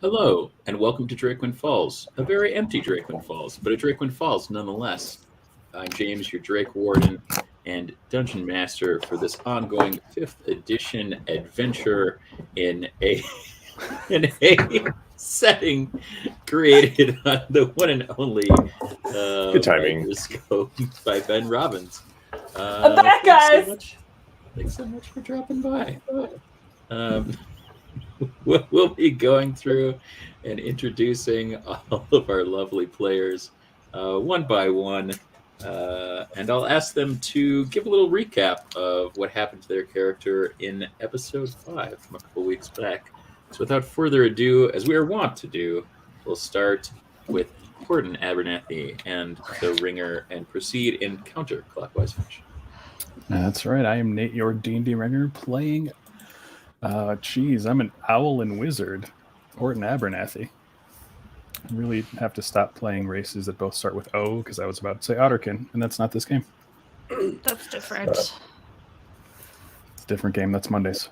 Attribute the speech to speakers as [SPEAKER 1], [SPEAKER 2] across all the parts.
[SPEAKER 1] Hello, and welcome to Drakewind Falls. A very empty Drakewind Falls, but a Drakewind Falls nonetheless. I'm James, your Drake Warden and Dungeon Master for this ongoing 5th edition adventure in a in a setting created on the one and only
[SPEAKER 2] Good timing.
[SPEAKER 1] microscope by Ben Robbins.
[SPEAKER 3] I'm back, guys!
[SPEAKER 1] Thanks so much for dropping by. We'll be going through and introducing all of our lovely players one by one. And I'll ask them to give a little recap of what happened to their character in episode 5 from a couple weeks back. So without further ado, as we are wont to do, we'll start with Horton Abernathy and the Ringer and proceed in counterclockwise fashion.
[SPEAKER 4] That's right. I am Nate, your D&D Ringer, playing... I'm an owl and wizard, Horton Abernathy. I really have to stop playing races that both start with O, because I was about to say Otterkin, and that's not this game.
[SPEAKER 3] That's different.
[SPEAKER 4] It's a different game. That's Mondays.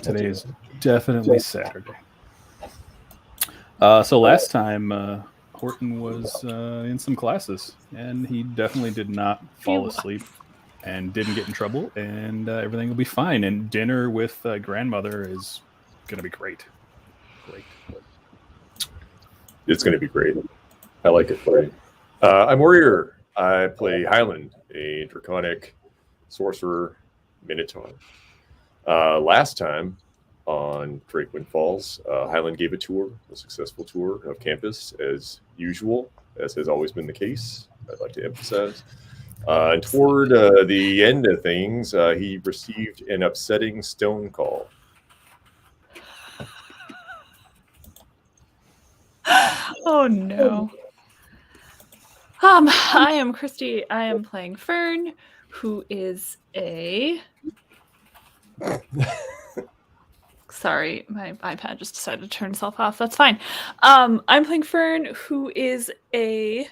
[SPEAKER 4] Today is definitely Saturday. So last time, Horton was in some classes, and he definitely did not fall asleep and didn't get in trouble, and everything will be fine. And dinner with grandmother is going to be great.
[SPEAKER 2] It's going to be great. I like it. I'm Warrior. I play Highland, a draconic sorcerer Minotaur. Last time on Drakewind Falls, Highland gave a successful tour of campus as usual, as has always been the case. I'd like to emphasize. And toward the end of things, he received an upsetting stone call.
[SPEAKER 3] Oh no. I am Christy. I am playing Fern, who is a... Sorry, my iPad just decided to turn itself off. That's fine. I'm playing Fern, who is a...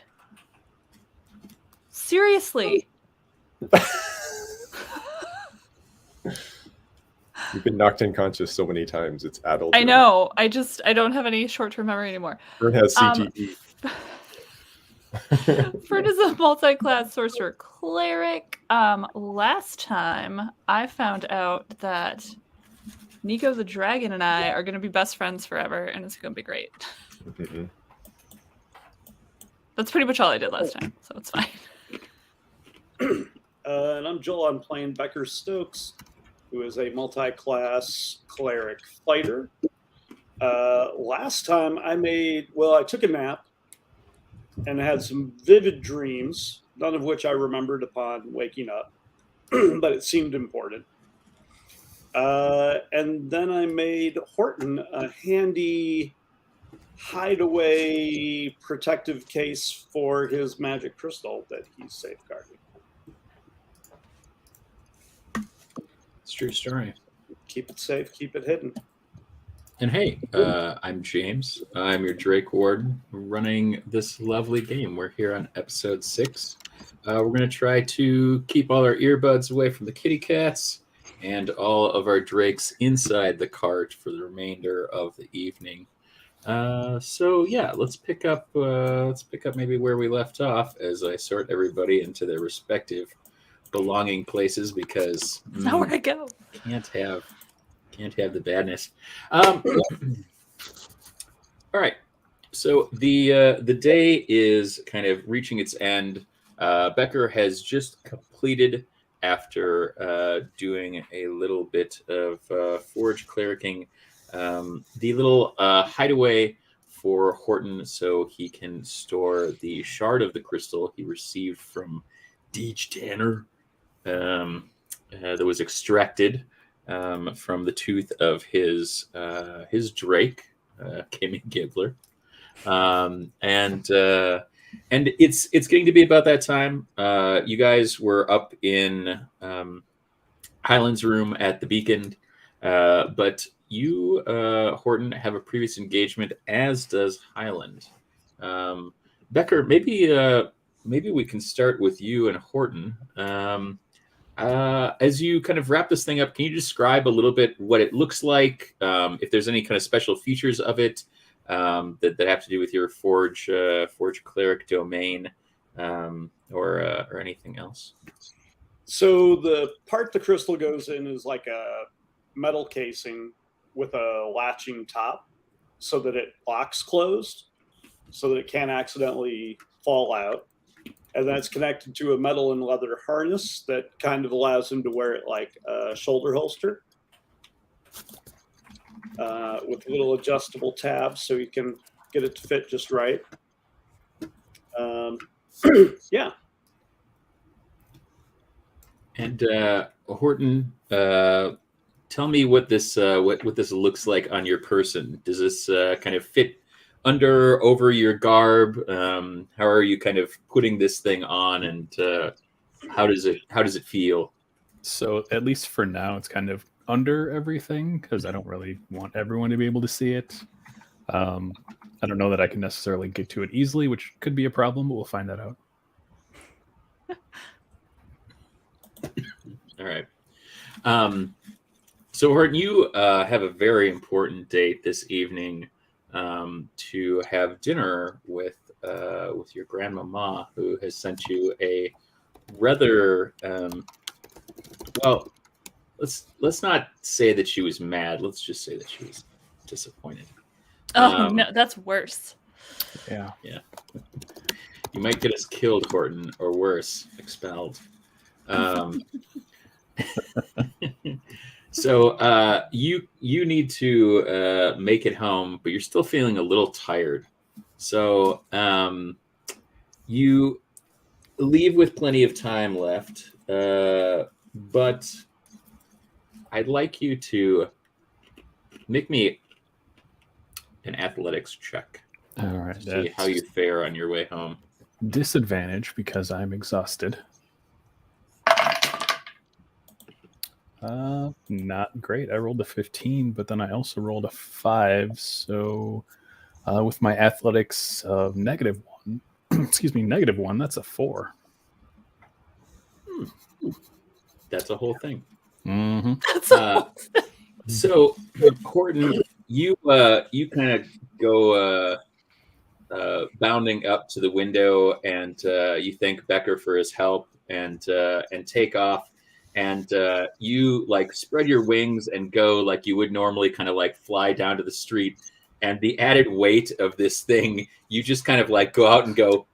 [SPEAKER 3] Seriously.
[SPEAKER 2] You've been knocked unconscious so many times. It's adult.
[SPEAKER 3] I know. I don't have any short-term memory anymore.
[SPEAKER 2] Fern has CTE.
[SPEAKER 3] Fern is a multi-class sorcerer cleric. Last time I found out that Nico the dragon and I are going to be best friends forever, and it's going to be great.
[SPEAKER 2] Mm-hmm.
[SPEAKER 3] That's pretty much all I did last time, so it's fine.
[SPEAKER 5] And I'm Joel. I'm playing Becker Stokes, who is a multi-class cleric fighter. Last time I took a nap and had some vivid dreams, none of which I remembered upon waking up, but it seemed important. And then I made Horton a handy hideaway protective case for his magic crystal that he's safeguarding.
[SPEAKER 1] It's a true story.
[SPEAKER 5] Keep it safe, keep it hidden.
[SPEAKER 1] And hey, I'm James. I'm your Drake Warden running this lovely game. We're here on episode 6. We're going to try to keep all our earbuds away from the kitty cats and all of our drakes inside the cart for the remainder of the evening. So yeah, let's pick up maybe where we left off as I sort everybody into their respective belonging places, because
[SPEAKER 3] That's not where I go.
[SPEAKER 1] Can't have the badness. All right. So the day is kind of reaching its end. Becker has just completed, after doing a little bit of forge clericing, the little hideaway for Horton, so he can store the shard of the crystal he received from Deej Tanner, that was extracted from the tooth of his drake, Kimmy Gibbler, and it's getting to be about that time. You guys were up in Highland's room at the Beacon, but you, Horton, have a previous engagement, as does Highland. Becker, maybe we can start with you and Horton. As you kind of wrap this thing up, can you describe a little bit what it looks like? If there's any kind of special features of it that have to do with your Forge Cleric domain, or anything else?
[SPEAKER 5] So the part the crystal goes in is like a metal casing with a latching top, so that it locks closed, so that it can't accidentally fall out. And then it's connected to a metal and leather harness that kind of allows him to wear it like a shoulder holster, with little adjustable tabs so you can get it to fit just right. Yeah.
[SPEAKER 1] And Horton, tell me what this looks like on your person. Does this kind of fit over your garb? How are you kind of putting this thing on, and how does it feel?
[SPEAKER 4] So at least for now, it's kind of under everything because I don't really want everyone to be able to see it. I don't know that I can necessarily get to it easily, which could be a problem, but we'll find that out.
[SPEAKER 1] All right. So Horton, you have a very important date this evening, to have dinner with your grandmama, who has sent you a rather well. Let's not say that she was mad. Let's just say that she was disappointed.
[SPEAKER 3] Oh no, that's worse.
[SPEAKER 4] Yeah.
[SPEAKER 1] You might get us killed, Horton, or worse, expelled. So you need to make it home, but you're still feeling a little tired. So you leave with plenty of time left, but I'd like you to make me an athletics check.
[SPEAKER 4] All right.
[SPEAKER 1] To see how you fare on your way home.
[SPEAKER 4] Disadvantage because I'm exhausted. Not great. I rolled a 15, but then I also rolled a 5. So with my athletics of -1, -1, that's a 4.
[SPEAKER 1] That's a whole thing.
[SPEAKER 4] Mm-hmm.
[SPEAKER 1] So Horton, you kind of go bounding up to the window, and you thank Becker for his help, and take off. And you like spread your wings and go like you would normally, kind of like fly down to the street. And the added weight of this thing, you just kind of like go out and go,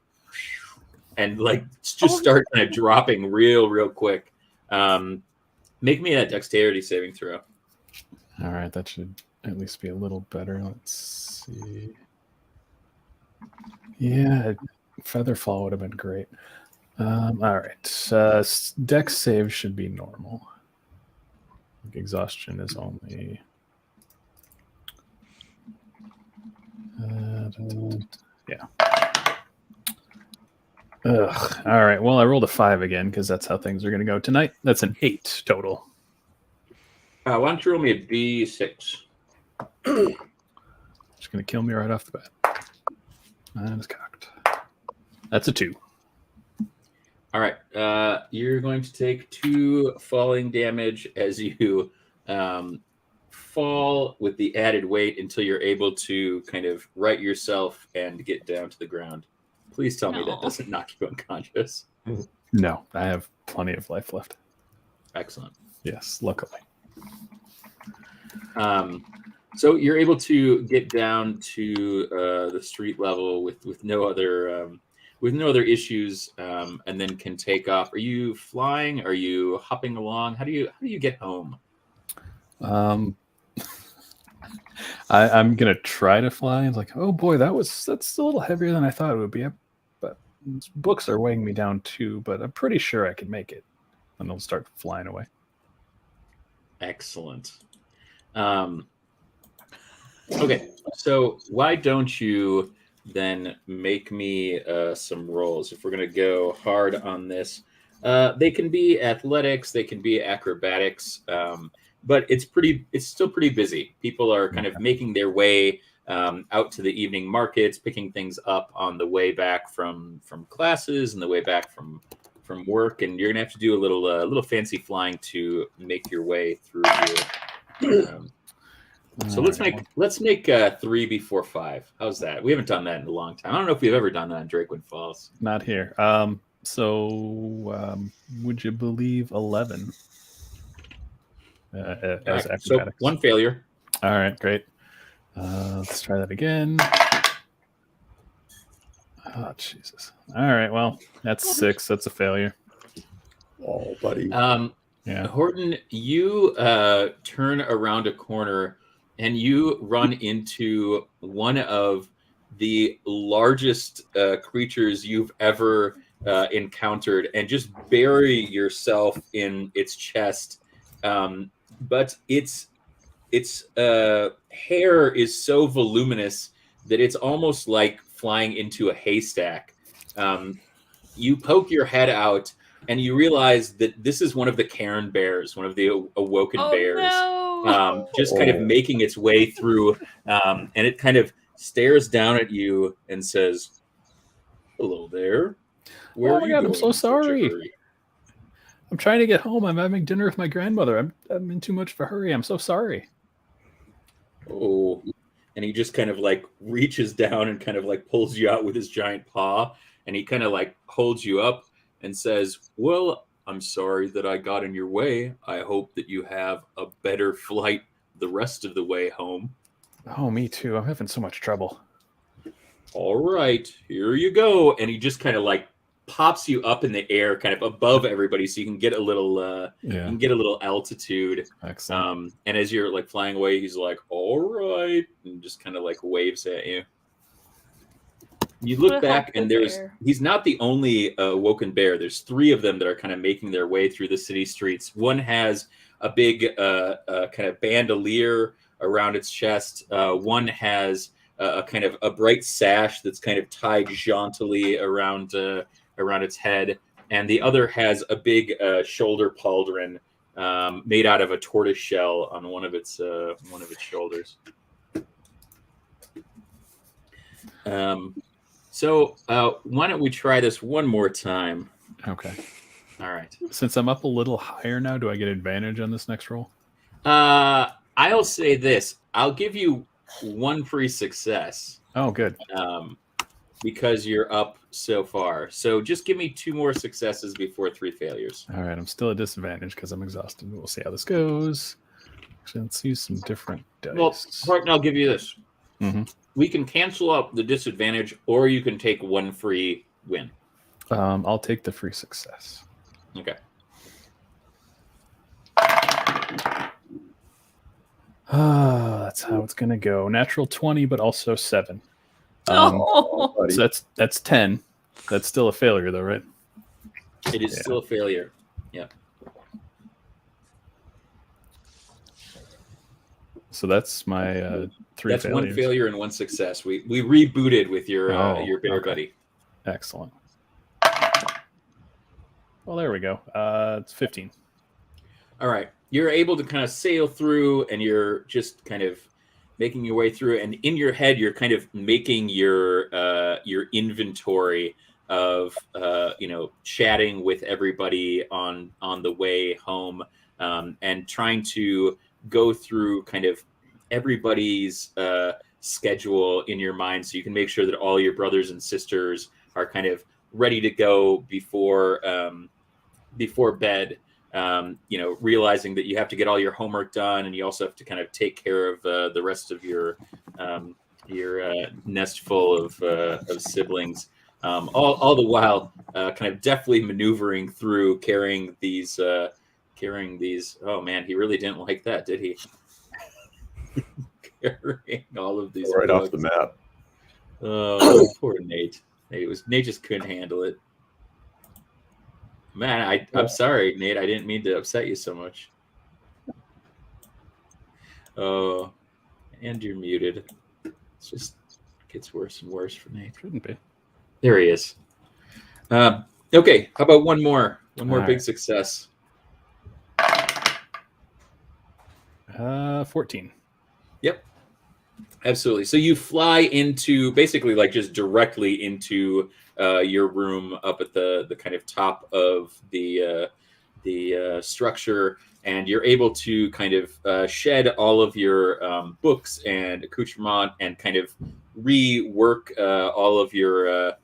[SPEAKER 1] and like just start kind of dropping real quick. Make me a dexterity saving throw.
[SPEAKER 4] All right, that should at least be a little better. Let's see. Yeah, feather fall would have been great. All right. Dex save should be normal. Exhaustion is only. Yeah. Ugh. All right. Well, I rolled a 5 again because that's how things are going to go tonight. That's an 8 total.
[SPEAKER 1] Why don't you roll me a D6?
[SPEAKER 4] Just going to kill me right off the bat. And it's cocked. That's a 2.
[SPEAKER 1] All right. You're going to take 2 falling damage as you fall with the added weight until you're able to kind of right yourself and get down to the ground. Please tell me that doesn't knock you unconscious.
[SPEAKER 4] No, I have plenty of life left.
[SPEAKER 1] Excellent.
[SPEAKER 4] Yes, luckily.
[SPEAKER 1] So you're able to get down to the street level with no other issues, and then can take off. Are you flying? Are you hopping along? How do you get home?
[SPEAKER 4] I'm gonna try to fly. It's like, oh boy, that's a little heavier than I thought it would be. But books are weighing me down too. But I'm pretty sure I can make it, and I'll start flying away.
[SPEAKER 1] Excellent. Okay, so why don't you then make me some rolls? If we're going to go hard on this, they can be athletics, they can be acrobatics, but it's still pretty busy. People are kind of making their way out to the evening markets, picking things up on the way back from classes and the way back from from work, and you're gonna have to do a little fancy flying to make your way through here. So let's make 3 before 5. How's that? We haven't done that in a long time. I don't know if we've ever done that in Drakewind Falls.
[SPEAKER 4] Not here. Would you believe 11? As
[SPEAKER 1] Right, so
[SPEAKER 4] acrobatics.
[SPEAKER 1] 1 failure.
[SPEAKER 4] All right, great. Let's try that again. Oh, Jesus. All right, well, that's 6. That's a failure.
[SPEAKER 2] Oh, buddy.
[SPEAKER 4] Yeah.
[SPEAKER 1] Horton, you turn around a corner and you run into one of the largest creatures you've ever encountered, and just bury yourself in its chest. But its hair is so voluminous that it's almost like flying into a haystack. You poke your head out and you realize that this is one of the Cairn bears, one of the awoken bears,
[SPEAKER 3] No.
[SPEAKER 1] just kind of making its way through, and it kind of stares down at you and says, "Hello there. Where
[SPEAKER 4] Oh
[SPEAKER 1] are
[SPEAKER 4] my
[SPEAKER 1] you
[SPEAKER 4] God, I'm
[SPEAKER 1] going
[SPEAKER 4] so
[SPEAKER 1] in such a
[SPEAKER 4] sorry.
[SPEAKER 1] hurry?"
[SPEAKER 4] I'm trying to get home. I'm having dinner with my grandmother. I'm in too much of a hurry. I'm so sorry.
[SPEAKER 1] Oh, and he just kind of like reaches down and kind of like pulls you out with his giant paw, and he kind of like holds you up and says, "Well, I'm sorry that I got in your way. I hope that you have a better flight the rest of the way home."
[SPEAKER 4] Oh, me too. I'm having so much trouble.
[SPEAKER 1] All right, here you go. And he just kind of like pops you up in the air, kind of above everybody, so you can get a little you can get a little altitude.
[SPEAKER 4] Excellent.
[SPEAKER 1] And as you're like flying away, he's like, "All right," and just kind of like waves at you. You
[SPEAKER 3] What a
[SPEAKER 1] look back,
[SPEAKER 3] helpful
[SPEAKER 1] and
[SPEAKER 3] bear.
[SPEAKER 1] he's not the only woken bear. There's 3 of them that are kind of making their way through the city streets. One has a big kind of bandolier around its chest. One has a kind of a bright sash that's kind of tied jauntily around its head, and the other has a big shoulder pauldron made out of a tortoise shell on one of its shoulders. So why don't we try this one more time?
[SPEAKER 4] Okay.
[SPEAKER 1] All right.
[SPEAKER 4] Since I'm up a little higher now, do I get advantage on this next roll?
[SPEAKER 1] I'll say this. I'll give you 1 free success
[SPEAKER 4] Oh, good.
[SPEAKER 1] because you're up so far. So just give me 2 more successes before 3 failures.
[SPEAKER 4] All right. I'm still at disadvantage because I'm exhausted. We'll see how this goes. Actually, let's use some different dice.
[SPEAKER 1] Well, Horton, I'll give you this.
[SPEAKER 4] Mhm.
[SPEAKER 1] We can cancel out the disadvantage, or you can take 1 free win.
[SPEAKER 4] I'll take the free success.
[SPEAKER 1] Okay.
[SPEAKER 4] That's how it's gonna go. Natural 20, but also 7.
[SPEAKER 3] Oh.
[SPEAKER 2] Buddy.
[SPEAKER 4] So that's 10. That's still a failure, though, right?
[SPEAKER 1] It is still a failure. Yeah.
[SPEAKER 4] So that's my 3
[SPEAKER 1] That's
[SPEAKER 4] failures.
[SPEAKER 1] 1 failure and 1 success. We rebooted with your bear
[SPEAKER 4] okay.
[SPEAKER 1] buddy.
[SPEAKER 4] Excellent. Well, there we go. It's 15.
[SPEAKER 1] All right. You're able to kind of sail through, and you're just kind of making your way through. And in your head, you're kind of making your inventory of chatting with everybody on the way home, and trying to go through kind of everybody's schedule in your mind, so you can make sure that all your brothers and sisters are kind of ready to go before bed. Realizing that you have to get all your homework done, and you also have to kind of take care of the rest of your nest full of siblings. All the while, kind of deftly maneuvering through, carrying these. Oh man, he really didn't like that, did he? Carrying all of these
[SPEAKER 2] Right
[SPEAKER 1] books.
[SPEAKER 2] off the map.
[SPEAKER 1] Oh, poor Nate. Nate just couldn't handle it. Man, I'm sorry, Nate. I didn't mean to upset you so much. Oh, and you're muted. It just gets worse and worse for Nate.
[SPEAKER 4] Shouldn't be.
[SPEAKER 1] There he is. Okay, how about one more? One more
[SPEAKER 4] All
[SPEAKER 1] big
[SPEAKER 4] right.
[SPEAKER 1] success.
[SPEAKER 4] 14.
[SPEAKER 1] Yep. Absolutely. So you fly into basically like just directly into your room up at the kind of top of the structure, and you're able to kind of shed all of your books and accoutrement and kind of rework all of your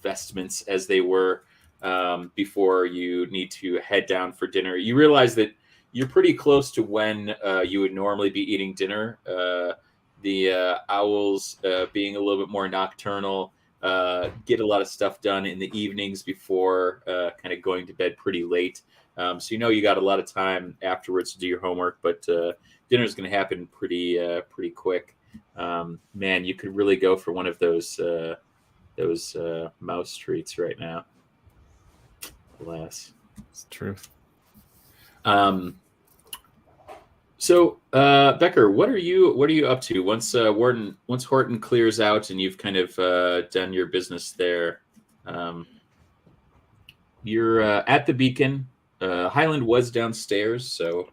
[SPEAKER 1] vestments as they were before you need to head down for dinner. You realize that you're pretty close to when you would normally be eating dinner. The owls, being a little bit more nocturnal, get a lot of stuff done in the evenings before kind of going to bed pretty late. So you got a lot of time afterwards to do your homework, but dinner is going to happen pretty quick. Man, you could really go for one of those mouse treats right now. Alas,
[SPEAKER 4] It's the truth.
[SPEAKER 1] So Becker, what are you up to once Horton clears out and you've kind of done your business there? You're at the beacon. Highland was downstairs, so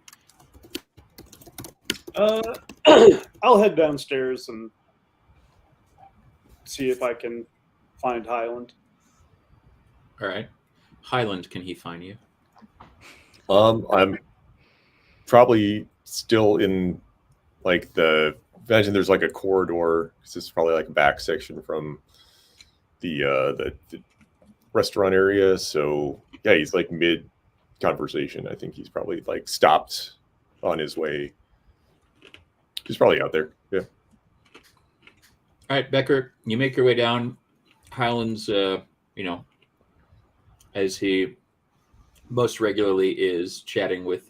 [SPEAKER 5] I'll head downstairs and see if I can find Highland.
[SPEAKER 1] all right. Highland, can he find you?
[SPEAKER 2] I'm probably still in like imagine there's like a corridor. This is probably like a back section from the restaurant area. So yeah, he's like mid conversation. I think he's probably like stopped on his way. He's probably out there. Yeah.
[SPEAKER 1] All right, Becker, you make your way down. Highland's, as he most regularly is chatting with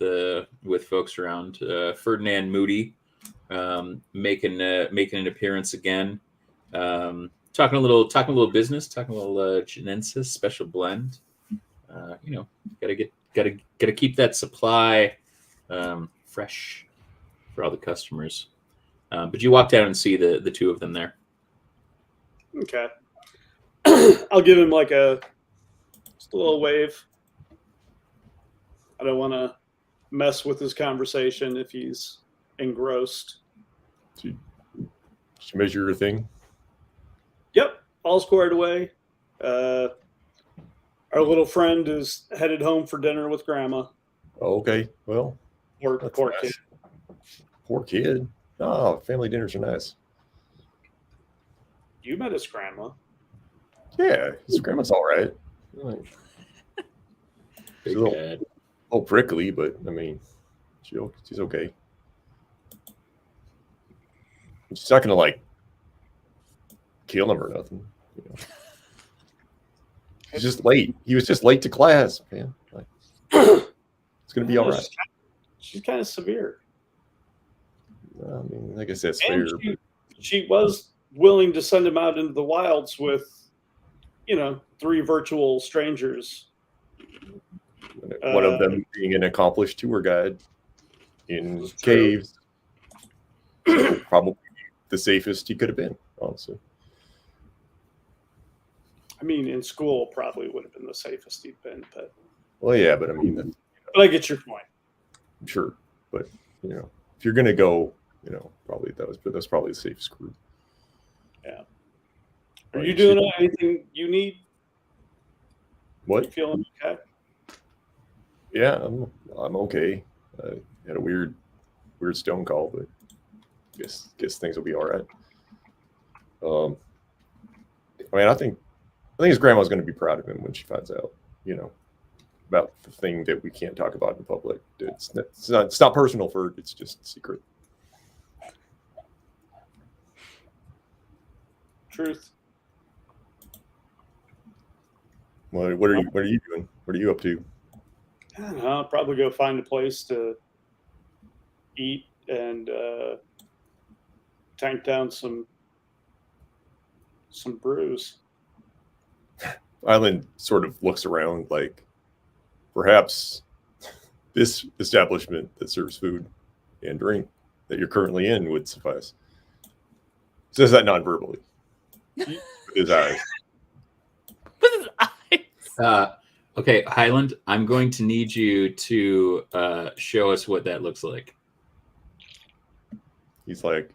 [SPEAKER 1] folks around. Ferdinand Moody, making an appearance again. Talking a little business, talking a little Genensis special blend. Gotta keep that supply fresh for all the customers. But you walk down and see the two of them there.
[SPEAKER 5] Okay. I'll give him like just a little wave. I don't want to mess with his conversation if he's engrossed.
[SPEAKER 2] Did you measure your thing?
[SPEAKER 5] Yep, all squared away. Our little friend is headed home for dinner with Grandma.
[SPEAKER 2] Oh, okay. Well,
[SPEAKER 5] Poor
[SPEAKER 2] that's
[SPEAKER 5] kid.
[SPEAKER 2] nice. Poor kid. Oh, family dinners are nice.
[SPEAKER 5] You met his grandma.
[SPEAKER 2] Yeah, his grandma's all right.
[SPEAKER 1] Big
[SPEAKER 2] She's a little,
[SPEAKER 1] bad.
[SPEAKER 2] little prickly, but I mean, she's okay. She's not gonna like kill him or nothing. He's just late. He was just late to class, man. Like, it's gonna be all right.
[SPEAKER 5] She's kind of severe.
[SPEAKER 2] I mean, I guess that's
[SPEAKER 5] And
[SPEAKER 2] fair.
[SPEAKER 5] she was willing to send him out into the wilds with, 3 virtual strangers.
[SPEAKER 2] One of them being an accomplished tour guide in
[SPEAKER 5] That's true.
[SPEAKER 2] caves. So probably the safest he could have been, honestly.
[SPEAKER 5] I mean, in school probably would have been the safest he'd been, but
[SPEAKER 2] Well, yeah, but I mean,
[SPEAKER 5] I get your point.
[SPEAKER 2] I'm sure. But if you're gonna go, probably that's probably the safest group.
[SPEAKER 5] Yeah. Are
[SPEAKER 2] Right,
[SPEAKER 5] you doing anything you need? You
[SPEAKER 2] What?
[SPEAKER 5] feeling okay?
[SPEAKER 2] Yeah, I'm okay. I had a weird stone call, but guess things will be all right. I mean, I think his grandma's going to be proud of him when she finds out, about the thing that we can't talk about in public. It's not personal for her. It's just secret.
[SPEAKER 5] Truth.
[SPEAKER 2] What are you doing? What are you up to?
[SPEAKER 5] I don't know. I'll probably go find a place to eat and tank down some brews.
[SPEAKER 2] Island sort of looks around like perhaps this establishment that serves food and drink that you're currently in would suffice. Says that non-verbally. With his eyes.
[SPEAKER 3] With his eyes.
[SPEAKER 1] Okay, Highland, I'm going to need you to show us what that looks like.
[SPEAKER 2] He's like,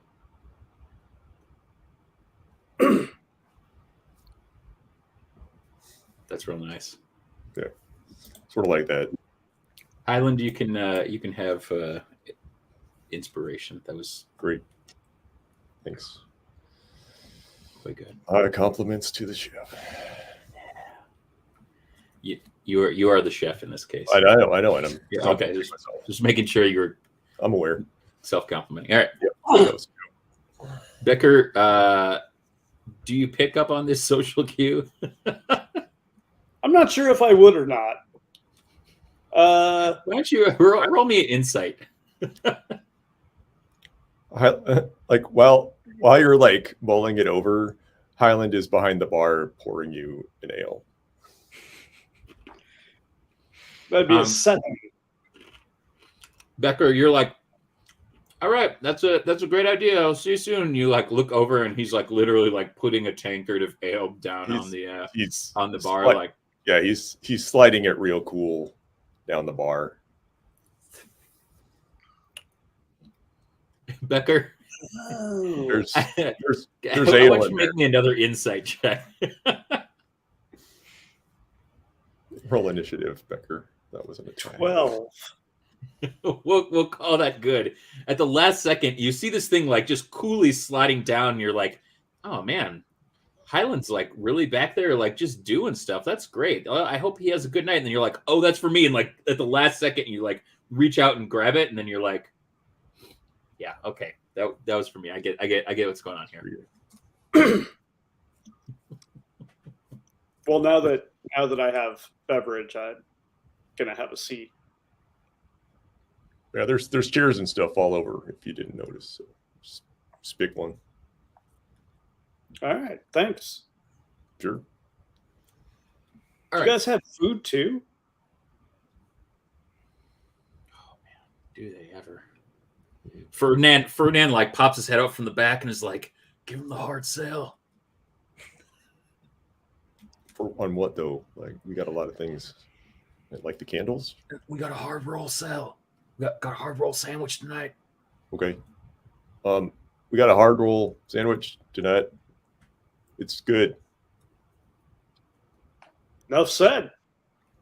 [SPEAKER 1] That's real nice.
[SPEAKER 2] sort of like that.
[SPEAKER 1] Highland, you can have inspiration. That was
[SPEAKER 2] Great. Thanks.
[SPEAKER 1] quite good.
[SPEAKER 2] Compliments to the chef.
[SPEAKER 1] You are the chef in this case.
[SPEAKER 2] I know, and I'm
[SPEAKER 1] Yeah, okay, just making sure you're
[SPEAKER 2] I'm aware.
[SPEAKER 1] self-complimenting. All right,
[SPEAKER 2] Yep.
[SPEAKER 1] Becker, do you pick up on this social cue?
[SPEAKER 5] I'm not sure if I would or not.
[SPEAKER 1] Why don't you roll me an insight?
[SPEAKER 2] Like while you're like mulling it over, Highland is behind the bar pouring you an ale.
[SPEAKER 5] That'd be a 7.
[SPEAKER 1] Becker, you're like, all right, that's a great idea. I'll see you soon. You like look over and he's like literally like putting a tankard of ale down on the bar. Like,
[SPEAKER 2] yeah, he's sliding it real cool down the bar.
[SPEAKER 1] Becker,
[SPEAKER 2] There's
[SPEAKER 1] I
[SPEAKER 2] ale
[SPEAKER 1] want you
[SPEAKER 2] in
[SPEAKER 1] to make me another insight check.
[SPEAKER 2] Roll initiative, Becker. That was an attack.
[SPEAKER 5] 12.
[SPEAKER 1] We'll call that good. At the last second, you see this thing like just coolly sliding down. And you're like, oh man, Highland's like really back there, like just doing stuff. That's great. I hope he has a good night. And then you're like, oh, that's for me. And like at the last second, you like reach out and grab it, and then you're like, yeah, okay, that was for me. I get what's going on here.
[SPEAKER 5] Well, now that I have beverage, I'm gonna have a seat.
[SPEAKER 2] Yeah, there's chairs and stuff all over if you didn't notice. So just pick one.
[SPEAKER 5] All right, thanks.
[SPEAKER 2] Sure.
[SPEAKER 1] All
[SPEAKER 5] You guys have food too?
[SPEAKER 1] Oh man, do they ever? Ferdinand like pops his head out from the back and is like, give him the hard sell.
[SPEAKER 2] On what though? Like we got a lot of things. Like the candles.
[SPEAKER 1] We got a hard roll sell. We got a hard roll sandwich tonight.
[SPEAKER 2] Okay. We got a hard roll sandwich tonight. It's good.
[SPEAKER 5] Enough said.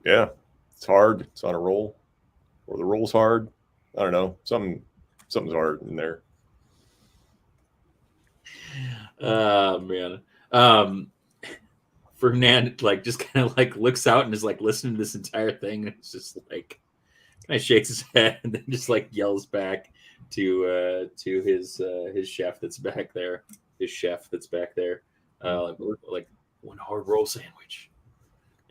[SPEAKER 2] Yeah. It's hard. It's on a roll. Or the roll's hard. I don't know. Something's hard in there.
[SPEAKER 1] Oh man. Ferdinand like just kind of like looks out and is like listening to this entire thing, and it's just like kind of shakes his head and then just like yells back to his chef that's back there. Like one hard roll sandwich.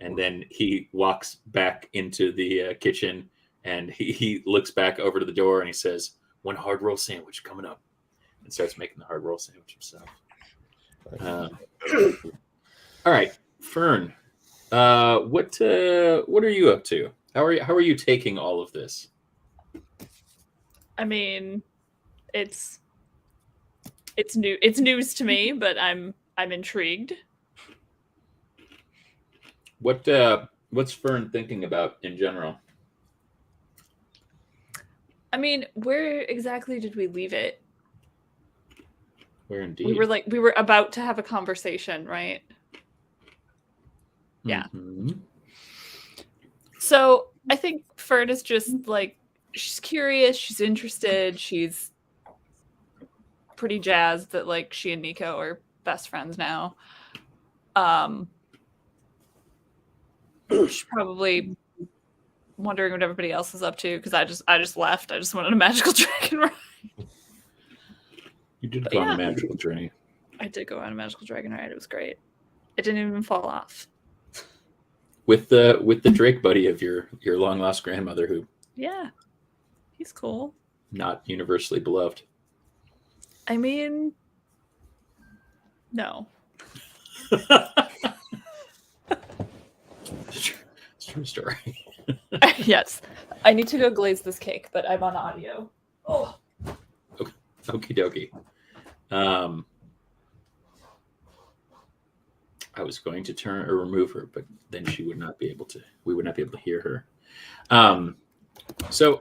[SPEAKER 1] And then he walks back into the kitchen and he looks back over to the door and he says, one hard roll sandwich coming up, and starts making the hard roll sandwich himself. All right, Fern, what are you up to? How are you taking all of this?
[SPEAKER 3] I mean, it's new. It's news to me, but I'm intrigued.
[SPEAKER 1] What's Fern thinking about in general?
[SPEAKER 3] I mean, where exactly did we leave it?
[SPEAKER 1] Where indeed?
[SPEAKER 3] We were about to have a conversation, right? Yeah.
[SPEAKER 1] Mm-hmm.
[SPEAKER 3] So I think Fern is just like, she's curious, she's interested, she's pretty jazzed that like she and Nico are best friends now. She's probably wondering what everybody else is up to because I just left. I just went on a magical dragon ride.
[SPEAKER 1] You did go on a magical journey.
[SPEAKER 3] I did go on a magical dragon ride. It was great. It didn't even fall off.
[SPEAKER 1] With the Drake buddy of your long lost grandmother, who
[SPEAKER 3] he's cool.
[SPEAKER 1] Not universally beloved.
[SPEAKER 3] I mean, no.
[SPEAKER 1] It's true story.
[SPEAKER 3] Yes. I need to go glaze this cake, but I'm on audio. Oh.
[SPEAKER 1] Okie dokie. I was going to turn or remove her, but then we would not be able to hear her. So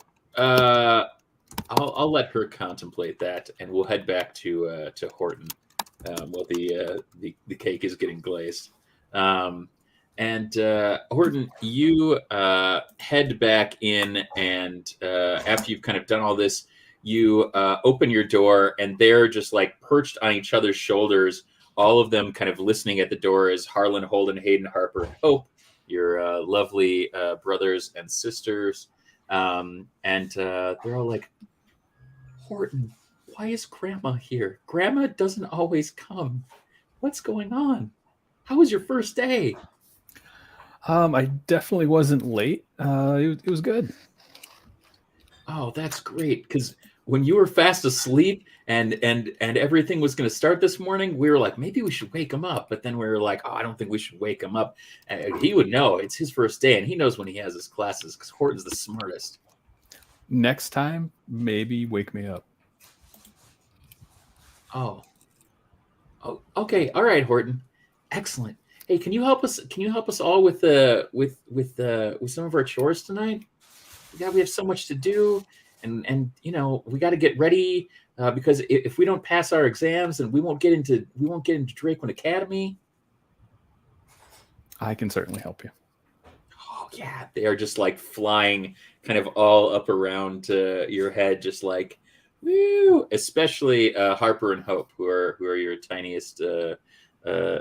[SPEAKER 1] I'll let her contemplate that, and we'll head back to Horton while the cake is getting glazed. And Horton, you head back in, and after you've kind of done all this, you open your door, and they're just like perched on each other's shoulders, all of them kind of listening at the door as Harlan, Holden, Hayden, Harper, and Hope, your lovely brothers and sisters. And they're all like, Horton, why is Grandma here? Grandma doesn't always come. What's going on? How was your first day?
[SPEAKER 4] I definitely wasn't late. It was good.
[SPEAKER 1] Oh, that's great. Because when you were fast asleep and everything was going to start this morning, we were like, maybe we should wake him up. But then we were like, oh, I don't think we should wake him up. And he would know. It's his first day, and he knows when he has his classes because Horton's the smartest.
[SPEAKER 4] Next time, maybe wake me up.
[SPEAKER 1] Oh, okay. All right, Horton. Excellent. Hey, can you help us? Can you help us all with some of our chores tonight? We have so much to do, and we got to get ready because if we don't pass our exams, then we won't get into Drakewind Academy.
[SPEAKER 4] I can certainly help you.
[SPEAKER 1] Oh yeah, they are just like flying, kind of all up around your head, just like woo. Especially Harper and Hope, who are your tiniest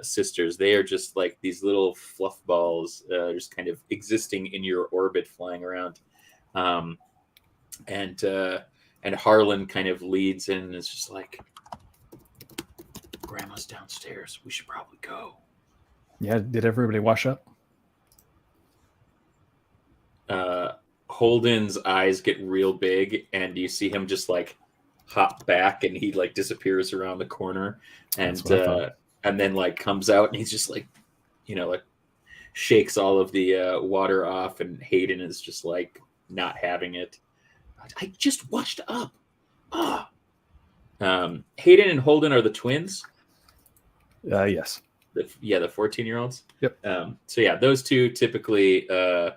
[SPEAKER 1] sisters. They are just like these little fluff balls, just kind of existing in your orbit, flying around. And Harlan kind of leads in and is just like, Grandma's downstairs. We should probably go.
[SPEAKER 4] Yeah, did everybody wash up?
[SPEAKER 1] Holden's eyes get real big, and you see him just like hop back, and he like disappears around the corner, and then like comes out, and he's just like, like shakes all of the water off, and Hayden is just like not having it. I just washed up. Hayden and Holden are the twins.
[SPEAKER 4] Yes.
[SPEAKER 1] The 14-year-olds.
[SPEAKER 4] Yep.
[SPEAKER 1] So yeah, those two typically, they're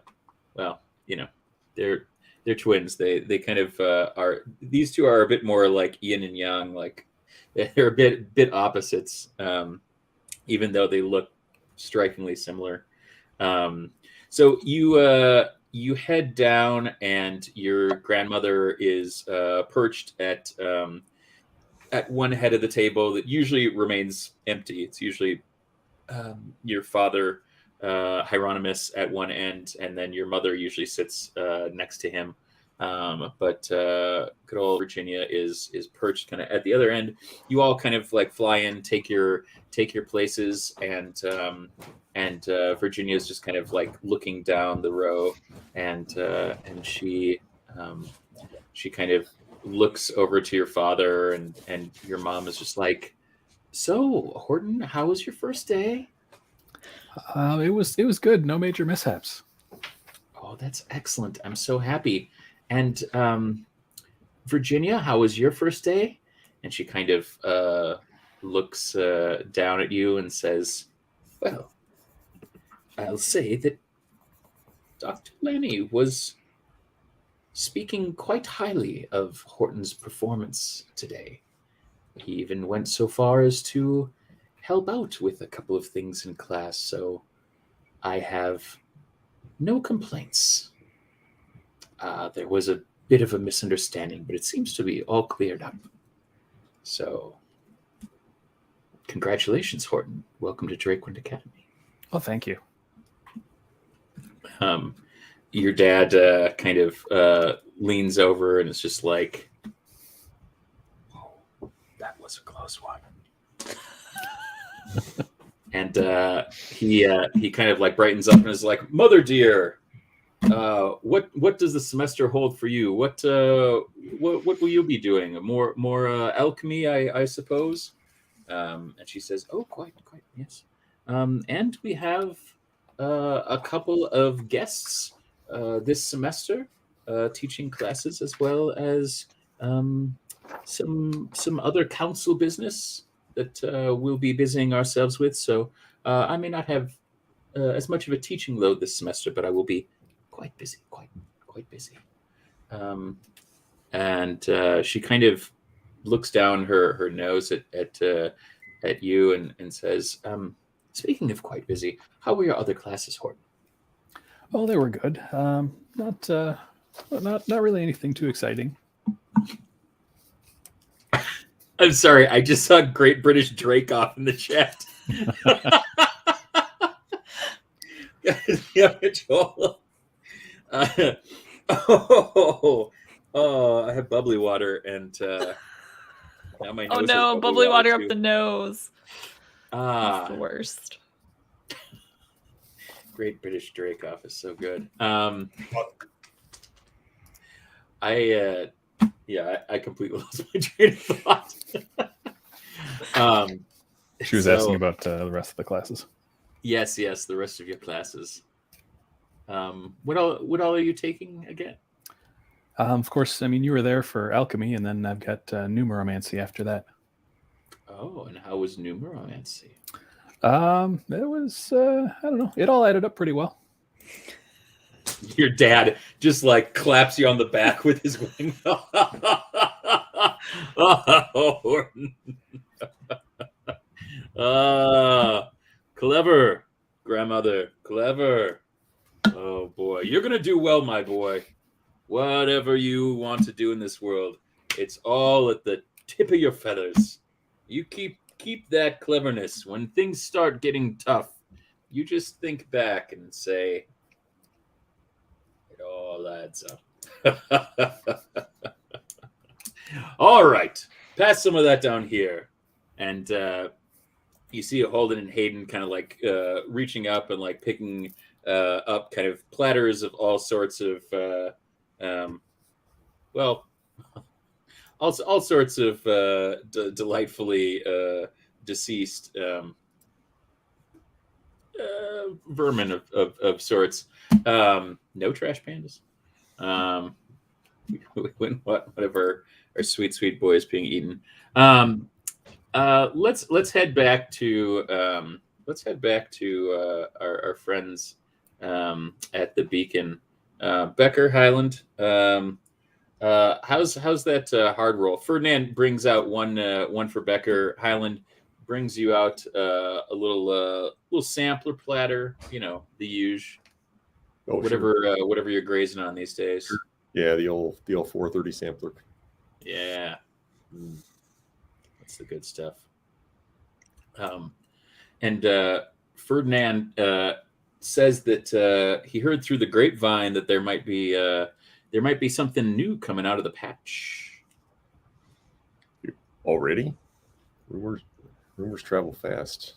[SPEAKER 1] twins. They kind of are. These two are a bit more like yin and yang. Like they're a bit opposites, even though they look strikingly similar. So you head down, and your grandmother is perched at one head of the table that usually remains empty. It's usually your father, Hieronymus, at one end, and then your mother usually sits next to him. But good old Virginia is perched kind of at the other end. You all kind of like fly in, take your places, and Virginia is just kind of like looking down the row, and she kind of looks over to your father, and your mom is just like, so Horton, how was your first day?
[SPEAKER 4] It was good. No major mishaps.
[SPEAKER 1] Oh, that's excellent. I'm so happy. And Virginia, how was your first day? And she kind of looks down at you and says, well, I'll say that Dr. Lanny was speaking quite highly of Horton's performance today. He even went so far as to help out with a couple of things in class, so I have no complaints. There was a bit of a misunderstanding, but it seems to be all cleared up. So, congratulations, Horton. Welcome to Drakewind Academy.
[SPEAKER 4] Oh, thank you.
[SPEAKER 1] Your dad kind of leans over and is just like, oh, that was a close one. And he kind of like brightens up and is like, Mother dear, what does the semester hold for you? What will you be doing? More alchemy, I suppose. And she says, oh, quite yes. And we have a couple of guests this semester teaching classes, as well as some other council business that we'll be busying ourselves with. So I may not have as much of a teaching load this semester, but I will be quite busy, quite busy. and she kind of looks down her nose at you and says, "Speaking of quite busy, how were your other classes, Horton?"
[SPEAKER 4] Oh, they were good. Not really anything too exciting.
[SPEAKER 1] I'm sorry, I just saw Great British Drake off in the chat. Yeah, Joel. I have bubbly water, and now my nose
[SPEAKER 3] Oh
[SPEAKER 1] has
[SPEAKER 3] no, bubbly water up
[SPEAKER 1] too.
[SPEAKER 3] the nose.
[SPEAKER 1] Ah,
[SPEAKER 3] That's the worst.
[SPEAKER 1] Great British Drake off is so good. I completely lost my train of thought.
[SPEAKER 4] She was asking about the rest of the classes.
[SPEAKER 1] Yes, the rest of your classes. What all are you taking again?
[SPEAKER 4] Of course, I mean, you were there for alchemy, and then I've got numeromancy after that.
[SPEAKER 1] Oh, and how was numeromancy?
[SPEAKER 4] It was, I don't know. It all added up pretty well.
[SPEAKER 1] Your dad just like claps you on the back with his wing. Clever, grandmother, clever. Oh boy, you're gonna do well, my boy. Whatever you want to do in this world, it's all at the tip of your feathers. You keep that cleverness. When things start getting tough, you just think back and say, it all adds up. All right, pass some of that down here. And you see Holden and Hayden kind of like reaching up and like picking up kind of platters of all sorts of all sorts of delightfully deceased vermin of sorts. No trash pandas. Whatever our sweet boys being eaten. Let's head back to our friends at the Beacon. Becker, Highland. How's that hard roll? Ferdinand brings out one for Becker. Highland brings you out a little sampler platter. You know, the usual.
[SPEAKER 2] Oh,
[SPEAKER 1] whatever
[SPEAKER 2] sure.
[SPEAKER 1] whatever you're grazing on these days.
[SPEAKER 2] Yeah, the old 430 sampler.
[SPEAKER 1] Yeah, that's the good stuff. And Ferdinand says that he heard through the grapevine that there might be something new coming out of the patch.
[SPEAKER 2] Already? Rumors travel fast.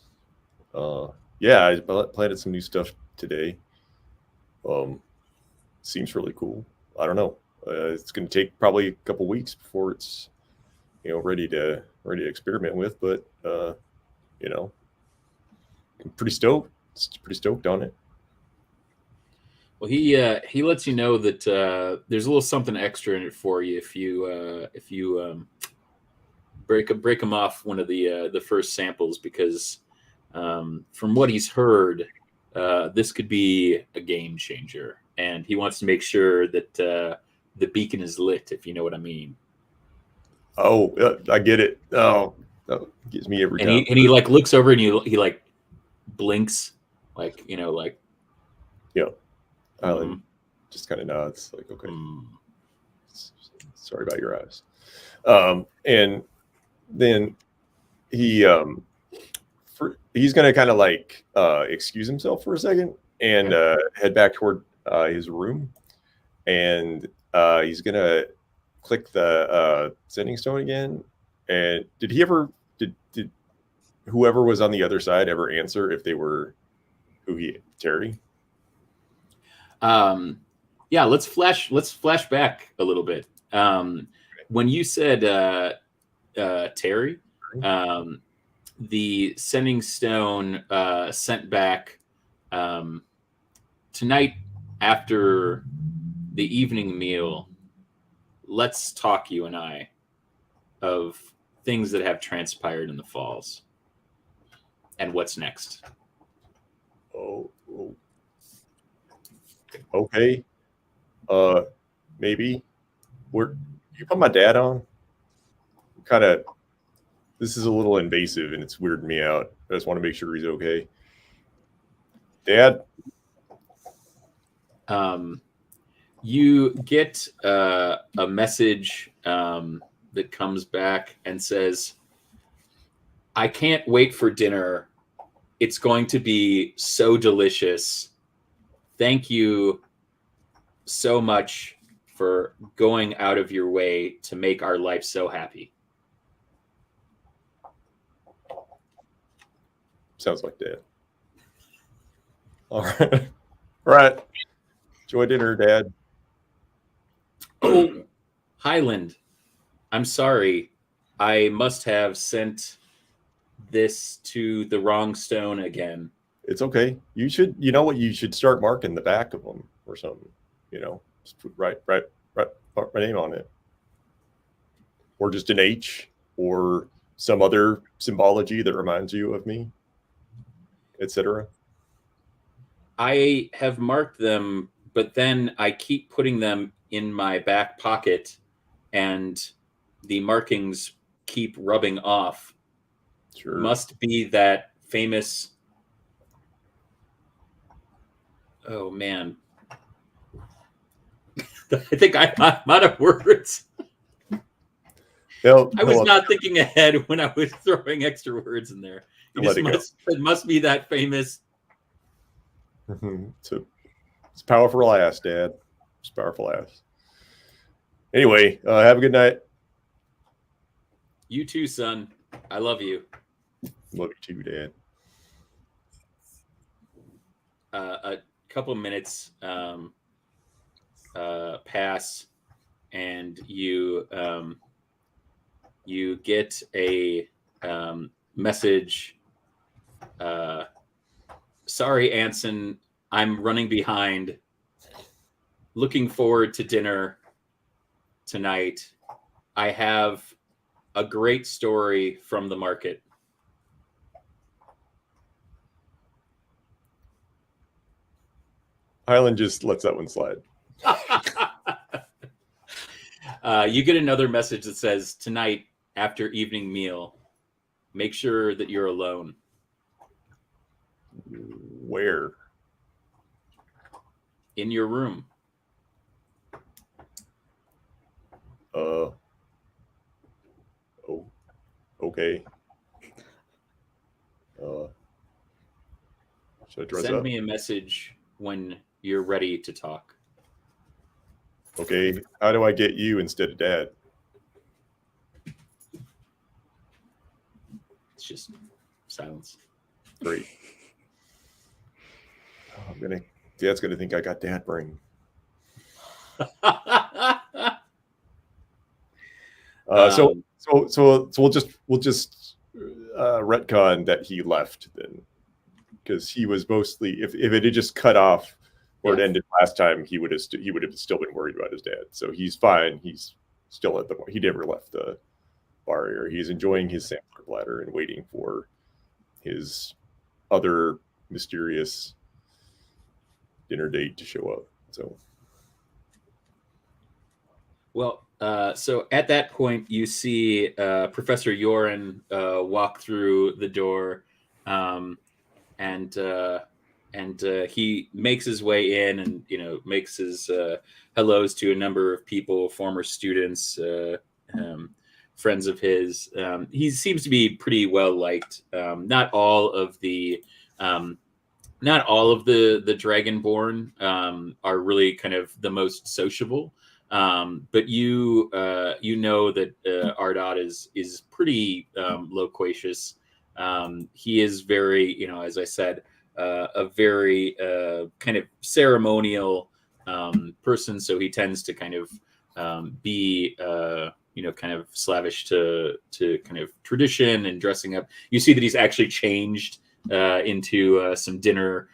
[SPEAKER 2] Yeah, I planted some new stuff today. Seems really cool. I don't know. It's going to take probably a couple weeks before it's ready to experiment with, but I'm pretty stoked. Pretty stoked on it.
[SPEAKER 1] Well, he lets you know that there's a little something extra in it for you if you break him off one of the first samples, because from what he's heard, this could be a game changer, and he wants to make sure that the beacon is lit, if you know what I mean.
[SPEAKER 2] Oh, I get it. Oh, that gives me every time.
[SPEAKER 1] And he like looks over and he like blinks, like
[SPEAKER 2] yeah. Alan just kind of nods, like, okay. Sorry about your eyes. And then he's gonna kind of like excuse himself for a second and head back toward his room, and he's gonna click the sending stone again. And did whoever was on the other side ever answer if they were Terry?
[SPEAKER 1] Yeah, let's flash back a little bit. When you said Terry, the sending stone sent back tonight after the evening meal. Let's talk, you and I, of things that have transpired in the falls and what's next.
[SPEAKER 2] Oh. Okay. Maybe you put my dad on? Kind of. This is a little invasive and it's weirding me out. I just want to make sure he's okay. Dad?
[SPEAKER 1] You get a message that comes back and says, I can't wait for dinner. It's going to be so delicious. Thank you so much for going out of your way to make our life so happy.
[SPEAKER 2] Sounds like Dad. All right. All right. Enjoy dinner, Dad.
[SPEAKER 1] Oh, Highland, I'm sorry. I must have sent this to the wrong stone again.
[SPEAKER 2] It's okay. You should, you know what? You should start marking the back of them or something. You know, just put right my name on it, or just an H, or some other symbology that reminds you of me, etc.
[SPEAKER 1] I have marked them, but then I keep putting them in my back pocket, and the markings keep rubbing off.
[SPEAKER 2] Sure.
[SPEAKER 1] Must be that famous. Oh man, I think I'm out of words. I was not thinking ahead when I was throwing extra words in there. It must be that famous.
[SPEAKER 2] It's powerful ass, Dad. It's powerful ass. Anyway, have a good night.
[SPEAKER 1] You too, son. I love you.
[SPEAKER 2] Love you too, Dad.
[SPEAKER 1] A couple minutes pass, and you get a message. Sorry, Anson, I'm running behind. Looking forward to dinner tonight. I have a great story from the market.
[SPEAKER 2] Highland just lets that one slide.
[SPEAKER 1] You get another message that says, tonight, after evening meal, make sure that you're alone.
[SPEAKER 2] Where?
[SPEAKER 1] In your room.
[SPEAKER 2] Oh, okay. Should I dress
[SPEAKER 1] Send
[SPEAKER 2] up?
[SPEAKER 1] me a message when you're ready to talk.
[SPEAKER 2] Okay. How do I get you instead of Dad?
[SPEAKER 1] It's just silence.
[SPEAKER 2] Great. Dad's gonna think I got dad brain. So we'll just retcon that he left then, because he was mostly, if it had just cut off or it ended last time, he would have still been worried about his dad. So he's fine. He's still at he never left the bar area. He's enjoying his sampler bladder and waiting for his other mysterious dinner date to show up. So,
[SPEAKER 1] well, so at that point, you see Professor Yoren walk through the door, and he makes his way in, and makes his hellos to a number of people, former students, friends of his. He seems to be pretty well liked. Not all of the Dragonborn are really kind of the most sociable. But you know that Ardot is pretty loquacious. He is very, as I said, a very kind of ceremonial person. So he tends to kind of be kind of slavish to kind of tradition and dressing up. You see that he's actually changed into some dinner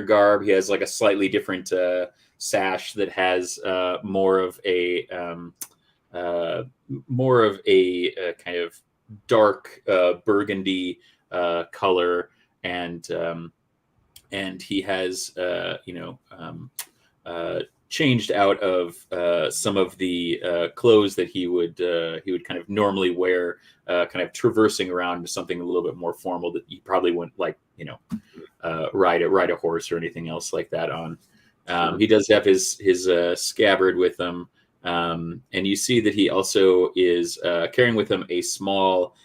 [SPEAKER 1] garb. He has like a slightly different sash that has more of a kind of dark burgundy color, and he has changed out of some of the clothes that he would kind of normally wear, kind of traversing around to something a little bit more formal that he probably wouldn't like, ride a horse or anything else like that on. He does have his scabbard with him, and you see that he also is carrying with him a small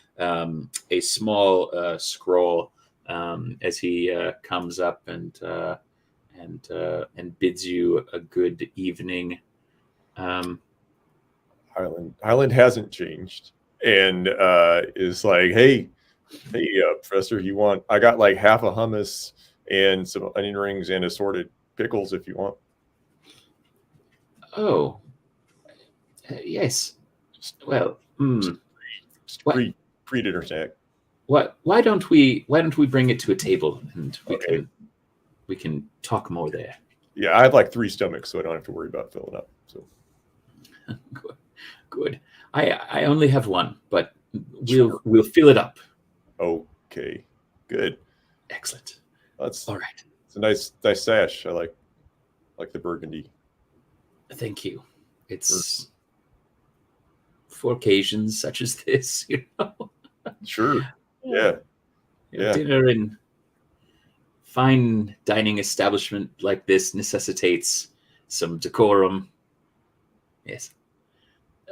[SPEAKER 1] scroll as he comes up and bids you a good evening.
[SPEAKER 2] Highland hasn't changed and is like, hey, Professor, I got like half a hummus and some onion rings and assorted pickles if you want.
[SPEAKER 1] Oh, yes. Well,
[SPEAKER 2] pre-dinner snack.
[SPEAKER 1] Why don't we bring it to a table and we can talk more there.
[SPEAKER 2] Yeah, I have like 3 stomachs, so I don't have to worry about filling up. So
[SPEAKER 1] good. I only have 1, but we'll fill it up.
[SPEAKER 2] Okay, good.
[SPEAKER 1] Excellent.
[SPEAKER 2] That's
[SPEAKER 1] all right.
[SPEAKER 2] It's a nice sash. I like the burgundy.
[SPEAKER 1] Thank you. It's for occasions such as this,
[SPEAKER 2] Sure. Yeah.
[SPEAKER 1] Dinner in fine dining establishment like this necessitates some decorum. Yes.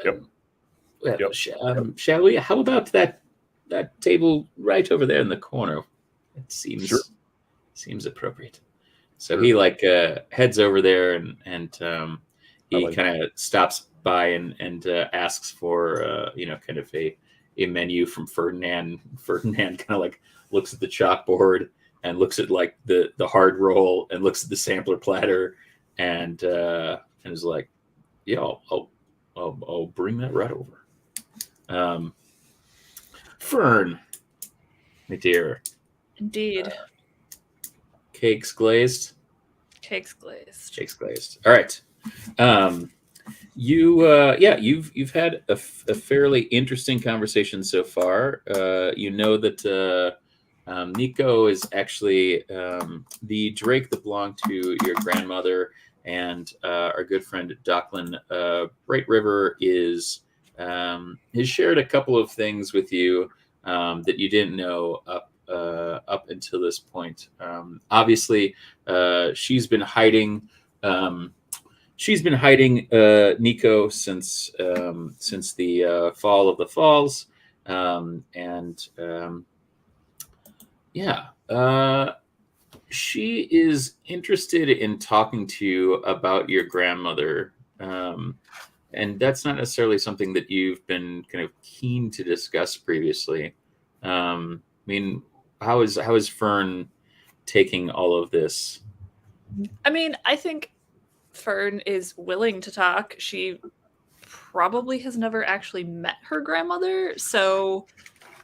[SPEAKER 2] Yep.
[SPEAKER 1] Shall we? How about that table right over there in the corner? It seems appropriate. So he heads over there and he kind of stops by and asks for kind of a menu from Ferdinand. Ferdinand kind of like looks at the chalkboard and looks at like the hard roll and looks at the sampler platter and is like, yeah, I'll bring that right over. Fern, my dear.
[SPEAKER 3] Indeed.
[SPEAKER 1] Cakes glazed.
[SPEAKER 3] Cakes glazed.
[SPEAKER 1] Cakes glazed. All right. You've had a fairly interesting conversation so far. You know that Nico is actually the Drake that belonged to your grandmother, and our good friend Docklin Bright River has shared a couple of things with you that you didn't know up until this point. Obviously, she's been hiding. She's been hiding Nico since the fall of the falls, she is interested in talking to you about your grandmother, and that's not necessarily something that you've been kind of keen to discuss previously. I mean, how is Fern taking all of this?
[SPEAKER 3] I mean, I think Fern is willing to talk. She probably has never actually met her grandmother, so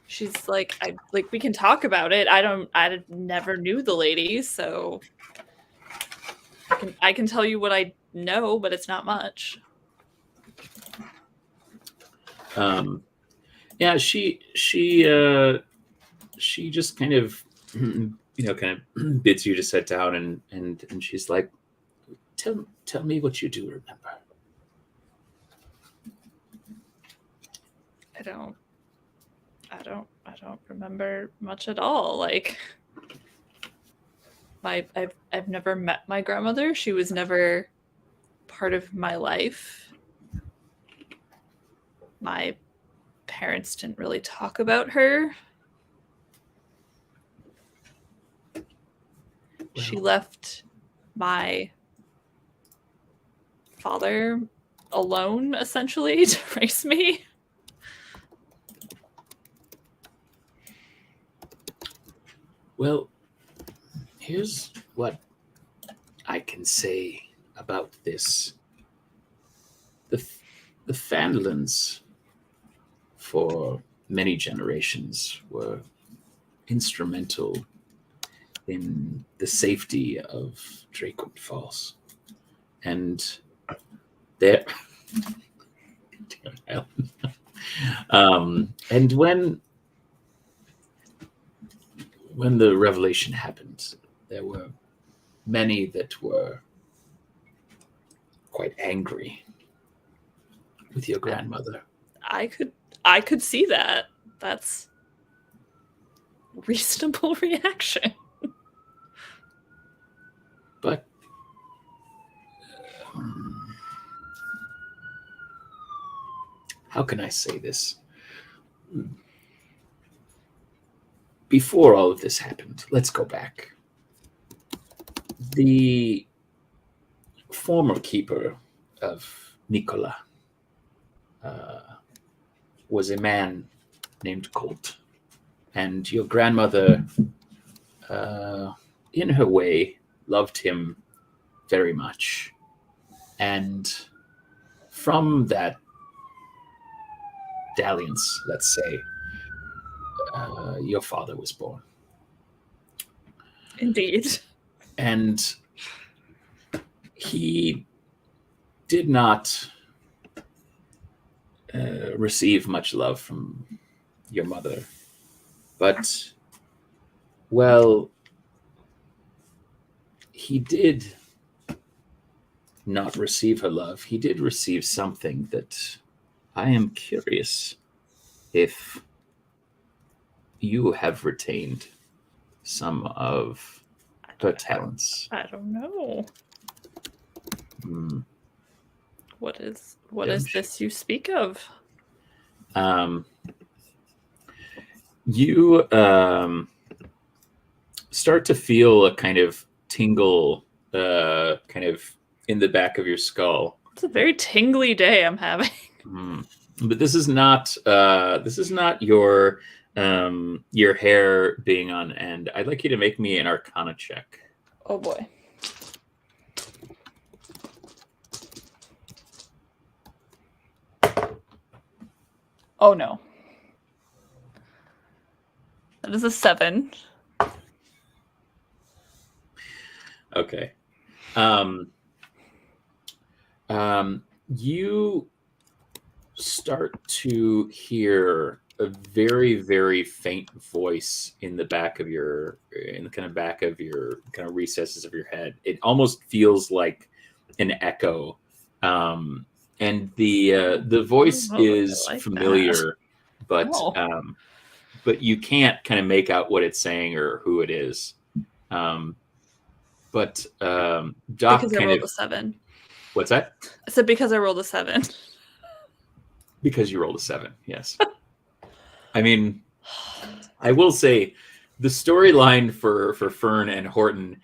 [SPEAKER 3] she's like, we can talk about it. I never knew the lady, so I can tell you what I know, but it's not much.
[SPEAKER 1] She just kind of kind of bids you to sit down and she's like, tell me what you do remember.
[SPEAKER 3] I don't remember much at all. Like, I've never met my grandmother. She was never part of my life. My parents didn't really talk about her. She left my father alone, essentially, to raise me.
[SPEAKER 1] Well, here's what I can say about this. The Fandlands, for many generations, were instrumental in the safety of Drakewind Falls. And there... and when the revelation happened, there were many that were quite angry with your grandmother.
[SPEAKER 3] I could see that. That's reasonable reaction.
[SPEAKER 1] But how can I say this? Before all of this happened, let's go back. The former keeper of Nicola was a man named Colt. And your grandmother, in her way, loved him very much. And from that dalliance, let's say, your father was born.
[SPEAKER 3] Indeed.
[SPEAKER 1] And he did not receive much love from your mother. But, well, he did not receive her love. He did receive something that I am curious if you have retained some of her talents.
[SPEAKER 3] I don't know. What is this you speak of?
[SPEAKER 1] You start to feel a kind of tingle kind of in the back of your skull.
[SPEAKER 3] It's a very tingly day I'm having.
[SPEAKER 1] But this is not your hair being on end. I'd like you to make me an Arcana check.
[SPEAKER 3] Oh boy. Oh no. That is a 7.
[SPEAKER 1] Okay. You start to hear a very, very faint voice in the kind of recesses of your head. It almost feels like an echo. And the voice is familiar, but you can't kind of make out what it's saying or who it is. Doc
[SPEAKER 3] because
[SPEAKER 1] kind
[SPEAKER 3] I rolled
[SPEAKER 1] of
[SPEAKER 3] a 7.
[SPEAKER 1] What's that?
[SPEAKER 3] I said because I rolled a 7.
[SPEAKER 1] Because you rolled a 7, yes. I mean, I will say the storyline for Fern and Horton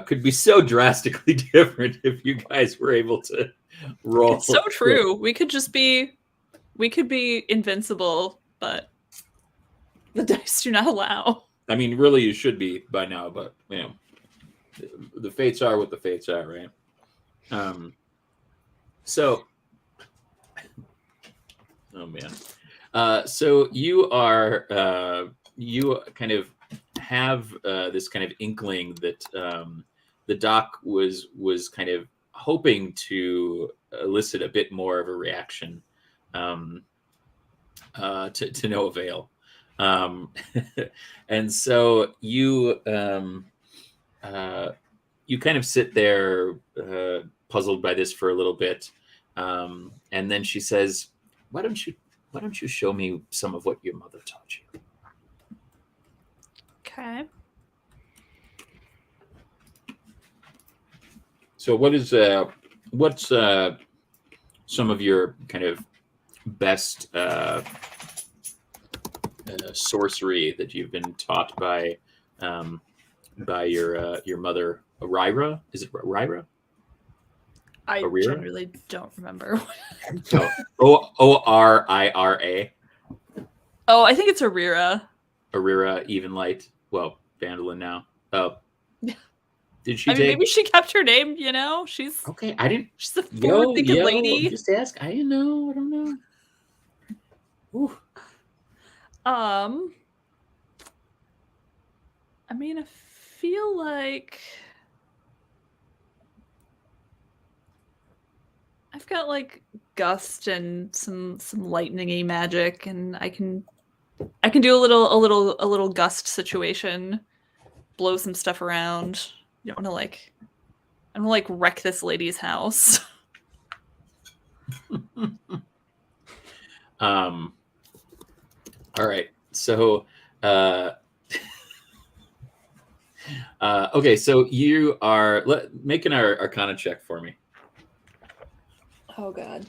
[SPEAKER 1] could be so drastically different if you guys were able to roll.
[SPEAKER 3] It's so true. We could be invincible, but the dice do not allow.
[SPEAKER 1] I mean, really, you should be by now, but you know, the fates are what the fates are, right? So, oh man. So you kind of have this kind of inkling that the doc was kind of hoping to elicit a bit more of a reaction to no avail. And so you kind of sit there puzzled by this for a little bit. And then she says, why don't you show me some of what your mother taught you?
[SPEAKER 3] Okay.
[SPEAKER 1] So what's some of your kind of best sorcery that you've been taught by your mother, Arira? Is it Arira?
[SPEAKER 3] I
[SPEAKER 1] Arira?
[SPEAKER 3] generally don't remember.
[SPEAKER 1] Orira.
[SPEAKER 3] Oh, I think it's Arira.
[SPEAKER 1] Arira, even light. Well, Vandalin now. Oh. Did she
[SPEAKER 3] maybe she kept her name, you know? She's
[SPEAKER 1] okay. I didn't.
[SPEAKER 3] She's a forward-thinking lady.
[SPEAKER 1] Just ask. I didn't know. I don't know. Ooh.
[SPEAKER 3] I mean, I feel like I've got like gust and some lightning-y magic, and I can do a little gust situation, blow some stuff around. You don't want to I don't want to wreck this lady's house.
[SPEAKER 1] All right. So, okay. So you are making our Arcana check for me.
[SPEAKER 3] Oh god.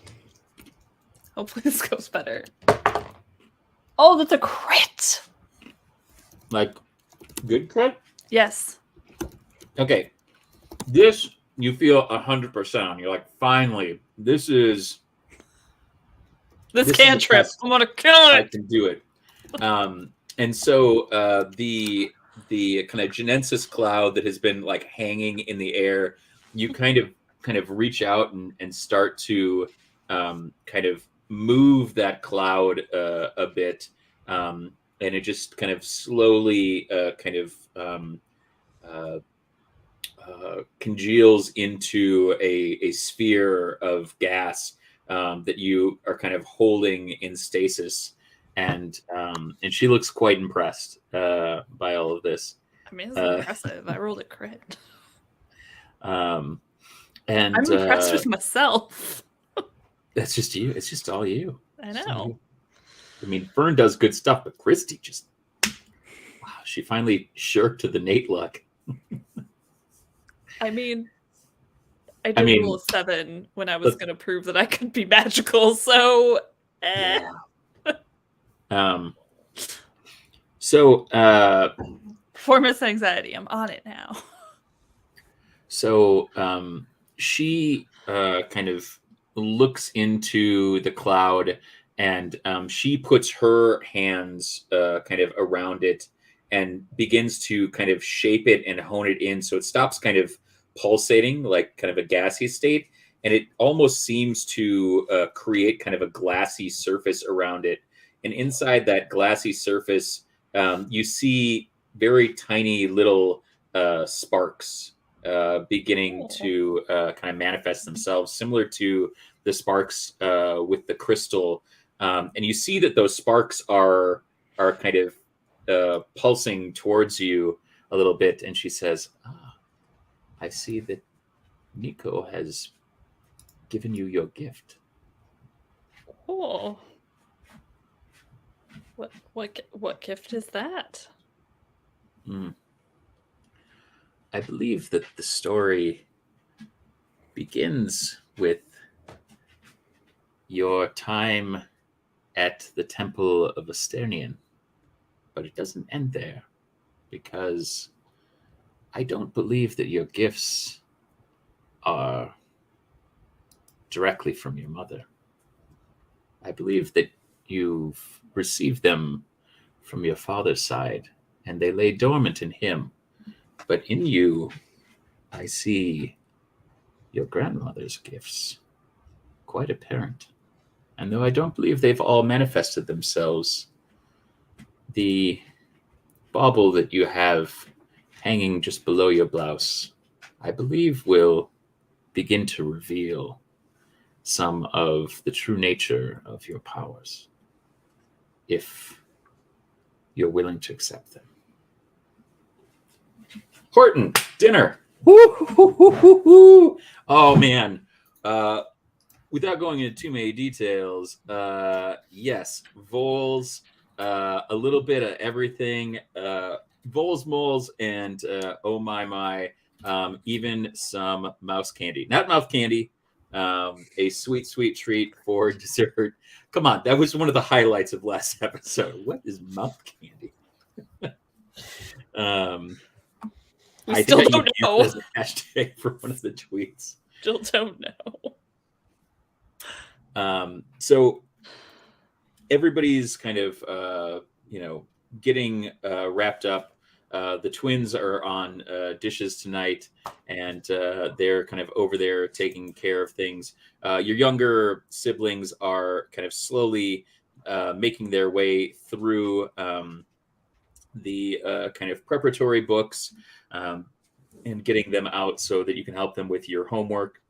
[SPEAKER 3] Hopefully this goes better. Oh, that's a crit.
[SPEAKER 1] Like, good crit?
[SPEAKER 3] Yes.
[SPEAKER 1] Okay. This you feel 100% on. You're like, finally, this
[SPEAKER 3] This
[SPEAKER 1] is the
[SPEAKER 3] cantrip.
[SPEAKER 1] best
[SPEAKER 3] I'm gonna kill
[SPEAKER 1] I
[SPEAKER 3] it.
[SPEAKER 1] can do it. And so the kind of Genensis cloud that has been like hanging in the air, you kind of reach out and start to kind of move that cloud a bit, and it just kind of slowly congeals into a sphere of gas that you are kind of holding in stasis, and she looks quite impressed by all of this.
[SPEAKER 3] I mean, it's impressive. I rolled a crit.
[SPEAKER 1] And
[SPEAKER 3] I'm impressed with myself.
[SPEAKER 1] That's just you. It's just all you.
[SPEAKER 3] I
[SPEAKER 1] Just all
[SPEAKER 3] know.
[SPEAKER 1] you. I mean, Fern does good stuff, but Christy just wow. She finally shirked to the Nate luck.
[SPEAKER 3] I mean, I did roll a 7 when I was going to prove that I could be magical, so...
[SPEAKER 1] Yeah. So
[SPEAKER 3] performance anxiety. I'm on it now.
[SPEAKER 1] So she kind of looks into the cloud, and she puts her hands kind of around it and begins to kind of shape it and hone it in so it stops kind of pulsating like kind of a gassy state, and it almost seems to create kind of a glassy surface around it. And inside that glassy surface, you see very tiny little sparks beginning to kind of manifest themselves, similar to the sparks with the crystal. And you see that those sparks are kind of pulsing towards you a little bit. And she says, I see that Nico has given you your gift.
[SPEAKER 3] Oh. What gift is that?
[SPEAKER 1] I believe that the story begins with your time at the Temple of Asternian, but it doesn't end there, because I don't believe that your gifts are directly from your mother. I believe that you've received them from your father's side, and they lay dormant in him. But in you, I see your grandmother's gifts, quite apparent. And though I don't believe they've all manifested themselves, the bauble that you have hanging just below your blouse, I believe will begin to reveal some of the true nature of your powers, if you're willing to accept them. Horton, dinner. Oh man. Without going into too many details, yes, voles, a little bit of everything, voles, moles, and oh my, even some mouse candy. Not mouth candy, a sweet treat for dessert. Come on, that was one of the highlights of last episode. What is mouth candy?
[SPEAKER 3] I still don't know.
[SPEAKER 1] As a hashtag for one of the tweets.
[SPEAKER 3] Still don't know.
[SPEAKER 1] So everybody's kind of getting wrapped up. The twins are on dishes tonight, and they're kind of over there taking care of things. Your younger siblings are kind of slowly making their way through the kind of preparatory books and getting them out so that you can help them with your homework.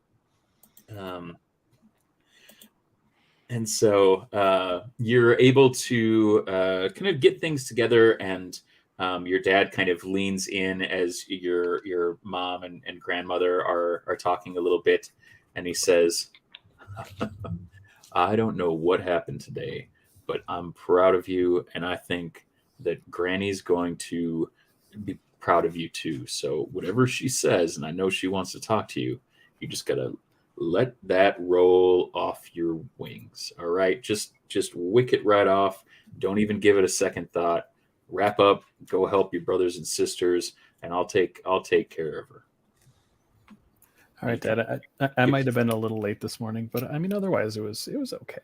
[SPEAKER 1] And so you're able to kind of get things together, and your dad kind of leans in as your mom and grandmother are talking a little bit, and he says, I don't know what happened today, but I'm proud of you, and I think that Granny's going to be proud of you too. So whatever she says, and I know she wants to talk to you, you just gotta let that roll off your wings. All right, just wick it right off. Don't even give it a second thought. Wrap up, go help your brothers and sisters, and I'll take care of her.
[SPEAKER 4] All right, Dad. I might have been a little late this morning, but I mean, otherwise it was okay.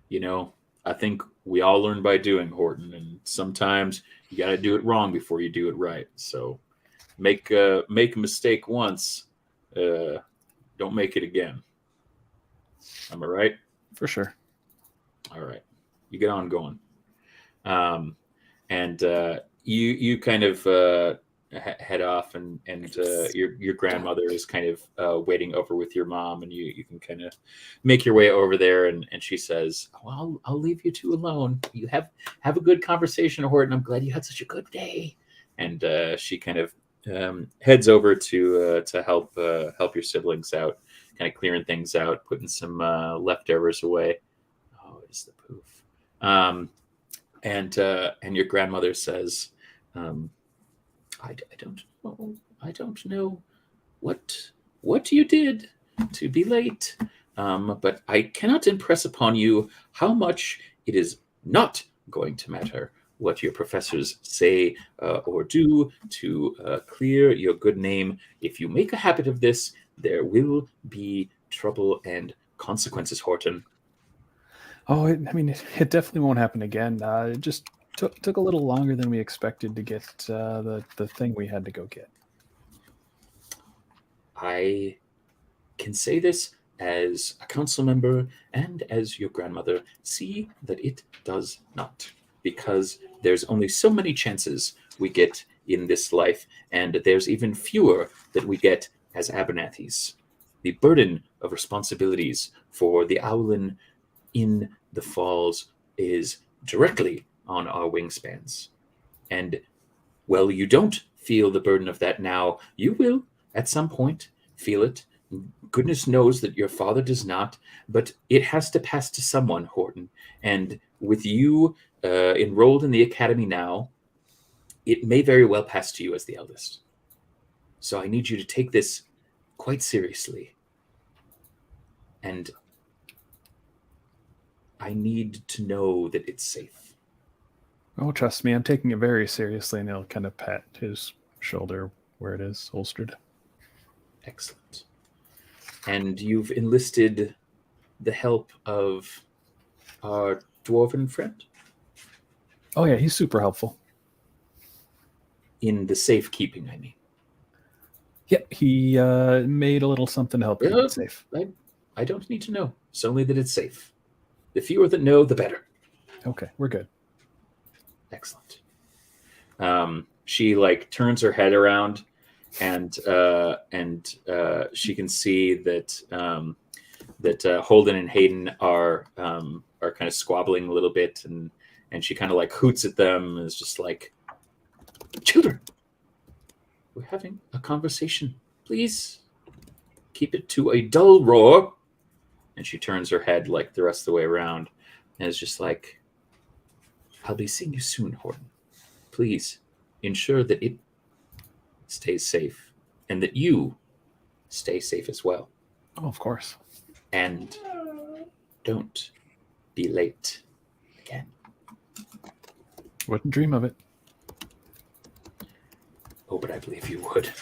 [SPEAKER 1] You know, I think we all learn by doing, Horton, and sometimes you got to do it wrong before you do it right. So make a mistake once, don't make it again. Am I right?
[SPEAKER 4] For sure.
[SPEAKER 1] All right, you get on going, and you kind of head off, and your grandmother is kind of waiting over with your mom, and you can kind of make your way over there, and she says, "Well, I'll leave you two alone. You have a good conversation, Horton. I'm glad you had such a good day." And she kind of heads over to help your siblings out, kind of clearing things out, putting some leftovers away. Oh, it's the poof. And your grandmother says, I don't know. I don't know what you did to be late, but I cannot impress upon you how much it is not going to matter what your professors say or do to clear your good name. If you make a habit of this, there will be trouble and consequences, Horton.
[SPEAKER 4] Oh, it definitely won't happen again. It just took a little longer than we expected to get the thing we had to go get.
[SPEAKER 1] I can say this as a council member and as your grandmother. See that it does not, because there's only so many chances we get in this life, and there's even fewer that we get as Abernethys. The burden of responsibilities for the Owlin in the Falls is directly on our wingspans. And, well, you don't feel the burden of that now. You will, at some point, feel it. Goodness knows that your father does not, but it has to pass to someone, Horton. And with you enrolled in the academy now, it may very well pass to you as the eldest. So I need you to take this quite seriously. And I need to know that it's safe.
[SPEAKER 4] Oh, trust me, I'm taking it very seriously, and he'll kind of pat his shoulder where it is holstered.
[SPEAKER 1] Excellent. And you've enlisted the help of our dwarven friend?
[SPEAKER 4] Oh, yeah, he's super helpful.
[SPEAKER 1] In the safekeeping, I mean.
[SPEAKER 4] Yeah, he made a little something to help keep it safe.
[SPEAKER 1] I don't need to know. It's only that it's safe. The fewer that know, the better.
[SPEAKER 4] Okay, we're good.
[SPEAKER 1] Excellent. She turns her head around, and she can see that Holden and Hayden are kind of squabbling a little bit, and she kind of hoots at them and is just like, "Children, we're having a conversation. Please keep it to a dull roar." And she turns her head the rest of the way around and is just like, "I'll be seeing you soon, Horton. Please ensure that it stays safe and that you stay safe as well.
[SPEAKER 4] Oh, of course.
[SPEAKER 1] And don't be late again."
[SPEAKER 4] Wouldn't dream of it.
[SPEAKER 1] Oh, but I believe you would.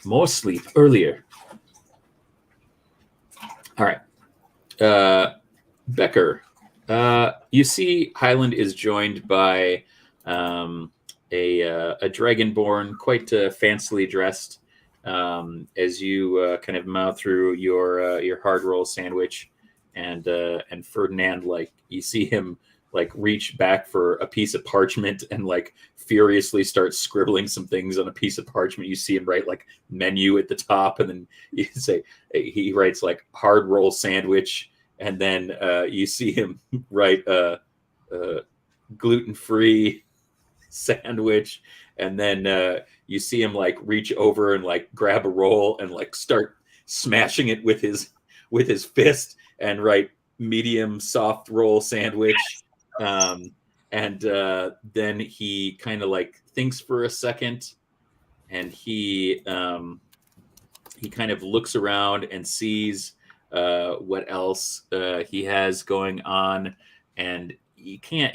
[SPEAKER 1] More sleep earlier. All right. Becker, you see Highland is joined by a dragonborn, quite fancily dressed, as you kind of mouth through your hard roll sandwich, and Ferdinand, you see him reach back for a piece of parchment and furiously start scribbling some things on a piece of parchment. You see him write menu at the top, and then you say he writes hard roll sandwich, and then you see him write gluten-free sandwich, and then you see him like reach over and like grab a roll and like start smashing it with his fist and write medium soft roll sandwich. And then he kind of like thinks for a second, and he kind of looks around and sees what else he has going on, and you can't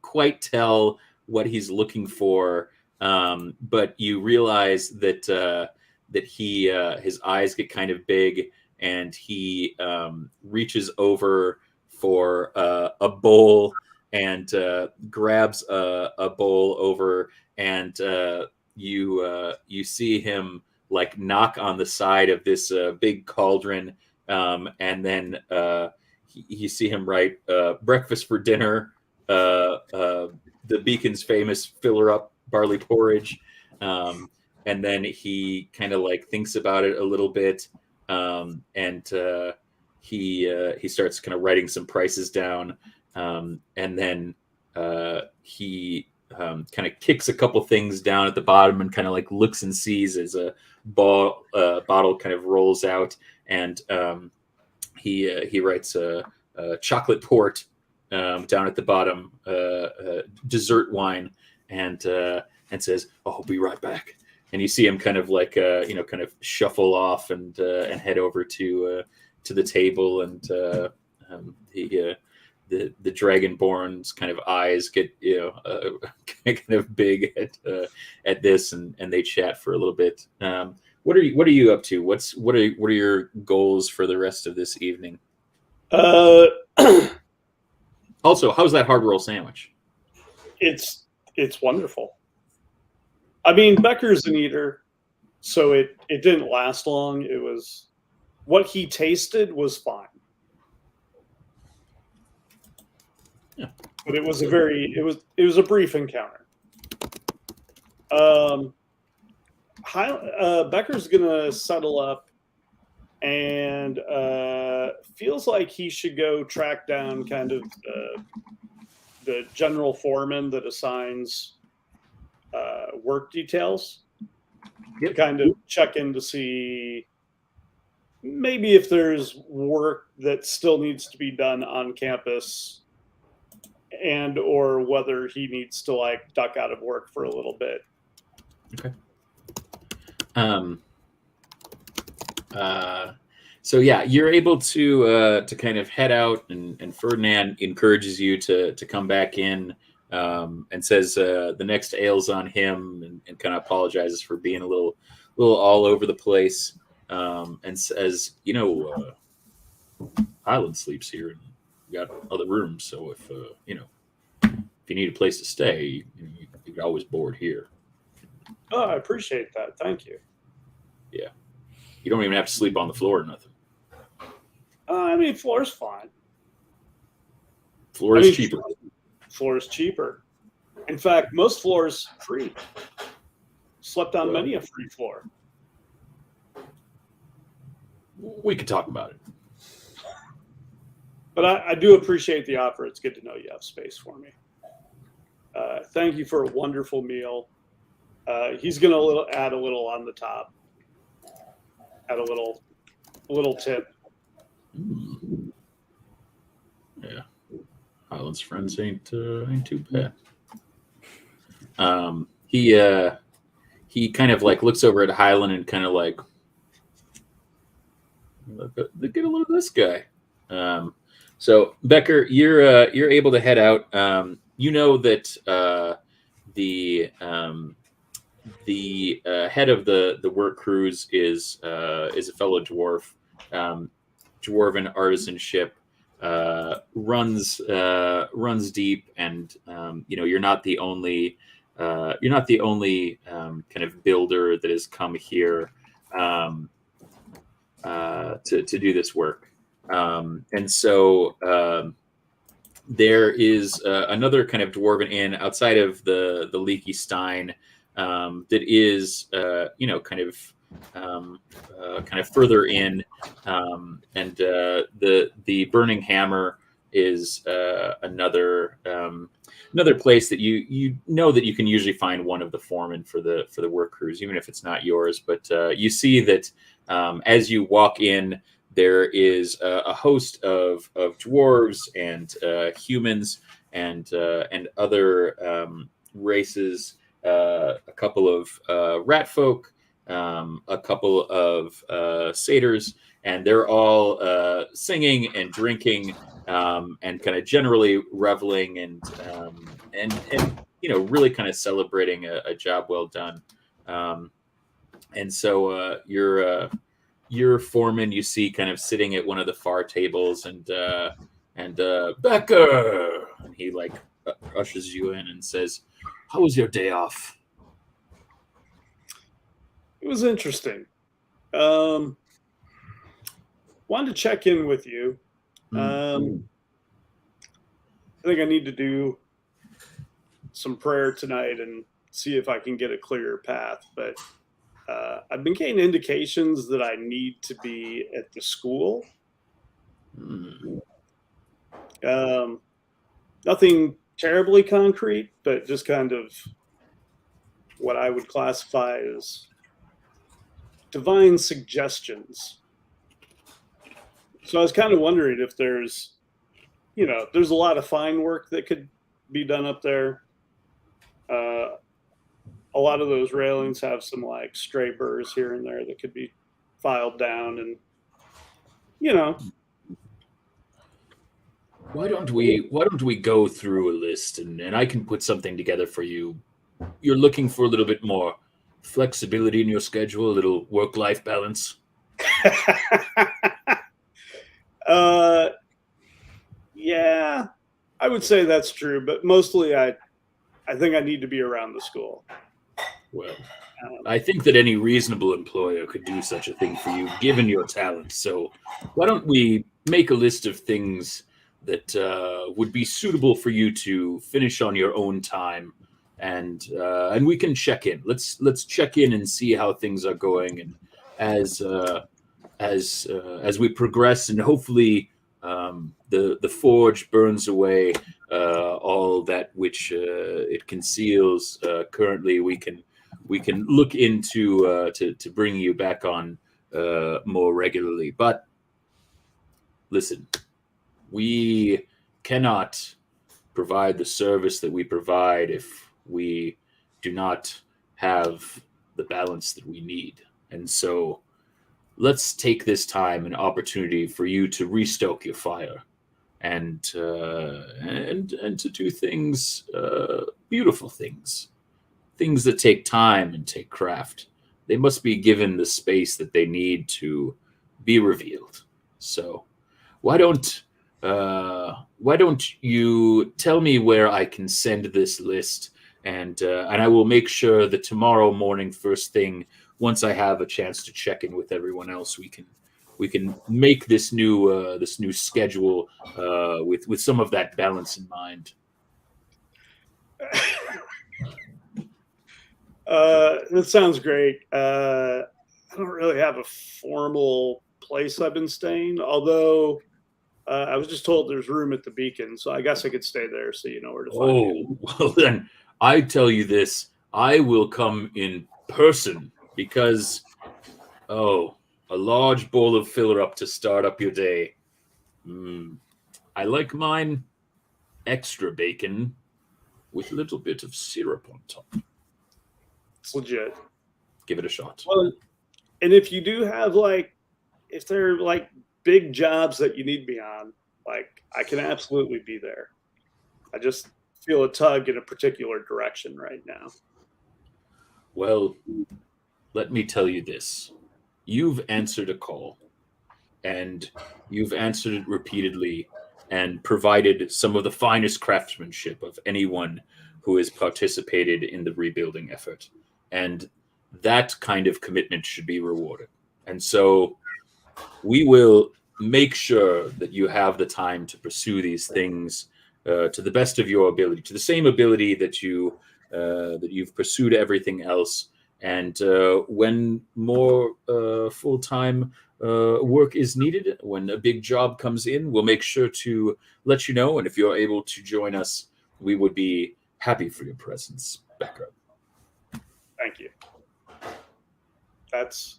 [SPEAKER 1] quite tell what he's looking for, but you realize that he his eyes get kind of big, and he reaches over for a bowl and grabs a bowl over, and you see him like knock on the side of this big cauldron, and then you see him write breakfast for dinner, the Beacon's famous filler up barley porridge, and then he kind of like thinks about it a little bit, and he starts kind of writing some prices down, and then he kind of kicks a couple things down at the bottom and kind of like looks and sees as a bottle kind of rolls out, and he writes a chocolate port down at the bottom, dessert wine, and says, "Oh, I'll be right back." And you see him kind of like kind of shuffle off and head over to the table, and the Dragonborn's kind of eyes get kind of big at this, and they chat for a little bit. What are you up to? What are your goals for the rest of this evening? Also, how's that hard roll sandwich?
[SPEAKER 5] It's wonderful. I mean, Becker's an eater, so it didn't last long. It was what he tasted was fine.
[SPEAKER 1] Yeah.
[SPEAKER 5] But it was a brief encounter. Becker's gonna settle up and feels like he should go track down kind of the general foreman that assigns work details.
[SPEAKER 1] Yep.
[SPEAKER 5] Kind of check in to see maybe if there's work that still needs to be done on campus, and or whether he needs to like duck out of work for a little bit.
[SPEAKER 1] Okay. So yeah, you're able to kind of head out, and Ferdinand encourages you to come back in, and says the next ale's on him, and kind of apologizes for being a little all over the place, and says, Highland sleeps here, and we got other rooms, so if you need a place to stay, you could always board here.
[SPEAKER 5] Oh, I appreciate that. Thank you.
[SPEAKER 1] Yeah, you don't even have to sleep on the floor or nothing.
[SPEAKER 5] I mean, floor's fine.
[SPEAKER 1] Floor is cheaper.
[SPEAKER 5] Floor is cheaper. In fact, most floors free. Slept on many a free floor.
[SPEAKER 1] We could talk about it.
[SPEAKER 5] But I do appreciate the offer. It's good to know you have space for me. Thank you for a wonderful meal. He's going to add a little on the top. Add a little tip.
[SPEAKER 1] Yeah, Highland's friends ain't too bad. He kind of like looks over at Highland and kind of like, look at a look at this guy. So Becker, you're able to head out. You know that the head of the work crews is a fellow dwarf. Dwarven artisanship runs deep, and you're not the only kind of builder that has come here to do this work, and so there is another kind of dwarven inn outside of the Leaky Stein that is kind of further in, and the Burning Hammer is another place that you know that you can usually find one of the foremen for the work crews, even if it's not yours. But you see that as you walk in, there is a host of dwarves and humans and other races, a couple of rat folk, a couple of satyrs, and they're all singing and drinking and kind of generally reveling and really kind of celebrating a job well done. And so your foreman, you see, kind of sitting at one of the far tables, and Becker, and he like ushers you in and says, "How was your day off?"
[SPEAKER 5] It was interesting. Wanted to check in with you. I think I need to do some prayer tonight and see if I can get a clearer path. But I've been getting indications that I need to be at the school. Nothing terribly concrete, but just kind of what I would classify as divine suggestions. So I was kind of wondering if there's a lot of fine work that could be done up there. A lot of those railings have some like stray burrs here and there that could be filed down, and
[SPEAKER 1] Why don't we go through a list and I can put something together for you? You're looking for a little bit more flexibility in your schedule, a little work-life balance.
[SPEAKER 5] Yeah, I would say that's true, but mostly I think I need to be around the school.
[SPEAKER 1] Well, I think that any reasonable employer could do such a thing for you, given your talent. So why don't we make a list of things that would be suitable for you to finish on your own time, and we can check in. Let's check in and see how things are going, and as we progress, and hopefully the forge burns away all that which it conceals. Currently, we can look into to bring you back on more regularly. But listen, we cannot provide the service that we provide if we do not have the balance that we need. And so let's take this time and opportunity for you to restoke your fire and to do things, beautiful things that take time and take craft. They must be given the space that they need to be revealed. So why don't you tell me where I can send this list, and I will make sure that tomorrow morning, first thing, once I have a chance to check in with everyone else, we can make this new schedule with some of that balance in mind.
[SPEAKER 5] That sounds great. I don't really have a formal place I've been staying, although I was just told there's room at the Beacon, so I guess I could stay there so you know where to find me.
[SPEAKER 1] Oh, well then, I tell you this, I will come in person, because, a large bowl of filler up to start up your day. I like mine extra bacon with a little bit of syrup on top.
[SPEAKER 5] It's legit.
[SPEAKER 1] Give it a shot.
[SPEAKER 5] Well, and if you do have if they're big jobs that you need me on, I can absolutely be there. I just feel a tug in a particular direction right now.
[SPEAKER 1] Well, let me tell you this. You've answered a call, and you've answered it repeatedly and provided some of the finest craftsmanship of anyone who has participated in the rebuilding effort. And that kind of commitment should be rewarded. And so we will make sure that you have the time to pursue these things to the best of your ability, to the same ability that you've pursued everything else. And when more full-time work is needed, when a big job comes in, we'll make sure to let you know. And if you're able to join us, we would be happy for your presence, Becca.
[SPEAKER 5] Thank you. It's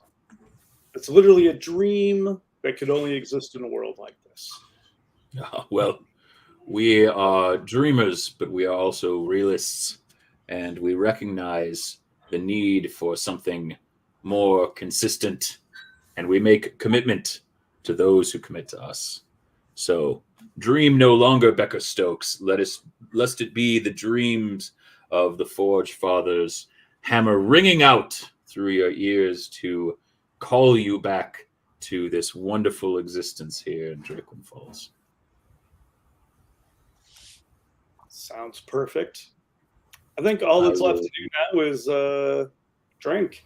[SPEAKER 5] literally a dream that could only exist in a world like this.
[SPEAKER 1] Well, we are dreamers, but we are also realists, and we recognize the need for something more consistent, and we make commitment to those who commit to us. So dream no longer, Becca Stokes. Lest it be the dreams of the Forge Fathers hammer ringing out through your ears to call you back to this wonderful existence here in Drakewind Falls.
[SPEAKER 5] Sounds perfect. I think all that's left to do now is drink.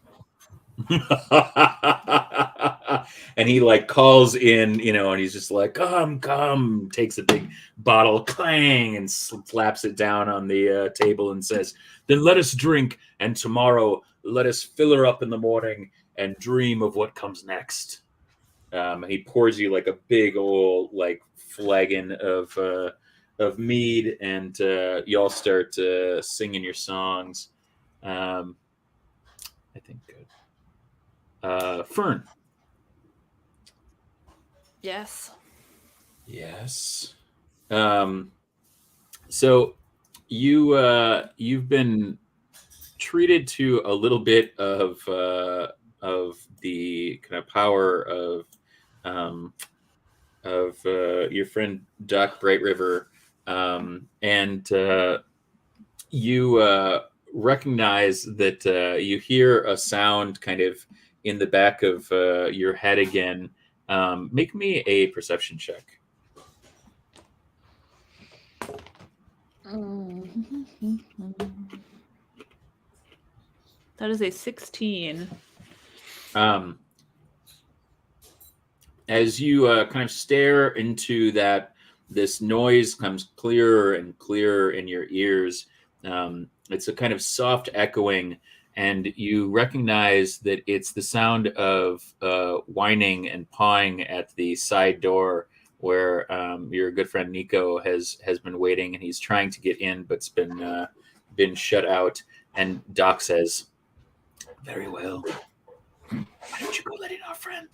[SPEAKER 1] And he like calls in, and he's just like, come, takes a big bottle, clang, and slaps it down on the table and says, then let us drink, and tomorrow let us fill her up in the morning and dream of what comes next. He pours you like a big old like flagon of mead, and y'all start singing your songs. I think good. Fern.
[SPEAKER 3] Yes.
[SPEAKER 1] Yes. So you've been treated to a little bit of the kind of power of your friend Doc Bright River, and you recognize that you hear a sound kind of in the back of your head again. Make me a perception check.
[SPEAKER 3] That is a 16.
[SPEAKER 1] As you kind of stare into that, this noise comes clearer and clearer in your ears. It's a kind of soft echoing, and you recognize that it's the sound of whining and pawing at the side door where your good friend Nico has been waiting, and he's trying to get in, but's been shut out. And Doc says, "Very well. Why don't you go let in our friend?"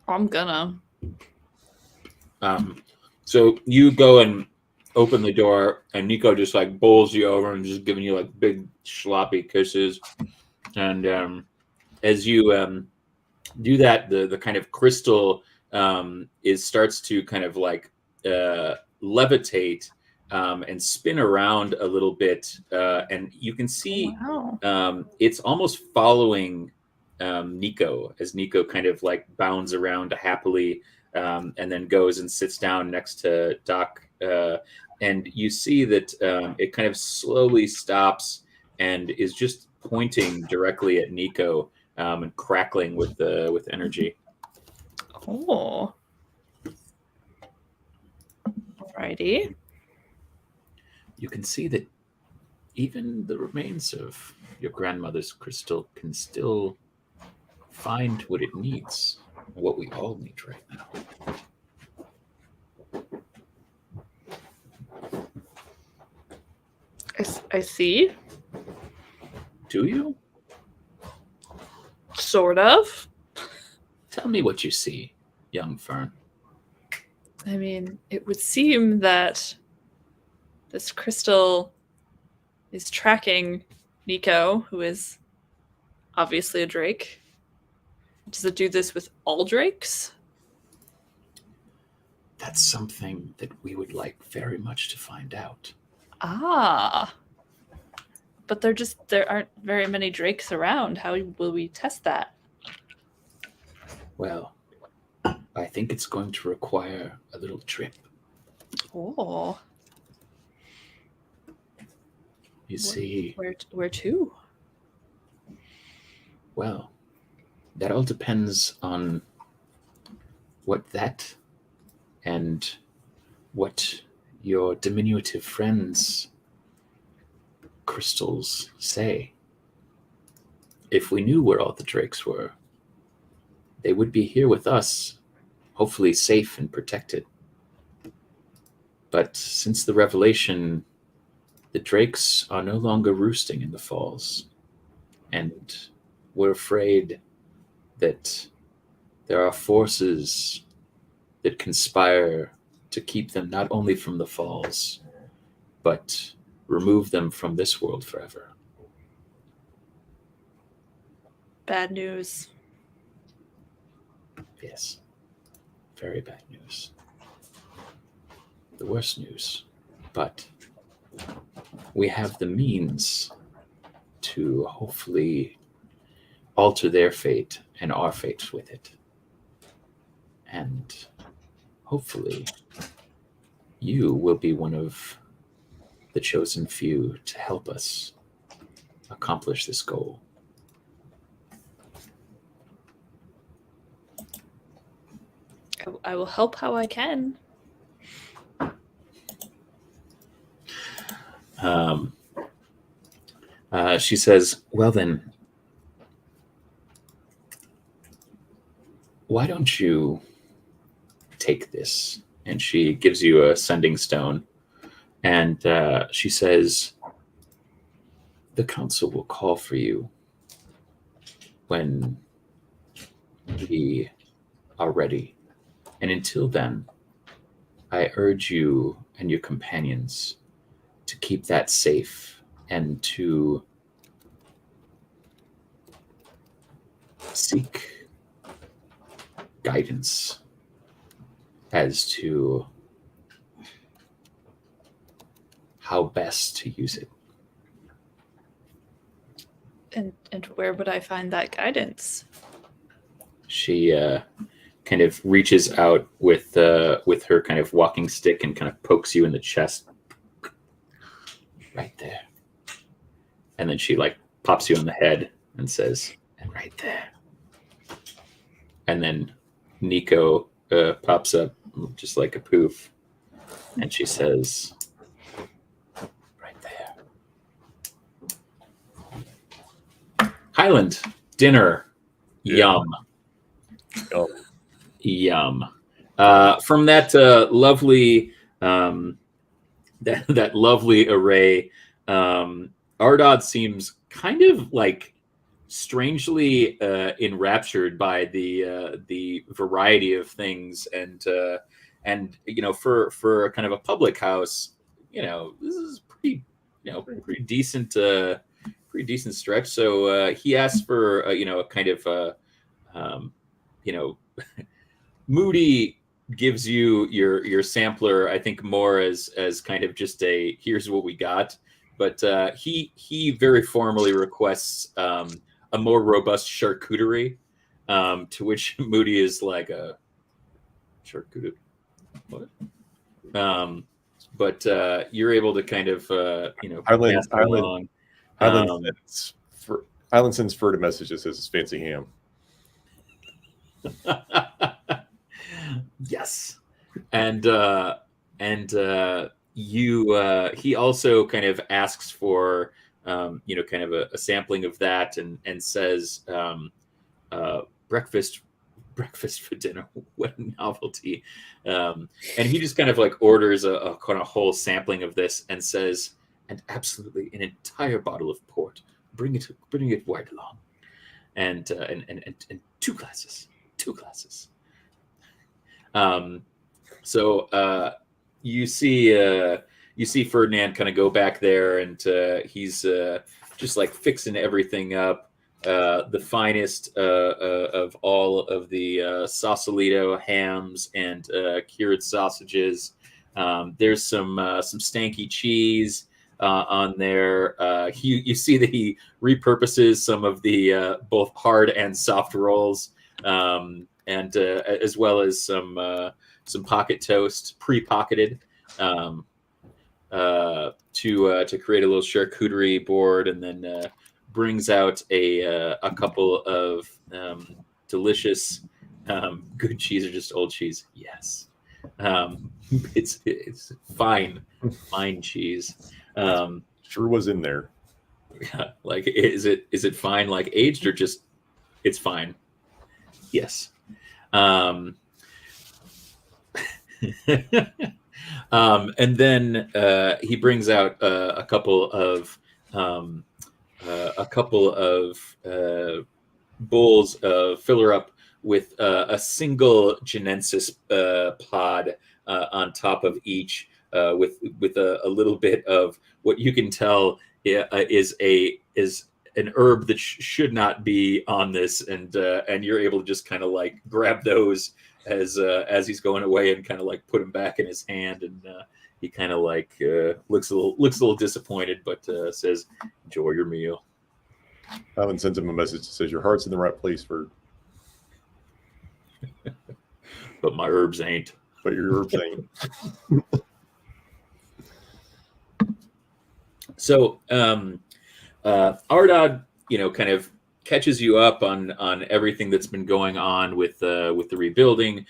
[SPEAKER 3] I'm gonna.
[SPEAKER 1] So you go and open the door, and Nico just like bowls you over and just giving you like big sloppy kisses. And as you do that, the kind of crystal starts to kind of like levitate and spin around a little bit, and you can see it's almost following Nico as Nico kind of like bounds around happily, and then goes and sits down next to Doc, and you see that it kind of slowly stops and is just pointing directly at Nico, and crackling with energy.
[SPEAKER 3] Oh. Alrighty.
[SPEAKER 1] You can see that even the remains of your grandmother's crystal can still find what it needs, what we all need right now.
[SPEAKER 3] I see.
[SPEAKER 1] Do you?
[SPEAKER 3] Sort of.
[SPEAKER 1] Tell me what you see, young Fern.
[SPEAKER 3] I mean, it would seem that this crystal is tracking Nico, who is obviously a Drake. Does it do this with all Drakes?
[SPEAKER 1] That's something that we would like very much to find out.
[SPEAKER 3] Ah. But there aren't very many Drakes around. How will we test that?
[SPEAKER 1] Well, I think it's going to require a little trip.
[SPEAKER 3] Oh.
[SPEAKER 1] You see...
[SPEAKER 3] Where to?
[SPEAKER 1] Well, that all depends on what that and what your diminutive friends' crystals say. if we knew where all the drakes were, they would be here with us, hopefully safe and protected. But since the revelation, the drakes are no longer roosting in the falls, and we're afraid that there are forces that conspire to keep them not only from the falls, but remove them from this world forever.
[SPEAKER 3] Bad news.
[SPEAKER 1] Yes, very bad news. The worst news. But we have the means to hopefully alter their fate and our fate with it. And hopefully you will be one of the chosen few to help us accomplish this goal.
[SPEAKER 3] I will help how I can.
[SPEAKER 1] She says, well then, why don't you take this? And she gives you a sending stone. And she says, the council will call for you when we are ready. And until then, I urge you and your companions to keep that safe and to seek guidance as to how best to use it.
[SPEAKER 3] And where would I find that guidance?
[SPEAKER 1] She kind of reaches out with her kind of walking stick and kind of pokes you in the chest. Right there. And then she like pops you on the head and says, and right there. And then Nico pops up just like a poof. And she says, right there. Highland, dinner.
[SPEAKER 2] Yeah.
[SPEAKER 1] Yum. Yum. From that lovely that lovely array, Ardod seems kind of like strangely enraptured by the variety of things, and you know, for kind of a public house, you know, this is pretty decent stretch. So he asked for you know, a kind of you know, Moody gives you your sampler, I think, more as kind of just a here's what we got, but he very formally requests a more robust charcuterie, to which Moody is like, a charcuterie, what? But you're able to kind of you know, pass it along.
[SPEAKER 2] Highland sends furtive messages as his fancy ham.
[SPEAKER 1] Yes, and you he also kind of asks for you know, kind of a sampling of that, and says breakfast for dinner. What a novelty. And he just kind of like orders a kind of whole sampling of this and says, and absolutely an entire bottle of port. Bring it right along, and two glasses. So you see Ferdinand kind of go back there, and he's just like fixing everything up. The finest of all of the Sausalito hams and cured sausages. There's some stanky cheese on there. You see that he repurposes some of the both hard and soft rolls. And as well as some pocket toast, pre-pocketed, to create a little charcuterie board, and then brings out a couple of delicious good cheese, or just old cheese. Yes, it's fine cheese.
[SPEAKER 2] Sure was in there.
[SPEAKER 1] Like, is it fine? Like aged or just it's fine? Yes. And then he brings out a couple of bowls of filler up with a single Genensis pod on top of each, with a little bit of what you can tell is an herb that should not be on this, and you're able to just kind of like grab those as he's going away and kind of like put them back in his hand, and he kind of like looks a little disappointed, but says, "Enjoy your meal."
[SPEAKER 2] Alan sends him a message that says, "Your heart's in the right place, for
[SPEAKER 1] But my herbs ain't.
[SPEAKER 2] but your herbs ain't."
[SPEAKER 1] So Ardad, kind of catches you up on everything that's been going on with the rebuilding,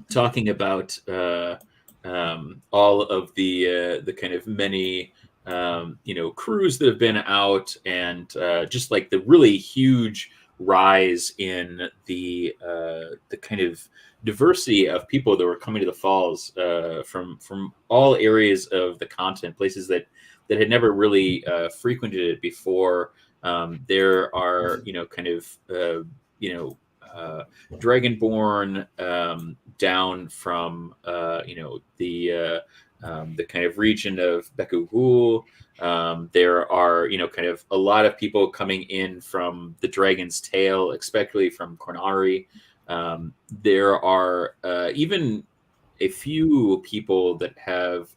[SPEAKER 1] talking about all of the kind of many crews that have been out, and just like the really huge rise in the kind of diversity of people that were coming to the falls from all areas of the continent, places that had never really frequented it before. There are Dragonborn down from the kind of region of Bekugul. There are kind of a lot of people coming in from the Dragon's Tail, especially from Cornari. There are even a few people that have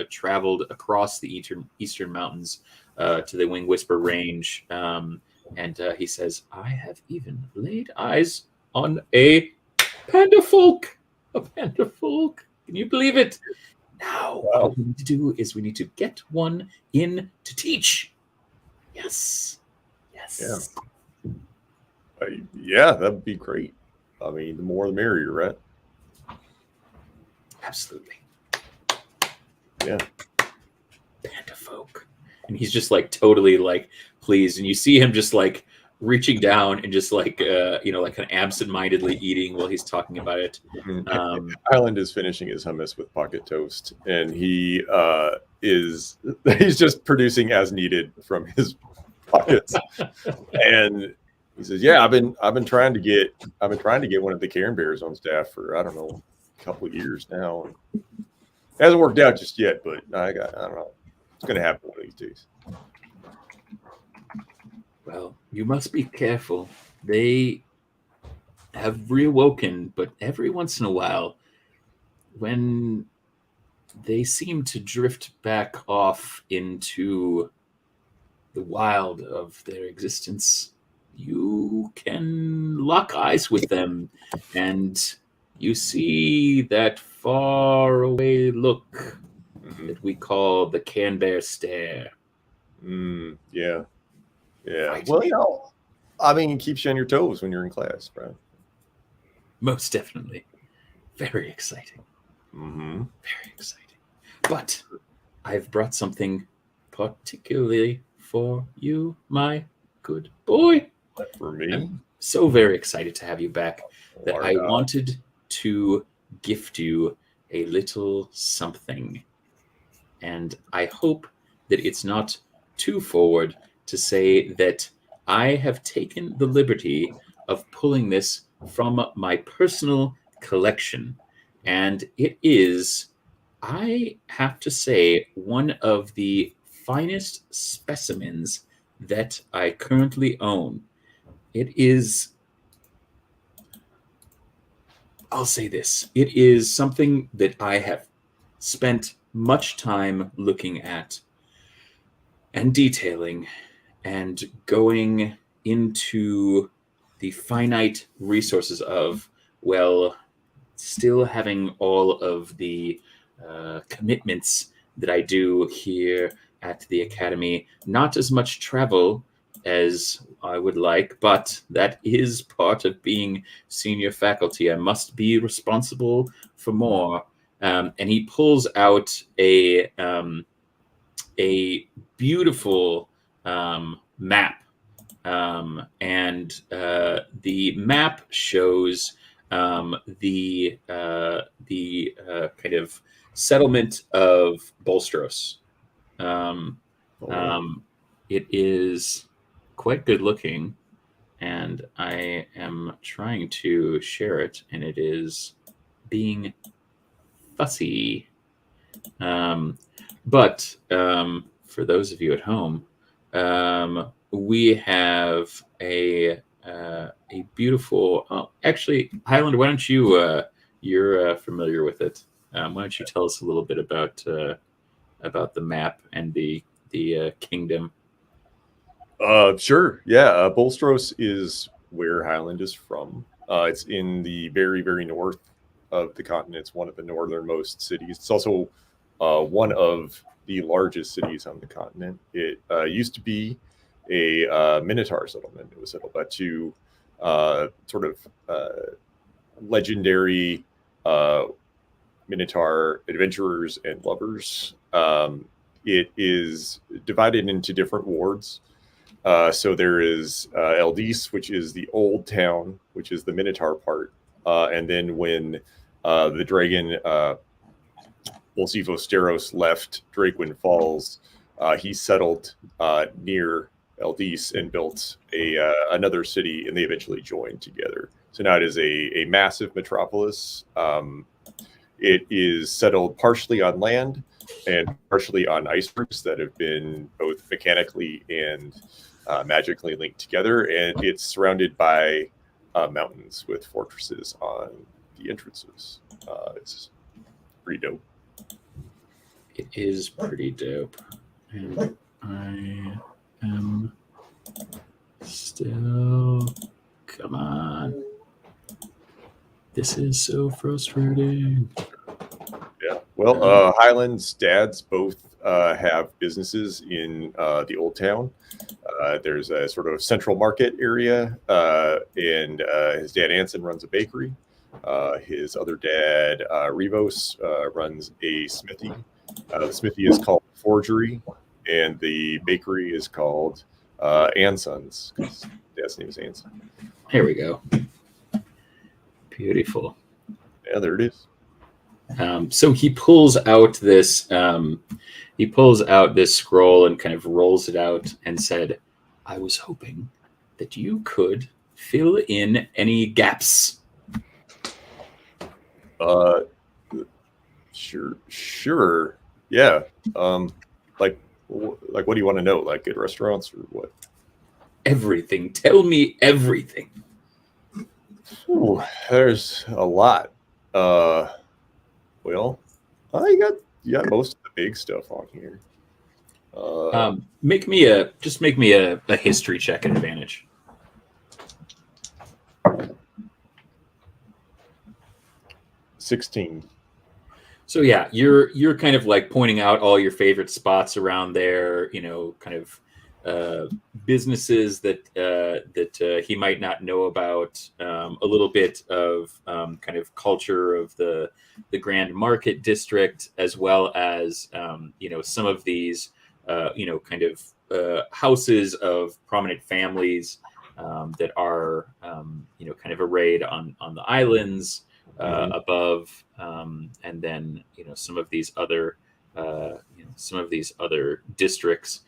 [SPEAKER 1] traveled across the eastern mountains to the Wing Whisper Range, and he says, "I have even laid eyes on a panda folk. A panda folk. Can you believe it? Now, what we need to do is we need to get one in to teach." Yes.
[SPEAKER 2] Yeah, that'd be great. I mean, the more the merrier, right?
[SPEAKER 1] Absolutely.
[SPEAKER 2] Yeah.
[SPEAKER 1] Panda folk. And he's just like totally like pleased. And you see him just like reaching down and just like like kind of absent-mindedly eating while he's talking about it.
[SPEAKER 2] Island is finishing his hummus with pocket toast, and he's just producing as needed from his pockets. And he says, "Yeah, I've been trying to get one of the Cairn Bears on staff for, I don't know, a couple of years now. It hasn't worked out just yet, but I don't know. It's going to happen one of these days."
[SPEAKER 1] Well, you must be careful. They have reawoken, but every once in a while, when they seem to drift back off into the wild of their existence, you can lock eyes with them, and you see that far away look that we call the Canberra stare.
[SPEAKER 2] Yeah. Well, I mean, it keeps you on your toes when you're in class, right?
[SPEAKER 1] Most definitely. Very exciting.
[SPEAKER 2] Mm-hmm.
[SPEAKER 1] Very exciting. But I've brought something particularly for you, my good boy.
[SPEAKER 2] For me?
[SPEAKER 1] I'm so very excited to have you back that I wanted to gift you a little something. And I hope that it's not too forward to say that I have taken the liberty of pulling this from my personal collection. And it is, I have to say, one of the finest specimens that I currently own. It is, I'll say this, it is something that I have spent much time looking at and detailing and going into the finite resources of, well, still having all of the commitments that I do here at the Academy. Not as much travel as I would like, but that is part of being senior faculty. I must be responsible for more. And he pulls out a beautiful map, and the map shows the kind of settlement of Bolstros. It is quite good looking, and I am trying to share it, and it is being fussy. But for those of you at home, we have a beautiful. Oh, actually, Highland, why don't you? You're familiar with it. Why don't you tell us a little bit about the map and the kingdom?
[SPEAKER 2] Sure. Yeah. Bolstros is where Highland is from. It's in the very, very north of the continent. It's one of the northernmost cities. It's also one of the largest cities on the continent. It used to be a Minotaur settlement. It was settled by two sort of legendary Minotaur adventurers and lovers. It is divided into different wards. So there is Eldis, which is the old town, which is the Minotaur part. And then when the dragon Bolsiphosteros left Drakewind Falls, he settled near Eldis and built another city, and they eventually joined together. So now it is a massive metropolis. It is settled partially on land and partially on icebergs that have been both mechanically and magically linked together, and it's surrounded by mountains with fortresses on the entrances. It's pretty dope.
[SPEAKER 1] It is pretty dope. And I am still... Come on. This is so frustrating.
[SPEAKER 2] Yeah. Well, Highland's dads both have businesses in the old town. There's a sort of central market area, and his dad Anson runs a bakery. His other dad, Rivos, runs a smithy. The smithy is called Forgery, and the bakery is called Anson's, because dad's name is Anson.
[SPEAKER 1] Here we go. Beautiful.
[SPEAKER 2] Yeah, there it is.
[SPEAKER 1] So he pulls out this scroll and kind of rolls it out and said, I was hoping that you could fill in any gaps.
[SPEAKER 2] Sure. Yeah. Like what do you want to know? Like good restaurants or what?
[SPEAKER 1] Everything. Tell me everything.
[SPEAKER 2] Ooh, there's a lot. Well, you got most of the big stuff on here.
[SPEAKER 1] Make me a history check at advantage.
[SPEAKER 2] 16.
[SPEAKER 1] So yeah, you're kind of like pointing out all your favorite spots around there, kind of businesses that he might not know about, a little bit of kind of culture of the Grand Market District, as well as some of these kind of houses of prominent families that are kind of arrayed on the islands above, and then some of these other districts.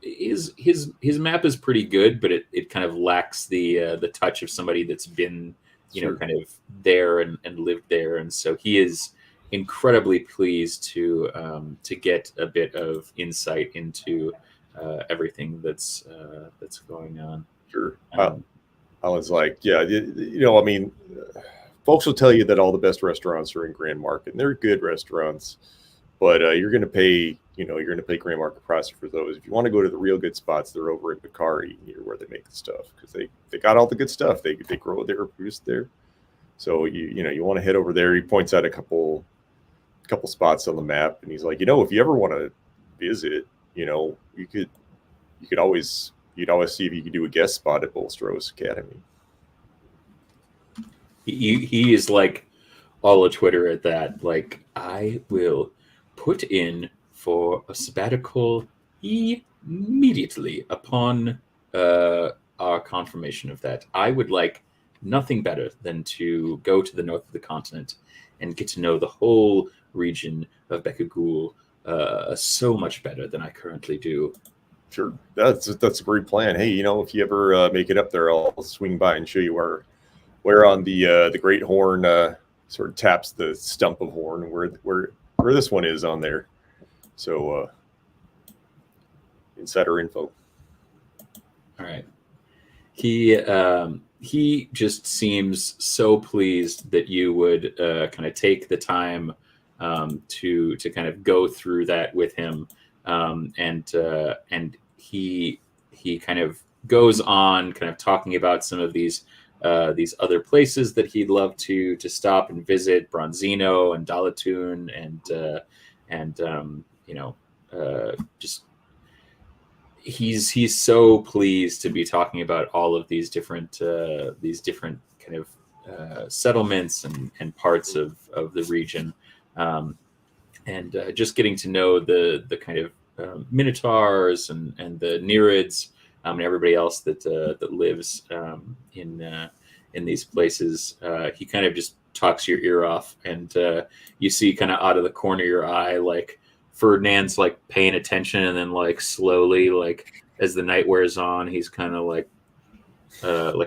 [SPEAKER 1] His map is pretty good, but it kind of lacks the touch of somebody that's been kind of there and lived there, and so he is incredibly pleased to get a bit of insight into everything that's going on.
[SPEAKER 2] Sure. I was like, yeah, I mean, folks will tell you that all the best restaurants are in Grand Market, and they're good restaurants, but you're going to pay Grand Market price for those. If you want to go to the real good spots, they're over at Bakari, near where they make the stuff, because they got all the good stuff. They grow there, produce there. So you want to head over there. He points out a couple spots on the map, and he's like, if you ever want to visit, you'd always see if you could do a guest spot at Bolstros Academy.
[SPEAKER 1] He is like all of Twitter at that. Like, I will put in for a sabbatical immediately upon our confirmation of that, I would like nothing better than to go to the north of the continent and get to know the whole region of Bekagul so much better than I currently do.
[SPEAKER 2] Sure, that's a great plan. Hey, if you ever make it up there, I'll swing by and show you where on the Great Horn sort of taps the stump of horn, where this one is on there. So insider info.
[SPEAKER 1] All right. He just seems so pleased that you would kind of take the time to kind of go through that with him, and he kind of goes on kind of talking about some of these other places that he'd love to stop and visit, Bronzino and Dalatun, and just he's so pleased to be talking about all of these different kind of settlements and parts of the region, and just getting to know the kind of Minotaurs and the Nereids, and everybody else that lives in these places. He kind of just talks your ear off, and you see kind of out of the corner of your eye, like Ferdinand's like paying attention, and then like slowly, like as the night wears on, he's kind of like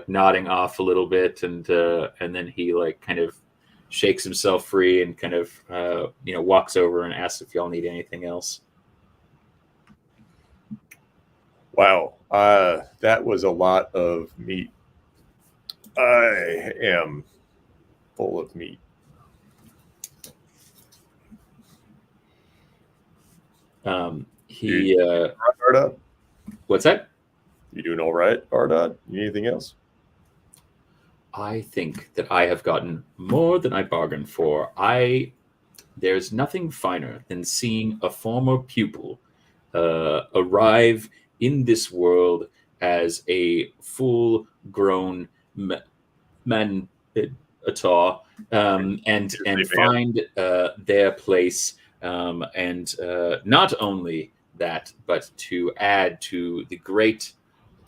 [SPEAKER 1] nodding off a little bit, and then he like kind of shakes himself free and kind of walks over and asks if y'all need anything else.
[SPEAKER 2] Wow, that was a lot of meat. I am full of meat. Ardad?
[SPEAKER 1] What's that?
[SPEAKER 2] You doing all right, Ardad? You need anything else?
[SPEAKER 1] I think that I have gotten more than I bargained for. There's nothing finer than seeing a former pupil arrive in this world as a full-grown man and find their place, and not only that, but to add to the great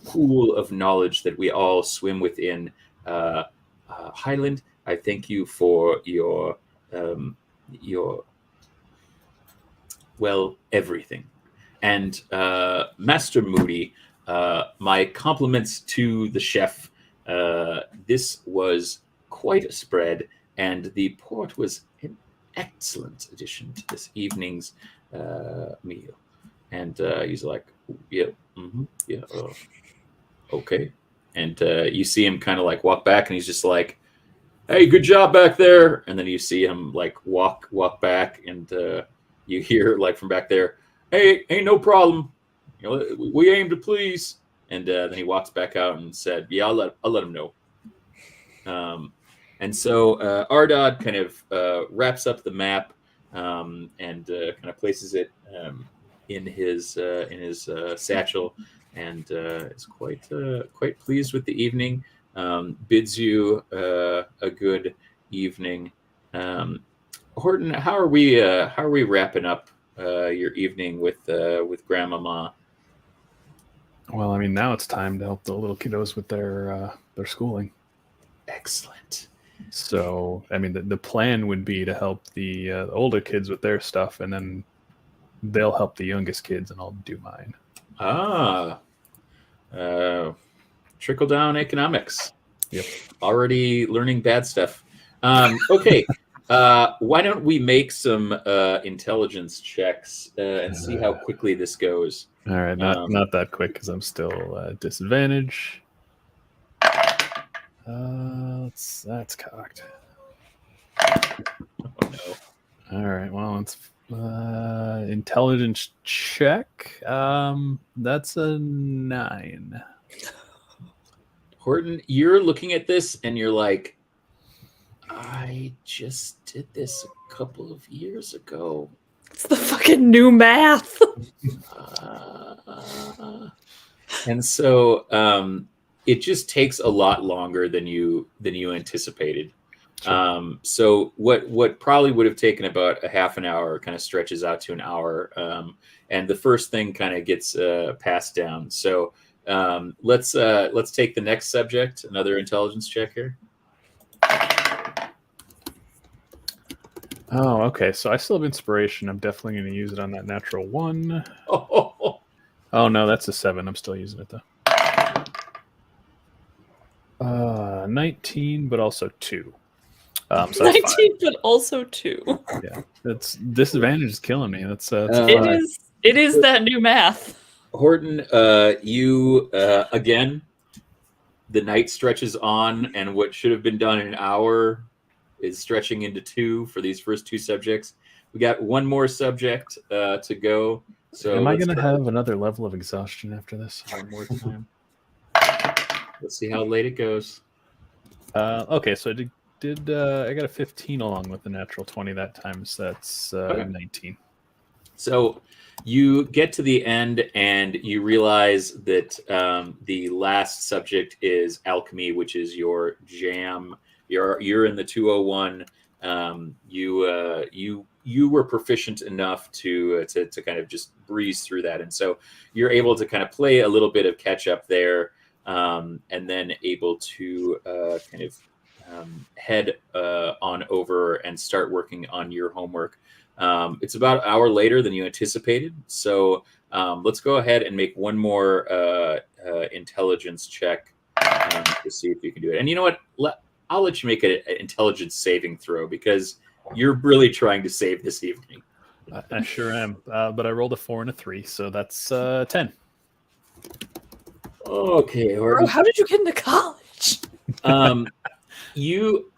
[SPEAKER 1] pool of knowledge that we all swim within. Highland, I thank you for your everything. And Master Moody, my compliments to the chef. This was quite a spread, and the port was an excellent addition to this evening's meal. And he's like, yeah, okay. And you see him kind of like walk back, and he's just like, hey, good job back there. And then you see him like walk back, and you hear like from back there, hey, ain't no problem. We aim to please. And then he walks back out and said, yeah, I'll let him know. And so Ardad kind of wraps up the map and kind of places it in his satchel, and is quite pleased with the evening. Bids you a good evening. Horton, how are we wrapping up your evening with Grandmama?
[SPEAKER 4] Well, I mean, now it's time to help the little kiddos with their schooling.
[SPEAKER 1] Excellent.
[SPEAKER 4] So, I mean, the plan would be to help the older kids with their stuff, and then they'll help the youngest kids, and I'll do mine.
[SPEAKER 1] Trickle down economics.
[SPEAKER 4] Yep.
[SPEAKER 1] Already learning bad stuff. Okay. Why don't we make some intelligence checks and see how quickly this goes?
[SPEAKER 4] All right, not that quick because I'm still at disadvantage. That's cocked.
[SPEAKER 1] Oh no.
[SPEAKER 4] All right, well, it's intelligence check. That's a 9.
[SPEAKER 1] Horton, you're looking at this and you're like, I just did this a couple of years ago.
[SPEAKER 3] It's the fucking new math.
[SPEAKER 1] And so it just takes a lot longer than you anticipated.
[SPEAKER 4] Sure.
[SPEAKER 1] So what probably would have taken about a half an hour kind of stretches out to an hour, and the first thing kind of gets passed down. So let's take the next subject, another intelligence check here.
[SPEAKER 4] Oh, okay. So I still have inspiration. I'm definitely going to use it on that natural 1.
[SPEAKER 1] Oh,
[SPEAKER 4] Oh no, that's a 7. I'm still using it though. 19, but also 2. So that's
[SPEAKER 3] 19,
[SPEAKER 4] 5.
[SPEAKER 3] but also 2.
[SPEAKER 4] Yeah, that's disadvantage is killing me. That's
[SPEAKER 3] It is that new math.
[SPEAKER 1] Horton, you again. The night stretches on, and what should have been done in an hour is stretching into 2 for these first 2 subjects. We got one more subject to go. So
[SPEAKER 4] am I going to have another level of exhaustion after this?
[SPEAKER 1] one more time? Let's see how late it goes.
[SPEAKER 4] Okay, so I I got a 15 along with the natural 20 that time, so that's 19.
[SPEAKER 1] So you get to the end and you realize that the last subject is alchemy, which is your jam. You're in the 201. You were proficient enough to kind of just breeze through that, and so you're able to kind of play a little bit of catch up there, and then able to kind of head on over and start working on your homework. It's about an hour later than you anticipated, so let's go ahead and make one more intelligence check to see if you can do it. And you know what? I'll let you make an intelligence saving throw because you're really trying to save this evening.
[SPEAKER 4] I sure am, but I rolled a 4 and a 3, so that's 10.
[SPEAKER 1] Okay,
[SPEAKER 3] Bro, how did you get into college?
[SPEAKER 1] You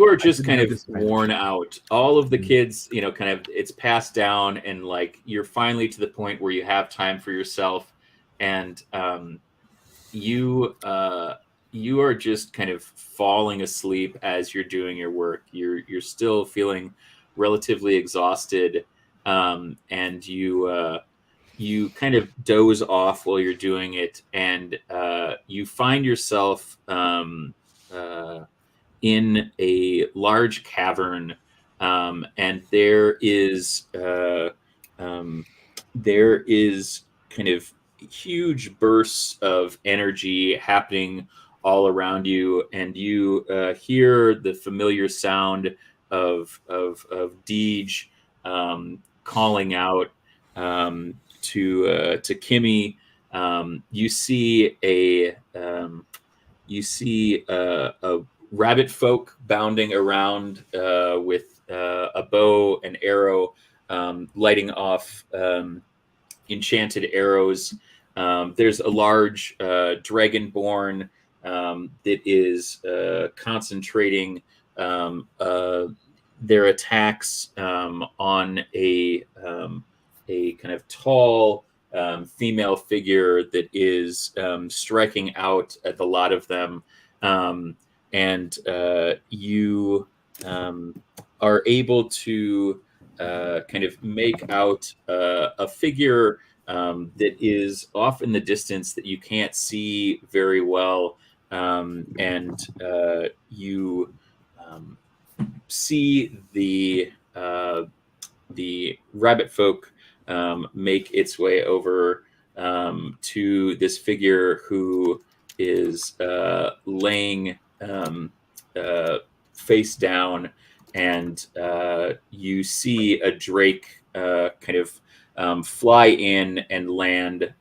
[SPEAKER 1] are just kind of worn out. All of the kids, kind of it's passed down, and like you're finally to the point where you have time for yourself, and you are just kind of falling asleep as you're doing your work. You're still feeling relatively exhausted, and you kind of doze off while you're doing it, and you find yourself in a large cavern, and there is kind of huge bursts of energy happening all around you, and you hear the familiar sound of Deej calling out to Kimmy. You see a rabbit folk bounding around with a bow and arrow, lighting off enchanted arrows. There's a large dragonborn that is concentrating their attacks on a kind of tall female figure that is striking out at the lot of them. And you are able to kind of make out a figure that is off in the distance that you can't see very well, and you see the rabbit folk make its way over to this figure who is laying face down, and you see a drake kind of fly in and land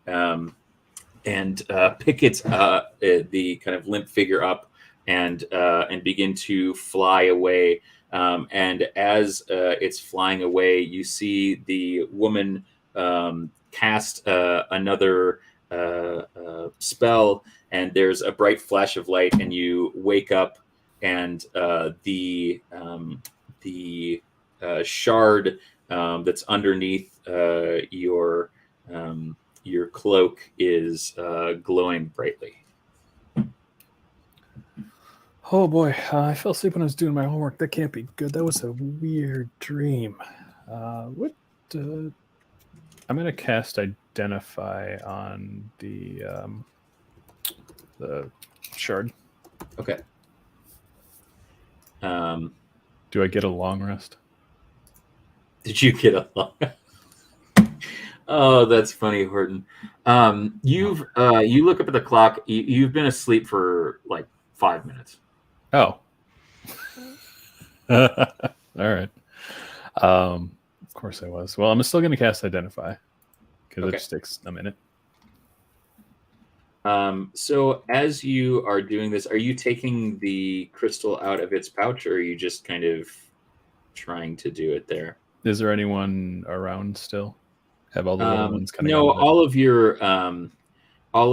[SPEAKER 1] and pick the kind of limp figure up and begin to fly away. And as it's flying away, you see the woman cast another spell, and there's a bright flash of light, and you wake up, and the shard that's underneath your cloak is glowing brightly.
[SPEAKER 4] Oh boy, I fell asleep when I was doing my homework. That can't be good. That was a weird dream. I'm going to cast Identify on the shard.
[SPEAKER 1] Okay.
[SPEAKER 4] Do I get a long rest?
[SPEAKER 1] Did you get a long? Oh, that's funny, Horton. You look up at the clock. You've been asleep for like 5 minutes.
[SPEAKER 4] Oh. All right. Of course I was. Well, I'm still going to cast Identify because it just takes a minute.
[SPEAKER 1] So as you are doing this, are you taking the crystal out of its pouch, or are you just kind of trying to do it there?
[SPEAKER 4] Is there anyone around still? Have all the little ones kind of
[SPEAKER 1] no, all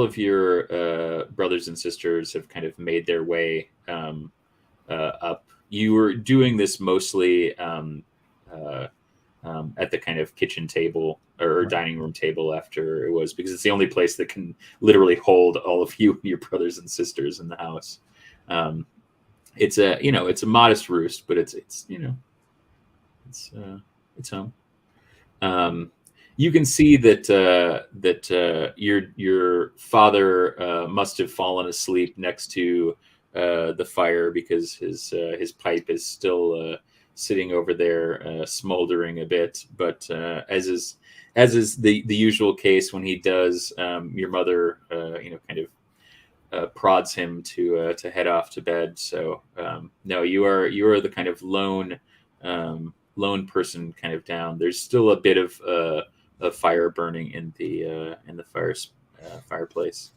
[SPEAKER 1] of your brothers and sisters have kind of made their way up. You were doing this mostly at the kind of kitchen table or dining room table after it was, because it's the only place that can literally hold all of you and your brothers and sisters in the house. It's a modest roost, but it's home. You can see that your father must have fallen asleep next to the fire, because his pipe is still sitting over there, smoldering a bit. But as is the usual case when he does, your mother kind of prods him to head off to bed. So no, you are the kind of lone person kind of down. There's still a bit of fire burning in the fireplace.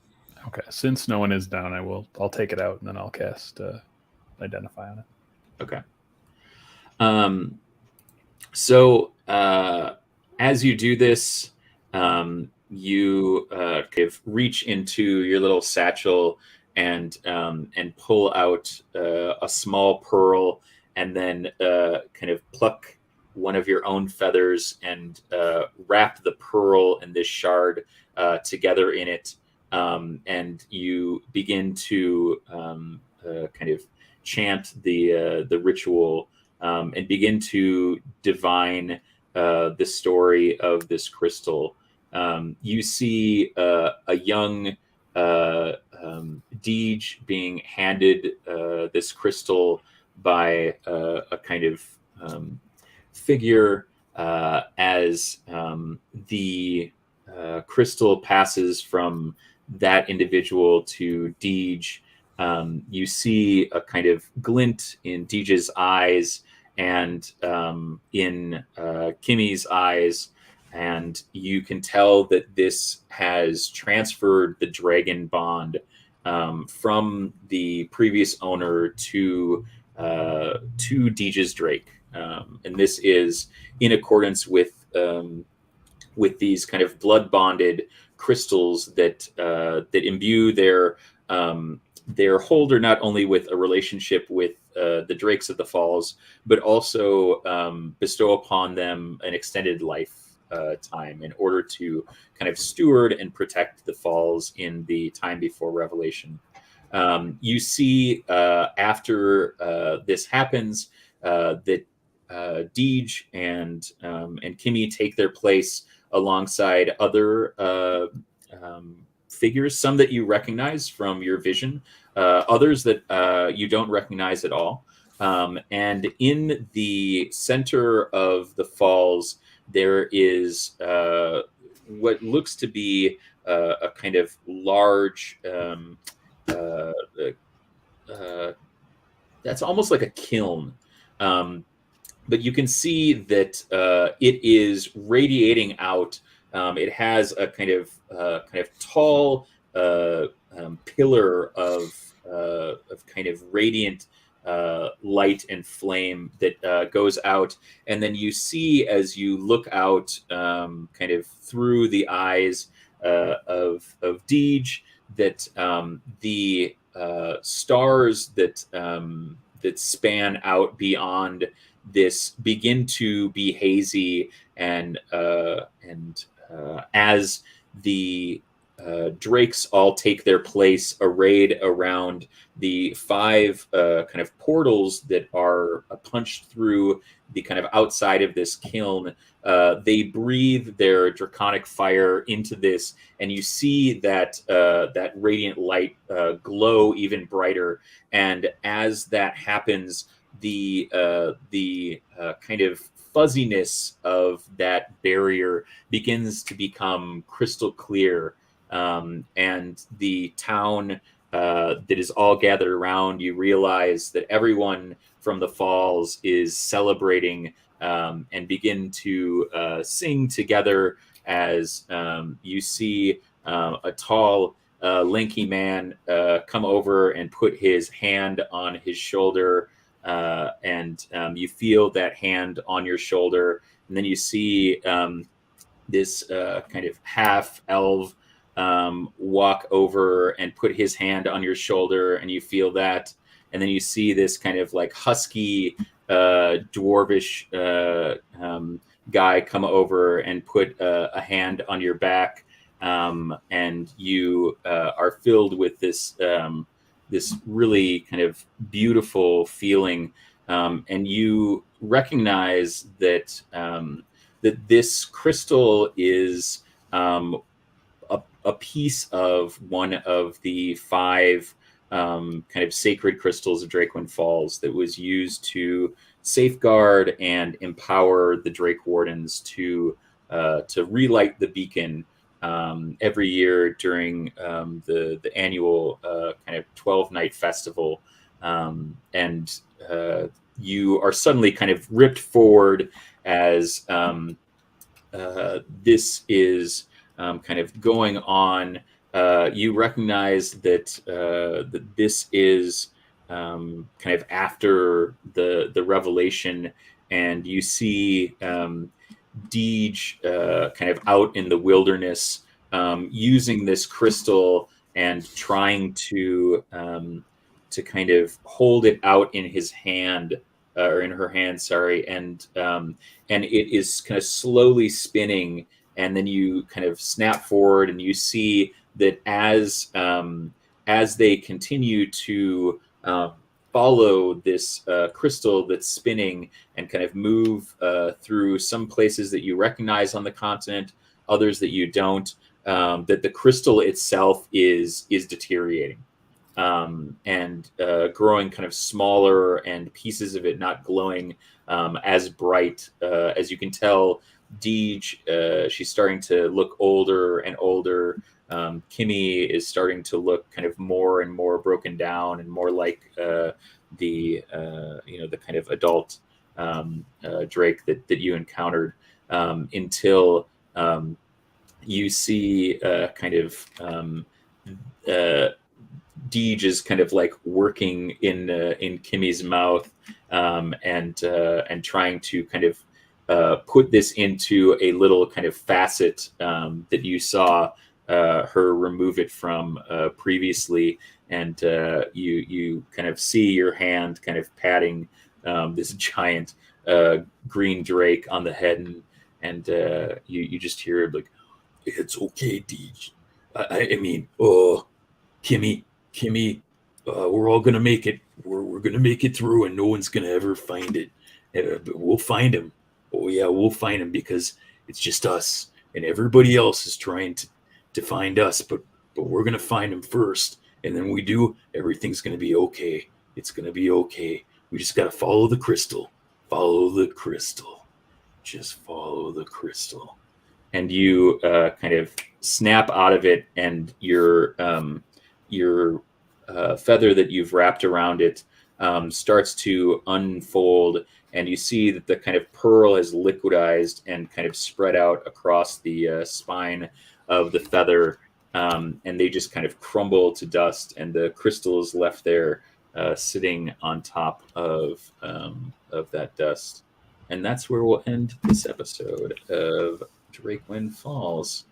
[SPEAKER 4] Okay, since no one is down, I'll take it out and then I'll cast Identify on it.
[SPEAKER 1] Okay. So as you do this, you kind of reach into your little satchel and pull out a small pearl, and then kind of pluck one of your own feathers and wrap the pearl and this shard together in it, and you begin to kind of chant the ritual and begin to divine the story of this crystal. You see a young Deej being handed this crystal by a kind of figure as the crystal passes from that individual to Deej. You see a kind of glint in Deej's eyes and in Kimmy's eyes, and you can tell that this has transferred the dragon bond from the previous owner to Deej's Drake. And this is in accordance with these kind of blood bonded crystals that imbue their holder not only with a relationship with the Drakes of the Falls, but also bestow upon them an extended life time in order to kind of steward and protect the Falls in the time before Revelation. You see after this happens that Deej and Kimmy take their place alongside other figures, some that you recognize from your vision, others that you don't recognize at all. And in the center of the falls, there is what looks to be a kind of large, that's almost like a kiln. But you can see that it is radiating out. It has a kind of tall pillar of kind of radiant light and flame that goes out, and then you see as you look out, kind of through the eyes of Deej, that the stars that span out beyond this begin to be hazy, and as the Drakes all take their place arrayed around the 5 kind of portals that are punched through the kind of outside of this kiln. They breathe their draconic fire into this, and you see that that radiant light glow even brighter. And as that happens, the kind of fuzziness of that barrier begins to become crystal clear, and the town that is all gathered around, you realize that everyone from the falls is celebrating, and begin to sing together as you see a tall, lanky man come over and put his hand on his shoulder, and you feel that hand on your shoulder, and then you see this kind of half elf walk over and put his hand on your shoulder, and you feel that, and then you see this kind of like husky dwarvish guy come over and put a hand on your back, and you are filled with this this really kind of beautiful feeling, and you recognize that that this crystal is a piece of one of the 5 kind of sacred crystals of Drakewind Falls that was used to safeguard and empower the Drake Wardens to relight the beacon every year during the annual kind of 12-night festival, and you are suddenly kind of ripped forward as this is kind of going on. You recognize that that this is kind of after the revelation, and you see Deej kind of out in the wilderness using this crystal and trying to kind of hold it out in his hand, or in her hand, sorry, and it is kind of slowly spinning, and then you kind of snap forward and you see that as they continue to follow this crystal that's spinning and kind of move through some places that you recognize on the continent, others that you don't, that the crystal itself is deteriorating, and growing kind of smaller, and pieces of it not glowing as bright. As you can tell, Deej, she's starting to look older and older. Kimmy is starting to look kind of more and more broken down, and more like the kind of adult Drake that you encountered, until you see kind of Deej is kind of like working in Kimmy's mouth, and trying to kind of put this into a little kind of facet that you saw her remove it from previously, and you kind of see your hand kind of patting this giant green drake on the head, and you just hear it like, "It's okay, Deej. I mean, oh, Kimmy, we're all gonna make it. We're gonna make it through, and no one's gonna ever find it. But we'll find him. Oh yeah, we'll find him, because it's just us, and everybody else is trying to find us, but we're gonna find him first, and then we do, everything's gonna be okay. It's gonna be okay. We just gotta follow the crystal. Follow the crystal. Just follow the crystal." And you kind of snap out of it, and your feather that you've wrapped around it starts to unfold, and you see that the kind of pearl has liquidized and kind of spread out across the spine of the feather, and they just kind of crumble to dust, and the crystal is left there sitting on top of that dust. And that's where we'll end this episode of Drakewind Falls.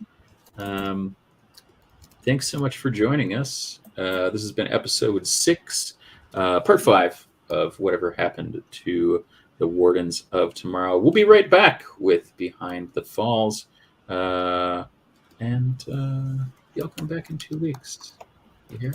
[SPEAKER 1] Thanks so much for joining us. This has been episode 6, part 5 of whatever happened to the Wardens of Tomorrow. We'll be right back with Behind the Falls. And y'all come back in 2 weeks. You hear?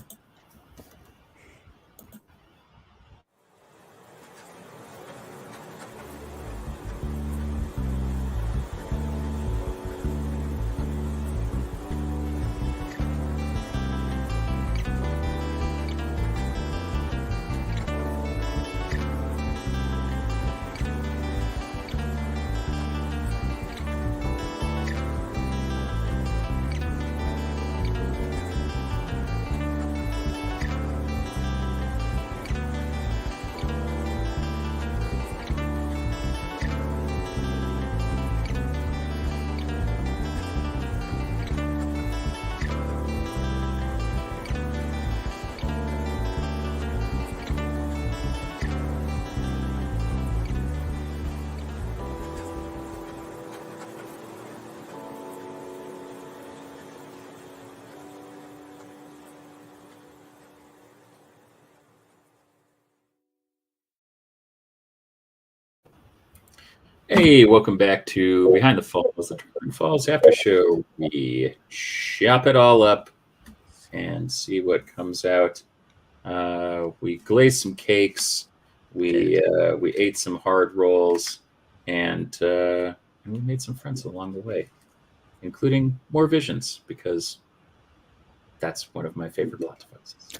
[SPEAKER 1] Hey, welcome back to Behind the Falls, the Dragon Falls After Show. We chop it all up and see what comes out. We glazed some cakes. We ate some hard rolls, and we made some friends along the way, including more visions, because that's one of my favorite plot devices.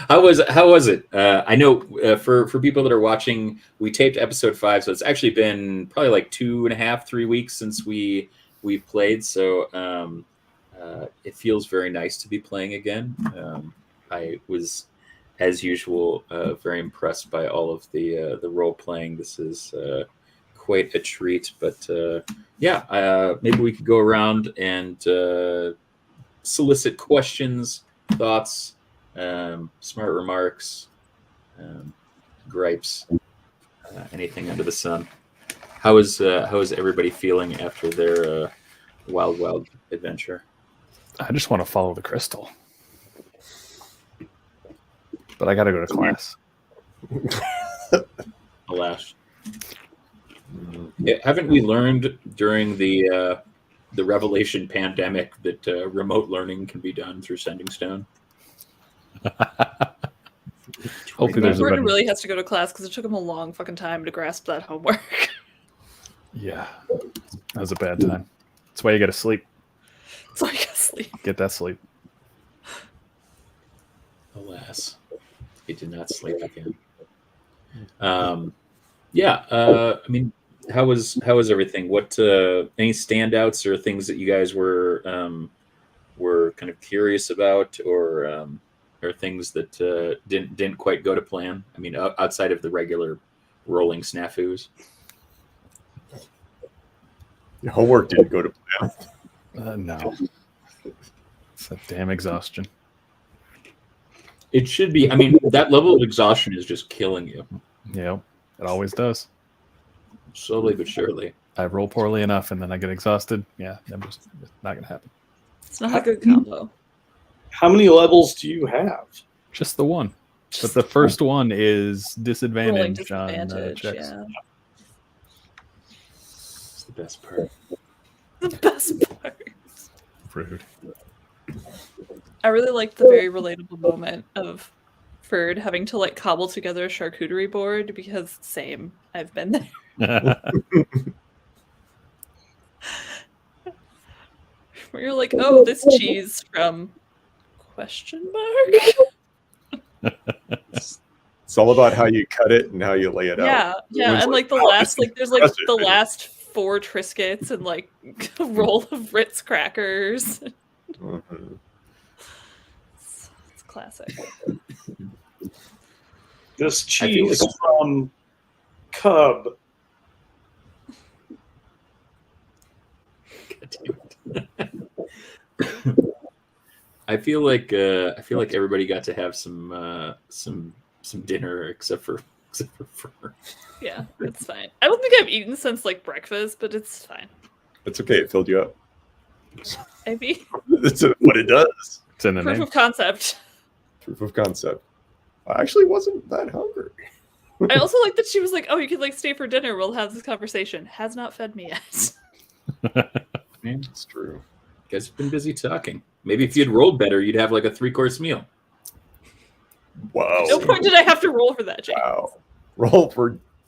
[SPEAKER 1] How was it? I know for people that are watching, we taped episode 5, so it's actually been probably like 2.5, 3 weeks since we've played. So it feels very nice to be playing again. I was, as usual, very impressed by all of the role playing. This is quite a treat. But maybe we could go around and solicit questions, thoughts, smart remarks, gripes, anything under the sun. How is everybody feeling after their wild adventure?
[SPEAKER 4] I just want to follow the crystal, but I got to go to class.
[SPEAKER 1] Alas, haven't we learned during the Revelation pandemic that remote learning can be done through Sending Stone?
[SPEAKER 4] Hopefully there's a
[SPEAKER 3] Gordon
[SPEAKER 4] better...
[SPEAKER 3] really has to go to class because it took him a long fucking time to grasp that homework.
[SPEAKER 4] Yeah, that was a bad time. That's why you got to sleep.
[SPEAKER 3] So I guess sleep.
[SPEAKER 4] Get that sleep.
[SPEAKER 1] Alas, he did not sleep again. I mean, how was everything? What any standouts or things that you guys were kind of curious about, or things that didn't quite go to plan? I mean, outside of the regular rolling snafus.
[SPEAKER 2] Your homework didn't go to plan.
[SPEAKER 4] No. It's that damn exhaustion.
[SPEAKER 1] It should be. I mean, that level of exhaustion is just killing you.
[SPEAKER 4] Yeah, it always does.
[SPEAKER 1] Slowly but surely.
[SPEAKER 4] I roll poorly enough and then I get exhausted. Yeah, it's not going to happen.
[SPEAKER 3] It's not a good combo.
[SPEAKER 5] How many levels do you have?
[SPEAKER 4] Just the one. But the first one is
[SPEAKER 3] Rolling
[SPEAKER 4] disadvantage on
[SPEAKER 3] disadvantage,
[SPEAKER 4] checks.
[SPEAKER 3] yeah.
[SPEAKER 1] It's the best part.
[SPEAKER 3] The best part.
[SPEAKER 4] Rude.
[SPEAKER 3] I really liked the very relatable moment of Ferd having to like cobble together a charcuterie board because same, I've been there. Where you're like, oh, this cheese from question mark?
[SPEAKER 2] It's all about how you cut it and how you lay it out.
[SPEAKER 3] Yeah, and like the last, like there's like the last 4 Triscuits and like a roll of Ritz crackers.
[SPEAKER 2] Mhm.
[SPEAKER 3] It's classic.
[SPEAKER 5] This
[SPEAKER 1] I feel
[SPEAKER 5] cheese
[SPEAKER 1] like-
[SPEAKER 5] from Cub.
[SPEAKER 1] I feel like everybody got to have some dinner except for Fur.
[SPEAKER 3] Yeah, it's fine. I don't think I've eaten since like breakfast, but it's fine.
[SPEAKER 2] It's okay. It filled you up.
[SPEAKER 3] Maybe
[SPEAKER 2] That's what it does.
[SPEAKER 4] It's in the
[SPEAKER 3] proof
[SPEAKER 4] name.
[SPEAKER 3] of concept.
[SPEAKER 2] Proof of concept. I actually wasn't that hungry.
[SPEAKER 3] I also like that she was like, "Oh, you could like stay for dinner. We'll have this conversation." Has not fed me yet.
[SPEAKER 2] It's true.
[SPEAKER 1] You guys have been busy talking. Maybe if you'd rolled better, you'd have like a 3-course meal.
[SPEAKER 2] Wow.
[SPEAKER 3] No point did I have to roll for that, James.
[SPEAKER 2] Wow.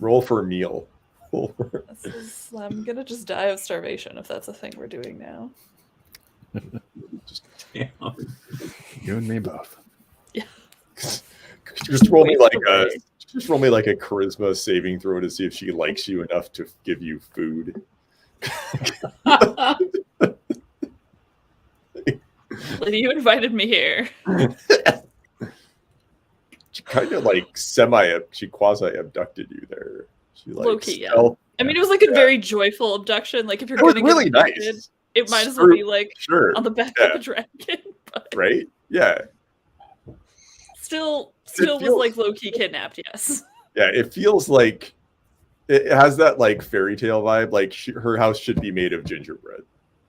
[SPEAKER 2] Roll for a meal.
[SPEAKER 3] I'm gonna just die of starvation if that's a thing we're doing now.
[SPEAKER 1] Damn.
[SPEAKER 4] You and me both.
[SPEAKER 2] Just roll me like a charisma saving throw to see if she likes you enough to give you food.
[SPEAKER 3] Lady, you invited me here.
[SPEAKER 2] She kind of like she quasi abducted you there. She like
[SPEAKER 3] Low-key, yeah.
[SPEAKER 2] stealth-
[SPEAKER 3] I mean, it was like a very joyful abduction. Like if you're
[SPEAKER 2] It was
[SPEAKER 3] gonna
[SPEAKER 2] really
[SPEAKER 3] get abducted,
[SPEAKER 2] nice.
[SPEAKER 3] it might as well be like
[SPEAKER 2] Sure.
[SPEAKER 3] on the back
[SPEAKER 2] Yeah.
[SPEAKER 3] of a dragon. But
[SPEAKER 2] Right? Yeah.
[SPEAKER 3] still
[SPEAKER 2] feels-
[SPEAKER 3] was like low key kidnapped. Yes.
[SPEAKER 2] Yeah. It feels like it has that like fairy tale vibe. Like her house should be made of gingerbread.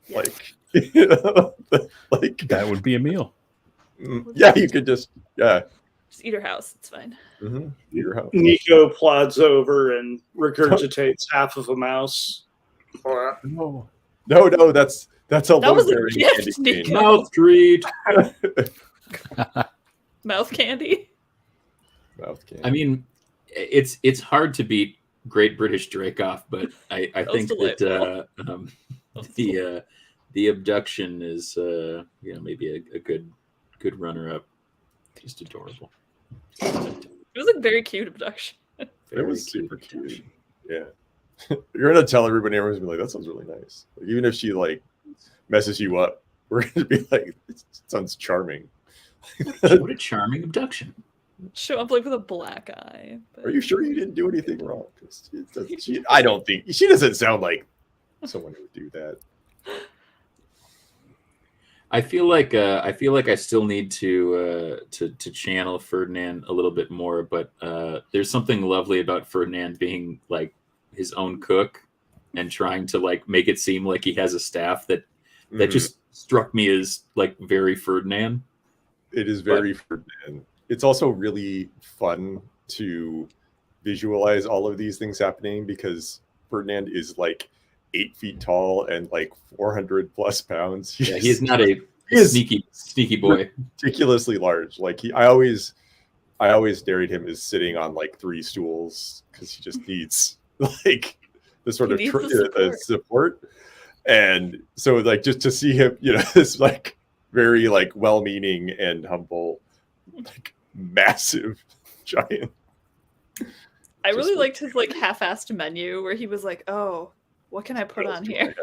[SPEAKER 3] Yes.
[SPEAKER 2] Like, you know, like
[SPEAKER 4] That would be a meal.
[SPEAKER 2] yeah, you could just
[SPEAKER 3] Just eat her house. It's fine.
[SPEAKER 2] Mm-hmm. Your house.
[SPEAKER 5] Nico plods over and regurgitates half of a mouse.
[SPEAKER 2] No, that's a
[SPEAKER 3] That
[SPEAKER 2] load
[SPEAKER 3] was a
[SPEAKER 2] bearing
[SPEAKER 3] gift,
[SPEAKER 2] candy
[SPEAKER 3] Nico.
[SPEAKER 2] cane.
[SPEAKER 1] Mouth treat.
[SPEAKER 3] Mouth candy.
[SPEAKER 2] Mouth candy.
[SPEAKER 1] I mean, it's hard to beat Great British Drake off, but I think that the abduction is maybe a good runner up. Just adorable.
[SPEAKER 3] It was a very cute abduction.
[SPEAKER 2] It was super cute. Yeah. You're gonna tell everybody, everyone's gonna be like, that sounds really nice. Like, even if she like messes you up, we're gonna be like, it sounds charming.
[SPEAKER 1] What a charming abduction.
[SPEAKER 3] Show up like with a black eye. But...
[SPEAKER 2] Are you sure you didn't do anything wrong? I don't think she doesn't sound like someone who would do that.
[SPEAKER 1] I feel like I still need to channel Ferdinand a little bit more, but there's something lovely about Ferdinand being like his own cook and trying to like make it seem like he has a staff that just struck me as like very Ferdinand.
[SPEAKER 2] It is very Ferdinand. It's also really fun to visualize all of these things happening because Ferdinand is like 8 feet tall and like 400 plus pounds.
[SPEAKER 1] He's not a sneaky boy.
[SPEAKER 2] Ridiculously large. Like I always narrate him as sitting on like 3 stools because he just needs like the sort of support. And so like just to see him, this like very like well-meaning and humble, like massive giant.
[SPEAKER 3] I really liked his like half-assed menu where he was like, "Oh, what can I put on here?"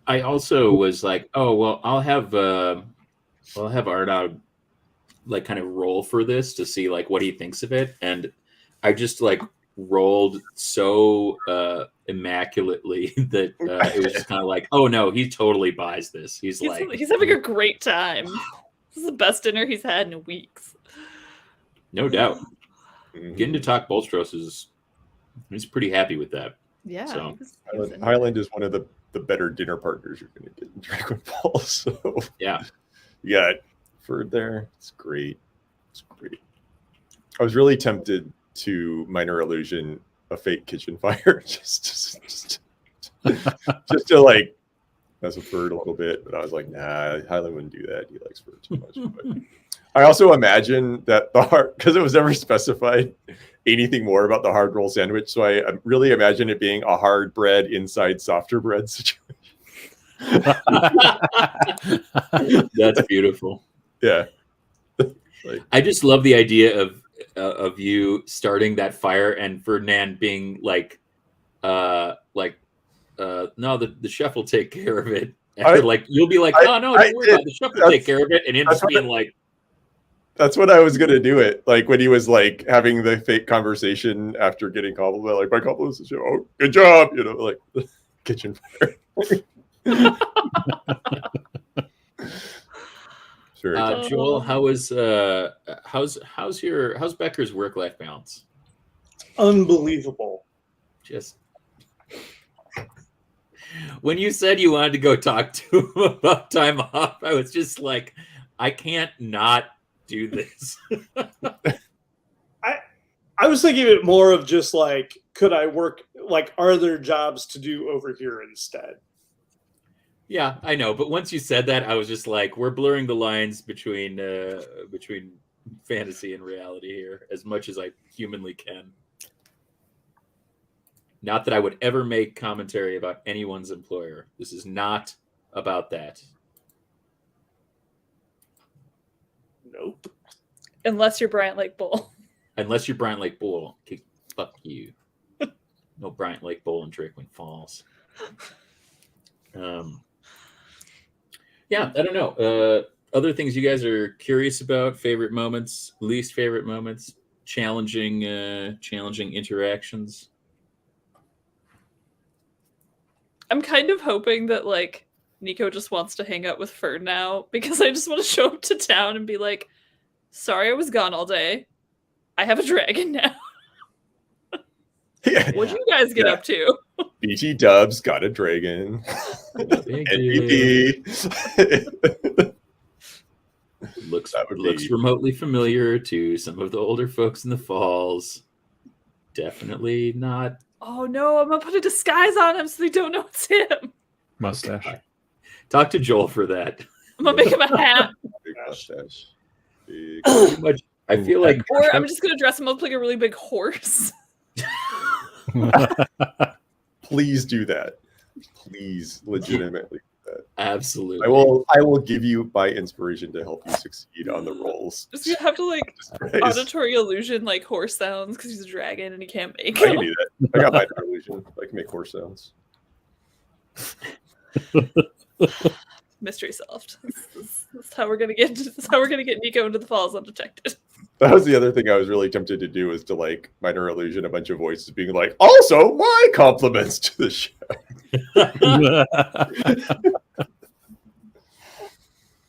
[SPEAKER 1] I also was like, "Oh well, I'll have Ardog like kind of roll for this to see like what he thinks of it," and I just like rolled so immaculately that it was just kind of like, "Oh no, he totally buys this." He's
[SPEAKER 3] having a great time. This is the best dinner he's had in weeks.
[SPEAKER 1] No doubt. Getting to talk Bolstros he's pretty happy with that.
[SPEAKER 3] Yeah.
[SPEAKER 1] So
[SPEAKER 2] Highland is one of the better dinner partners you're going to get in Drakewind Ball. So
[SPEAKER 1] yeah,
[SPEAKER 2] you got Ferd there. It's great. I was really tempted to minor illusion a fake kitchen fire just to like mess with Ferd a little bit, but I was like, nah, Highland wouldn't do that. He likes Ferd too much. But I also imagine that because it was never specified anything more about the hard roll sandwich, so I really imagine it being a hard bread inside softer bread situation.
[SPEAKER 1] That's beautiful.
[SPEAKER 2] Yeah.
[SPEAKER 1] I just love the idea of you starting that fire and Ferdinand being like no, the chef will take care of it. And you'll be like, oh no, don't worry about it. The chef will take care of it, and him just being like.
[SPEAKER 2] That's what I was gonna do it. Like when he was like having the fake conversation after getting complimented, like my compliments to you. Oh, good job, like kitchen fire. Sure.
[SPEAKER 1] Joel, how's Becker's work-life balance?
[SPEAKER 5] Unbelievable.
[SPEAKER 1] Just when you said you wanted to go talk to him about time off, I was just like, I can't not do this.
[SPEAKER 5] I was thinking it more of just like, could I work, like, are there jobs to do over here instead?
[SPEAKER 1] Yeah, I know, but once you said that, I was just like, we're blurring the lines between fantasy and reality here as much as I humanly can. Not that I would ever make commentary about anyone's employer. This is not about that.
[SPEAKER 5] Nope.
[SPEAKER 3] Unless you're Bryant Lake Bowl.
[SPEAKER 1] Unless you're Bryant Lake Bowl. Okay, fuck you. No Bryant Lake Bowl in Drakewind Falls. Yeah, I don't know. Other things you guys are curious about, favorite moments, least favorite moments, challenging interactions.
[SPEAKER 3] I'm kind of hoping that like Nico just wants to hang out with Ferd now because I just want to show up to town and be like, sorry I was gone all day. I have a dragon now.
[SPEAKER 2] Yeah.
[SPEAKER 3] What'd you guys get up to?
[SPEAKER 2] BT Dubs got a dragon. MVP.
[SPEAKER 1] Looks
[SPEAKER 2] That would
[SPEAKER 1] looks
[SPEAKER 2] be-
[SPEAKER 1] remotely familiar to some of the older folks in the Falls. Definitely not.
[SPEAKER 3] Oh no, I'm gonna put a disguise on him so they don't know it's him.
[SPEAKER 4] Mustache.
[SPEAKER 1] Talk to Joel for that.
[SPEAKER 3] I'm gonna make him a hat.
[SPEAKER 2] Big mustache. Big...
[SPEAKER 1] Pretty much, I feel like
[SPEAKER 3] Or I'm just gonna dress him up like a really big horse.
[SPEAKER 2] Please do that. Please, legitimately.
[SPEAKER 1] absolutely.
[SPEAKER 2] I will give you my inspiration to help you succeed on the roles.
[SPEAKER 3] Just you have to like
[SPEAKER 2] Right.
[SPEAKER 3] auditory illusion like horse sounds because he's a dragon and he can't make
[SPEAKER 2] I can
[SPEAKER 3] them.
[SPEAKER 2] do that. I got my illusion. I can make horse sounds.
[SPEAKER 3] Mystery solved. That's how we're gonna get. That's how we're gonna get Nico into the Falls undetected.
[SPEAKER 2] That was the other thing I was really tempted to do, is to like minor illusion a bunch of voices being like, also my compliments to the show.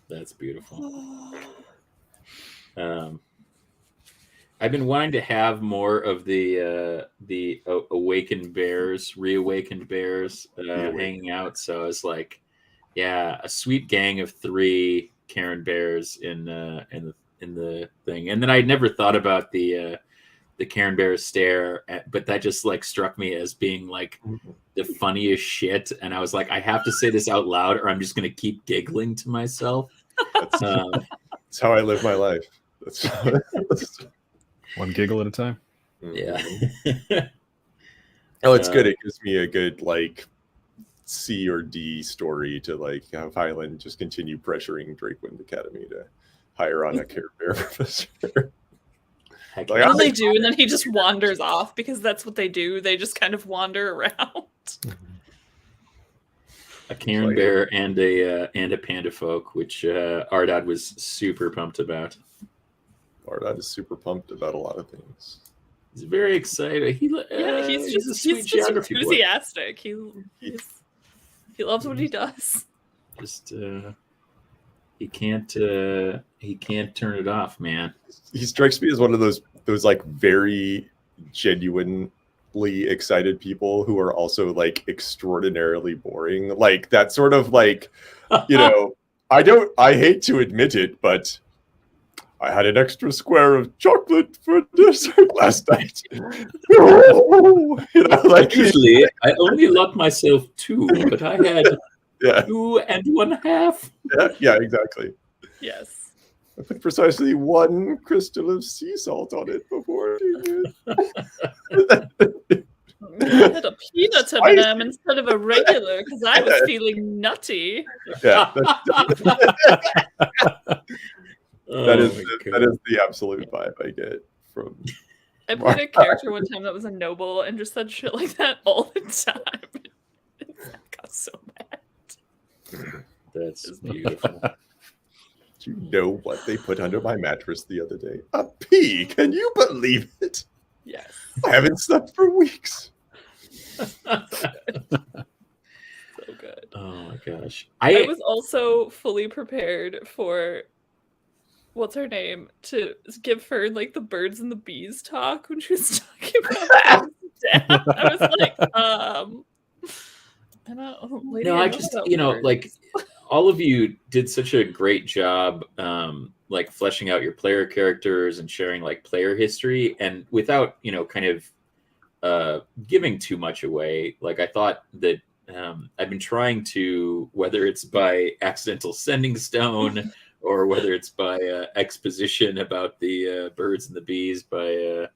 [SPEAKER 1] That's beautiful. I've been wanting to have more of the awakened bears, reawakened bears hanging out. So I was like, yeah, a sweet gang of 3 Karen bears in the thing. And then I never thought about the Karen Bear stare, but that just like struck me as being like the funniest shit. And I was like, I have to say this out loud, or I'm just gonna keep giggling to myself.
[SPEAKER 2] That's how I live my life. That's
[SPEAKER 4] One giggle at a time.
[SPEAKER 1] Yeah.
[SPEAKER 2] Oh, it's good. It gives me a good like C or D story to like have Highland just continue pressuring Drakewind Academy to hire on a Care Bear professor.
[SPEAKER 1] Heck
[SPEAKER 2] Like,
[SPEAKER 1] yeah.
[SPEAKER 3] And then they do, and then he just wanders off because that's what they do. They just kind of wander around.
[SPEAKER 1] A Karen Bear and a Panda Folk, which Ardad was super pumped about.
[SPEAKER 2] Ardad is super pumped about a lot of things.
[SPEAKER 1] He's very excited. He's
[SPEAKER 3] He's just enthusiastic. He loves what he does.
[SPEAKER 1] Just he can't turn it off, man.
[SPEAKER 2] He strikes me as one of those like very genuinely excited people who are also like extraordinarily boring. Like that sort of like, you know, I hate to admit it, but I had an extra square of chocolate for dessert last night. You know, like
[SPEAKER 1] Usually, I only lock myself 2, but I had
[SPEAKER 2] yeah,
[SPEAKER 1] 2 1/2.
[SPEAKER 2] yeah, exactly.
[SPEAKER 3] Yes.
[SPEAKER 2] I put precisely 1 crystal of sea salt on it before eating it.
[SPEAKER 3] I had a peanut M&M instead of a regular because I was feeling nutty.
[SPEAKER 2] Yeah, that is
[SPEAKER 1] God.
[SPEAKER 2] the absolute vibe I get from.
[SPEAKER 3] I played a character one time that was a noble and just said shit like that all the time. I got so mad.
[SPEAKER 1] That's beautiful.
[SPEAKER 2] Do you know what they put under my mattress the other day? A pea. Can you believe it?
[SPEAKER 3] Yes.
[SPEAKER 2] I haven't slept for weeks.
[SPEAKER 3] So good.
[SPEAKER 1] Oh my gosh.
[SPEAKER 3] I was also fully prepared for what's her name to give her like the birds and the bees talk when she was talking about death. I was like, I don't. Lady,
[SPEAKER 1] No,
[SPEAKER 3] I
[SPEAKER 1] I
[SPEAKER 3] know
[SPEAKER 1] just,
[SPEAKER 3] about
[SPEAKER 1] you know,
[SPEAKER 3] birds.
[SPEAKER 1] like all of you did such a great job like fleshing out your player characters and sharing like player history, and without, you know, kind of giving too much away. Like I thought that I've been trying to, whether it's by accidental sending stone or whether it's by exposition about the birds and the bees by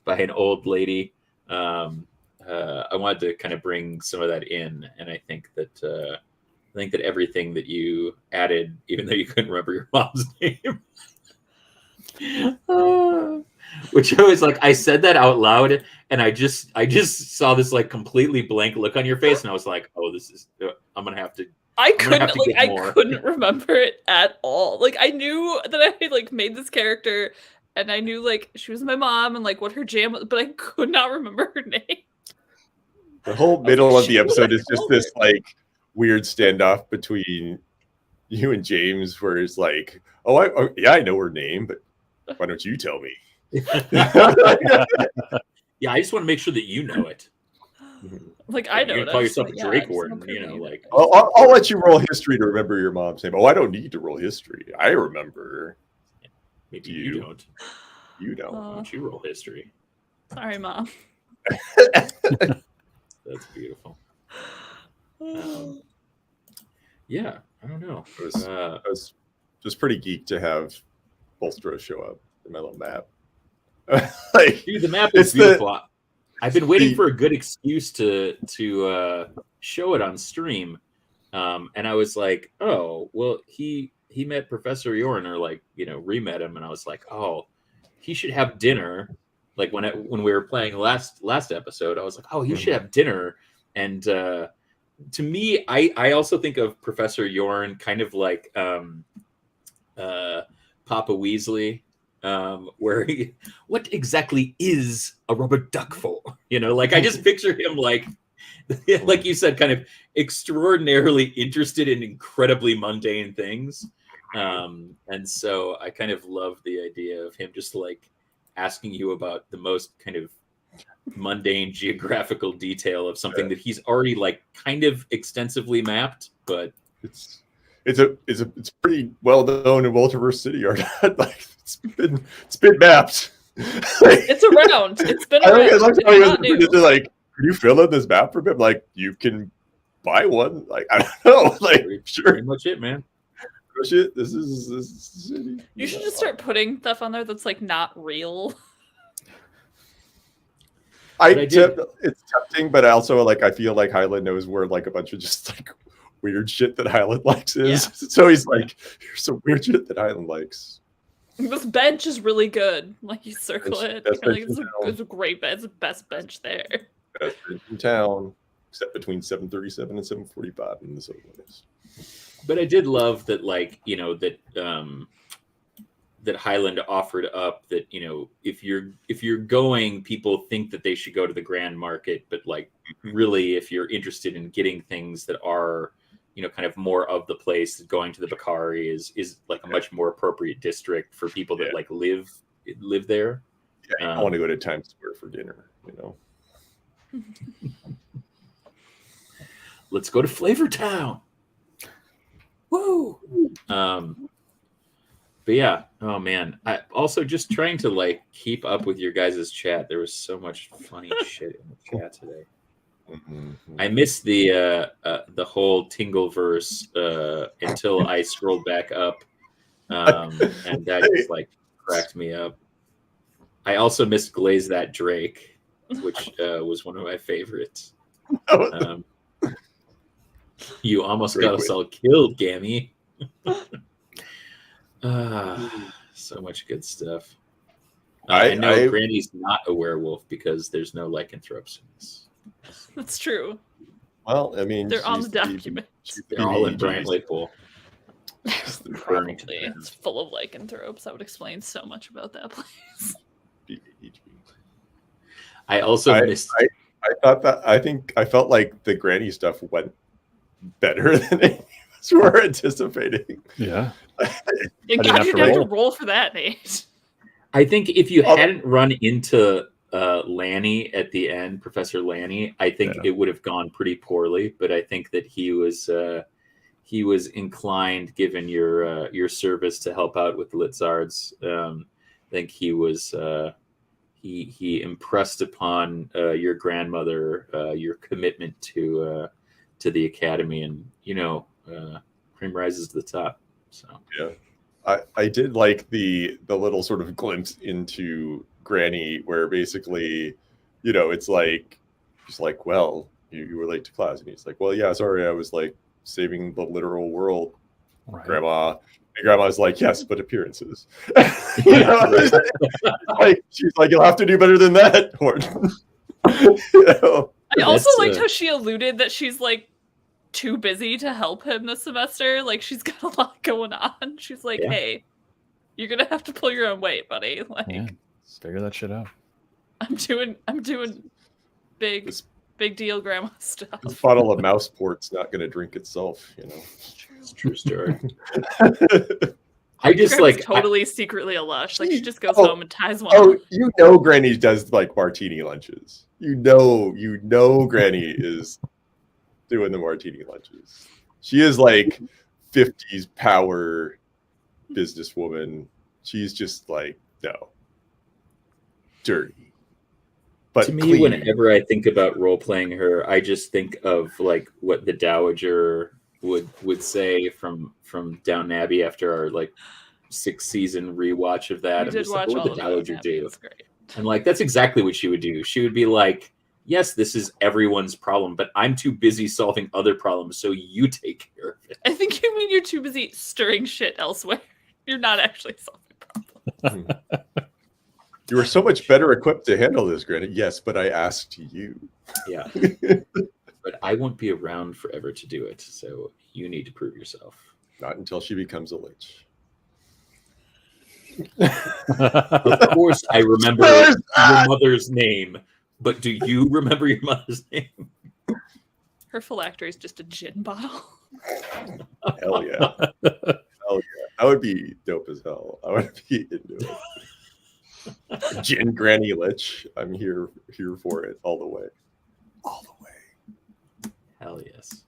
[SPEAKER 1] an old lady, I wanted to kind of bring some of that in, and I think that everything that you added, even though you couldn't remember your mom's name, which I was like, I said that out loud, and I just saw this like completely blank look on your face, and I was like, oh, this is I'm gonna have to.
[SPEAKER 3] I
[SPEAKER 1] have to get
[SPEAKER 3] I
[SPEAKER 1] more.
[SPEAKER 3] couldn't remember it at all. Like I knew that I had like made this character, and I knew like she was my mom and like what her jam was, but I could not remember her name.
[SPEAKER 2] The whole middle of the episode is just this like weird standoff between you and James, where it's like, oh, yeah, I know her name, but why don't you tell me?
[SPEAKER 1] Yeah, I just want to make sure that you know it.
[SPEAKER 3] Like I
[SPEAKER 1] You
[SPEAKER 3] know.
[SPEAKER 1] can call yourself a Drakewind, you know, like.
[SPEAKER 2] I'll let you roll history to remember your mom's name. Oh, I don't need to roll history. I remember.
[SPEAKER 1] Maybe you don't.
[SPEAKER 2] You don't.
[SPEAKER 1] Why don't you roll history?
[SPEAKER 3] Sorry, Mom.
[SPEAKER 1] That's beautiful. Yeah, I don't know.
[SPEAKER 2] I was just pretty geeked to have Bolstro show up in my little map. Like,
[SPEAKER 1] dude, the map is beautiful. I've been waiting for a good excuse to show it on stream, and I was like, oh, well, he met Professor Yorn, or like, you know, re-met him, and I was like, oh, he should have dinner. Like when we were playing last episode, I was like, oh, he should have dinner. And to me, I also think of Professor Yorn kind of like Papa Weasley. Where what exactly is a rubber duck for? You know, like I just picture him like you said, kind of extraordinarily interested in incredibly mundane things. And so I kind of love the idea of him just like asking you about the most kind of mundane geographical detail of something that he's already like kind of extensively mapped, but
[SPEAKER 2] it's pretty well known in Multiverse City, or not. Like it's been mapped.
[SPEAKER 3] It's around. It's been around.
[SPEAKER 2] It's like, can you fill in this map for me? I'm like, you can buy one. Like, I don't know. Like, sure.
[SPEAKER 1] Pretty much it, man.
[SPEAKER 2] Shit, this is city.
[SPEAKER 3] You should just start putting stuff on there that's like not real.
[SPEAKER 2] It's tempting, but also like I feel like Highland knows where like a bunch of just like weird shit that Highland likes is. Yeah. So he's like, here's some weird shit that Highland likes.
[SPEAKER 3] This bench is really good. Like you circle it. Like, it's a great bench. It's the best bench there.
[SPEAKER 2] Best bench in town, except between 7:37 and 7:45 in the Southern is.
[SPEAKER 1] But I did love that, like, you know, that that Highland offered up that, you know, if you're going, people think that they should go to the Grand Market, but like really, if you're interested in getting things that are, you know, kind of more of the place, going to the Bakari is like a much more appropriate district for people that like live there.
[SPEAKER 2] Yeah, I want to go to Times Square for dinner, you know.
[SPEAKER 1] Let's go to Flavor Town. Woo! But yeah, oh man. I also just trying to like keep up with your guys' chat. There was so much funny shit in the chat today. I missed the whole Tingleverse until I scrolled back up, and that just like cracked me up. I also missed Glaze That Drake, which was one of my favorites. You almost got us all killed, Gammy. So much good stuff. I know Granny's not a werewolf because there's no lycanthropes in this.
[SPEAKER 3] That's true.
[SPEAKER 2] Well, I mean,
[SPEAKER 3] they're on the document.
[SPEAKER 1] They're all in Bryant Lakeville.
[SPEAKER 3] Probably. It's full of lycanthropes. That would explain so much about that place.
[SPEAKER 1] I also missed.
[SPEAKER 2] I felt like the Granny stuff went better than any of us were anticipating.
[SPEAKER 4] Yeah.
[SPEAKER 3] You have to roll for that, Nate.
[SPEAKER 1] I think if you hadn't run into Lanny at the end, Professor Lanny, I think it would have gone pretty poorly. But I think that he was inclined, given your service, to help out with the Litzards. I think he was he impressed upon your grandmother your commitment to the academy, and you know, cream rises to the top. So
[SPEAKER 2] yeah. I did like the little sort of glimpse into Granny where basically, you know, it's like, just like, well, you were late to class. And he's like, well, yeah, sorry, I was like saving the literal world, right. Grandma. And Grandma's like, yes, but appearances. You know? Like, she's like, you'll have to do better than that, Horton. You know?
[SPEAKER 3] I also liked how she alluded that she's like too busy to help him this semester. Like she's got a lot going on. She's like, hey, you're gonna have to pull your own weight, buddy. Like,
[SPEAKER 4] figure that shit out.
[SPEAKER 3] I'm doing big deal grandma stuff.
[SPEAKER 2] This bottle of mouse port's not gonna drink itself, you know.
[SPEAKER 1] It's true story. I just like
[SPEAKER 3] totally secretly a lush. Like she just goes
[SPEAKER 2] Oh,
[SPEAKER 3] home and ties one.
[SPEAKER 2] Oh, you know, Granny does like martini lunches. You know, Granny is doing the martini lunches. She is like 50s power businesswoman. She's just like, no, dirty. But
[SPEAKER 1] to me,
[SPEAKER 2] clean.
[SPEAKER 1] whenever I think about role playing her, I just think of like what the Dowager would say from Downton Abbey after our like 6-season rewatch of that.
[SPEAKER 3] We did watch
[SPEAKER 1] what
[SPEAKER 3] all
[SPEAKER 1] would
[SPEAKER 3] of
[SPEAKER 1] the
[SPEAKER 3] that.
[SPEAKER 1] Dowager do?
[SPEAKER 3] It's great.
[SPEAKER 1] And like that's exactly what she would do. She would be like, yes, this is everyone's problem, but I'm too busy solving other problems, so you take care of it.
[SPEAKER 3] I think you mean you're too busy stirring shit elsewhere. You're not actually solving problems.
[SPEAKER 2] You are so much better equipped to handle this, Granny. Yes, but I asked you.
[SPEAKER 1] Yeah. But I won't be around forever to do it, so you need to prove yourself.
[SPEAKER 2] Not until she becomes a lich.
[SPEAKER 1] Of course, I remember your mother's name, but do you remember your mother's name?
[SPEAKER 3] Her phylactery is just a gin bottle.
[SPEAKER 2] Hell yeah. Hell yeah. That would be dope as hell. I would be into it. Gin Granny Lich. I'm here for it all the way. All the way.
[SPEAKER 1] Hell yes.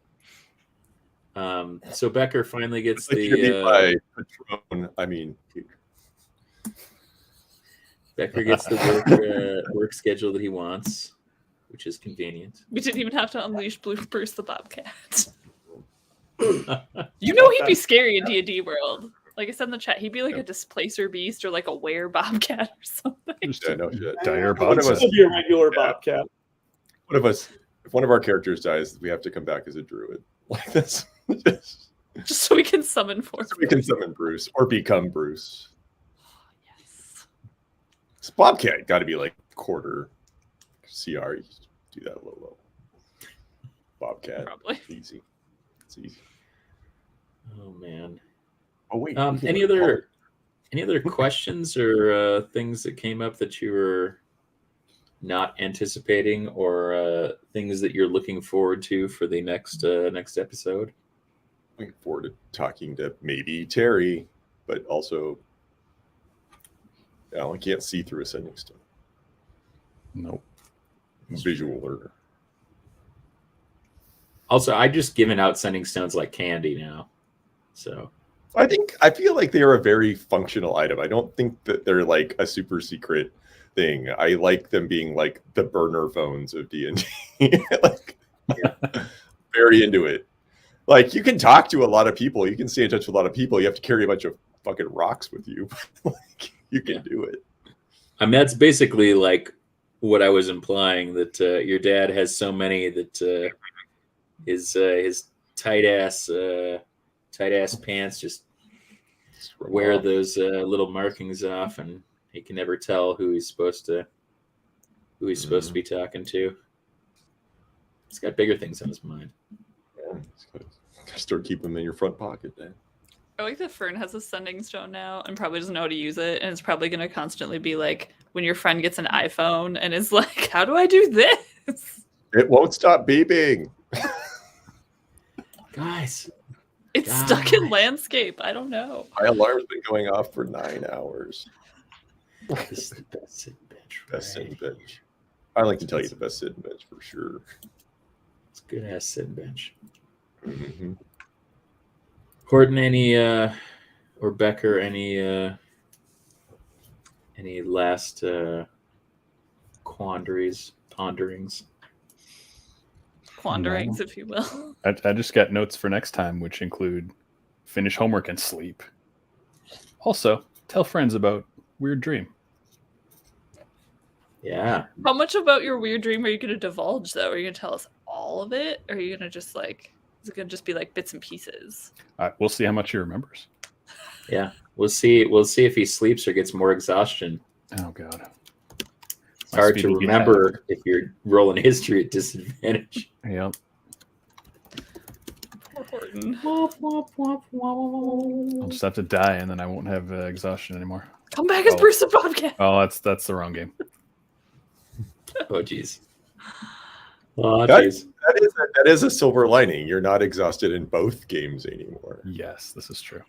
[SPEAKER 1] So Becker finally gets
[SPEAKER 2] Like Patron. I mean,
[SPEAKER 1] Becker gets the work schedule that he wants, which is convenient.
[SPEAKER 3] We didn't even have to unleash Bruce the Bobcat. You know he'd be scary in D&D world. Like I said in the chat, he'd be like a displacer beast or like a were bobcat or something.
[SPEAKER 2] yeah, no shit.
[SPEAKER 4] Dire
[SPEAKER 5] One of us
[SPEAKER 4] Bobcat.
[SPEAKER 5] will be a regular bobcat.
[SPEAKER 2] One of us, if one of our characters dies, we have to come back as a druid. Like this.
[SPEAKER 3] Just so we can summon forth.
[SPEAKER 2] So we can summon Bruce or become Bruce.
[SPEAKER 3] Yes.
[SPEAKER 2] This Bobcat got to be like quarter CR. You do that low. Bobcat.
[SPEAKER 3] Probably.
[SPEAKER 2] Easy. It's easy.
[SPEAKER 1] Oh man.
[SPEAKER 2] Oh wait.
[SPEAKER 1] Any other questions or things that came up that you were not anticipating, or things that you're looking forward to for the next episode?
[SPEAKER 2] Looking forward to talking to maybe Terry, but also Alan can't see through a sending stone.
[SPEAKER 4] Nope.
[SPEAKER 2] Visual learner.
[SPEAKER 1] Also, I just given out sending stones like candy now. So
[SPEAKER 2] I feel like they are a very functional item. I don't think that they're like a super secret thing. I like them being like the burner phones of D&D. Like, very into it. Like you can talk to a lot of people. You can stay in touch with a lot of people. You have to carry a bunch of fucking rocks with you. Like you can do it.
[SPEAKER 1] I mean, that's basically like what I was implying, that your dad has so many that his tight ass pants just wear those little markings off, and he can never tell who he's supposed to be talking to. He's got bigger things on his mind.
[SPEAKER 2] Yeah, gotta start keeping them in your front pocket, then.
[SPEAKER 3] I like that Fern has a sending stone now and probably doesn't know how to use it, and it's probably going to constantly be like when your friend gets an iPhone and is like, "How do I do this?"
[SPEAKER 2] It won't stop beeping.
[SPEAKER 1] Guys,
[SPEAKER 3] It's stuck in landscape. I don't know.
[SPEAKER 2] My alarm's been going off for 9 hours.
[SPEAKER 1] this is the best sit bench.
[SPEAKER 2] Best sit
[SPEAKER 1] right?
[SPEAKER 2] bench. I like to tell you the best sit bench for sure.
[SPEAKER 1] It's a good ass sit bench.
[SPEAKER 2] Mm-hmm.
[SPEAKER 1] Horton, or Becker, any last ponderings?
[SPEAKER 3] Quanderings, if you will.
[SPEAKER 4] I just got notes for next time, which include finish homework and sleep. Also, tell friends about Weird Dream.
[SPEAKER 1] Yeah.
[SPEAKER 3] How much about your weird dream are you going to divulge, though? Are you going to tell us all of it? Or are you going to just like, is it going to just be like bits and pieces?
[SPEAKER 4] We'll see how much he remembers.
[SPEAKER 1] Yeah. We'll see if he sleeps or gets more exhaustion.
[SPEAKER 4] Oh, God.
[SPEAKER 1] It's hard to remember if you're rolling history at disadvantage.
[SPEAKER 4] Yep.
[SPEAKER 3] Poor Horton.
[SPEAKER 4] I'll just have to die, and then I won't have exhaustion anymore.
[SPEAKER 3] Come back as Bruce the Bobcat.
[SPEAKER 4] Oh, that's the wrong game.
[SPEAKER 1] Oh, jeez. Oh,
[SPEAKER 2] That
[SPEAKER 1] jeez.
[SPEAKER 2] is a silver lining. You're not exhausted in both games anymore.
[SPEAKER 4] Yes, this is true.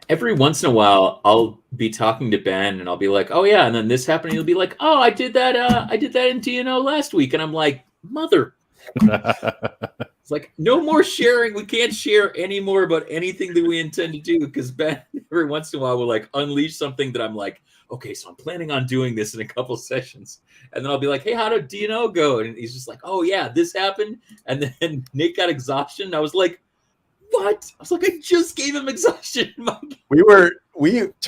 [SPEAKER 1] every once in a while I'll be talking to Ben and I'll be like, oh yeah, and then this happened, and he'll be like, oh, I did that in DNO last week, and I'm like, mother. It's like, no more sharing. We can't share any more about anything that we intend to do, because Ben every once in a while will like unleash something that I'm like, okay, so I'm planning on doing this in a couple sessions, and then I'll be like, hey, how did DNO go? And he's just like, oh yeah, this happened, and then Nate got exhaustion. And I was like, what? I was like, I just gave him exhaustion.
[SPEAKER 2] To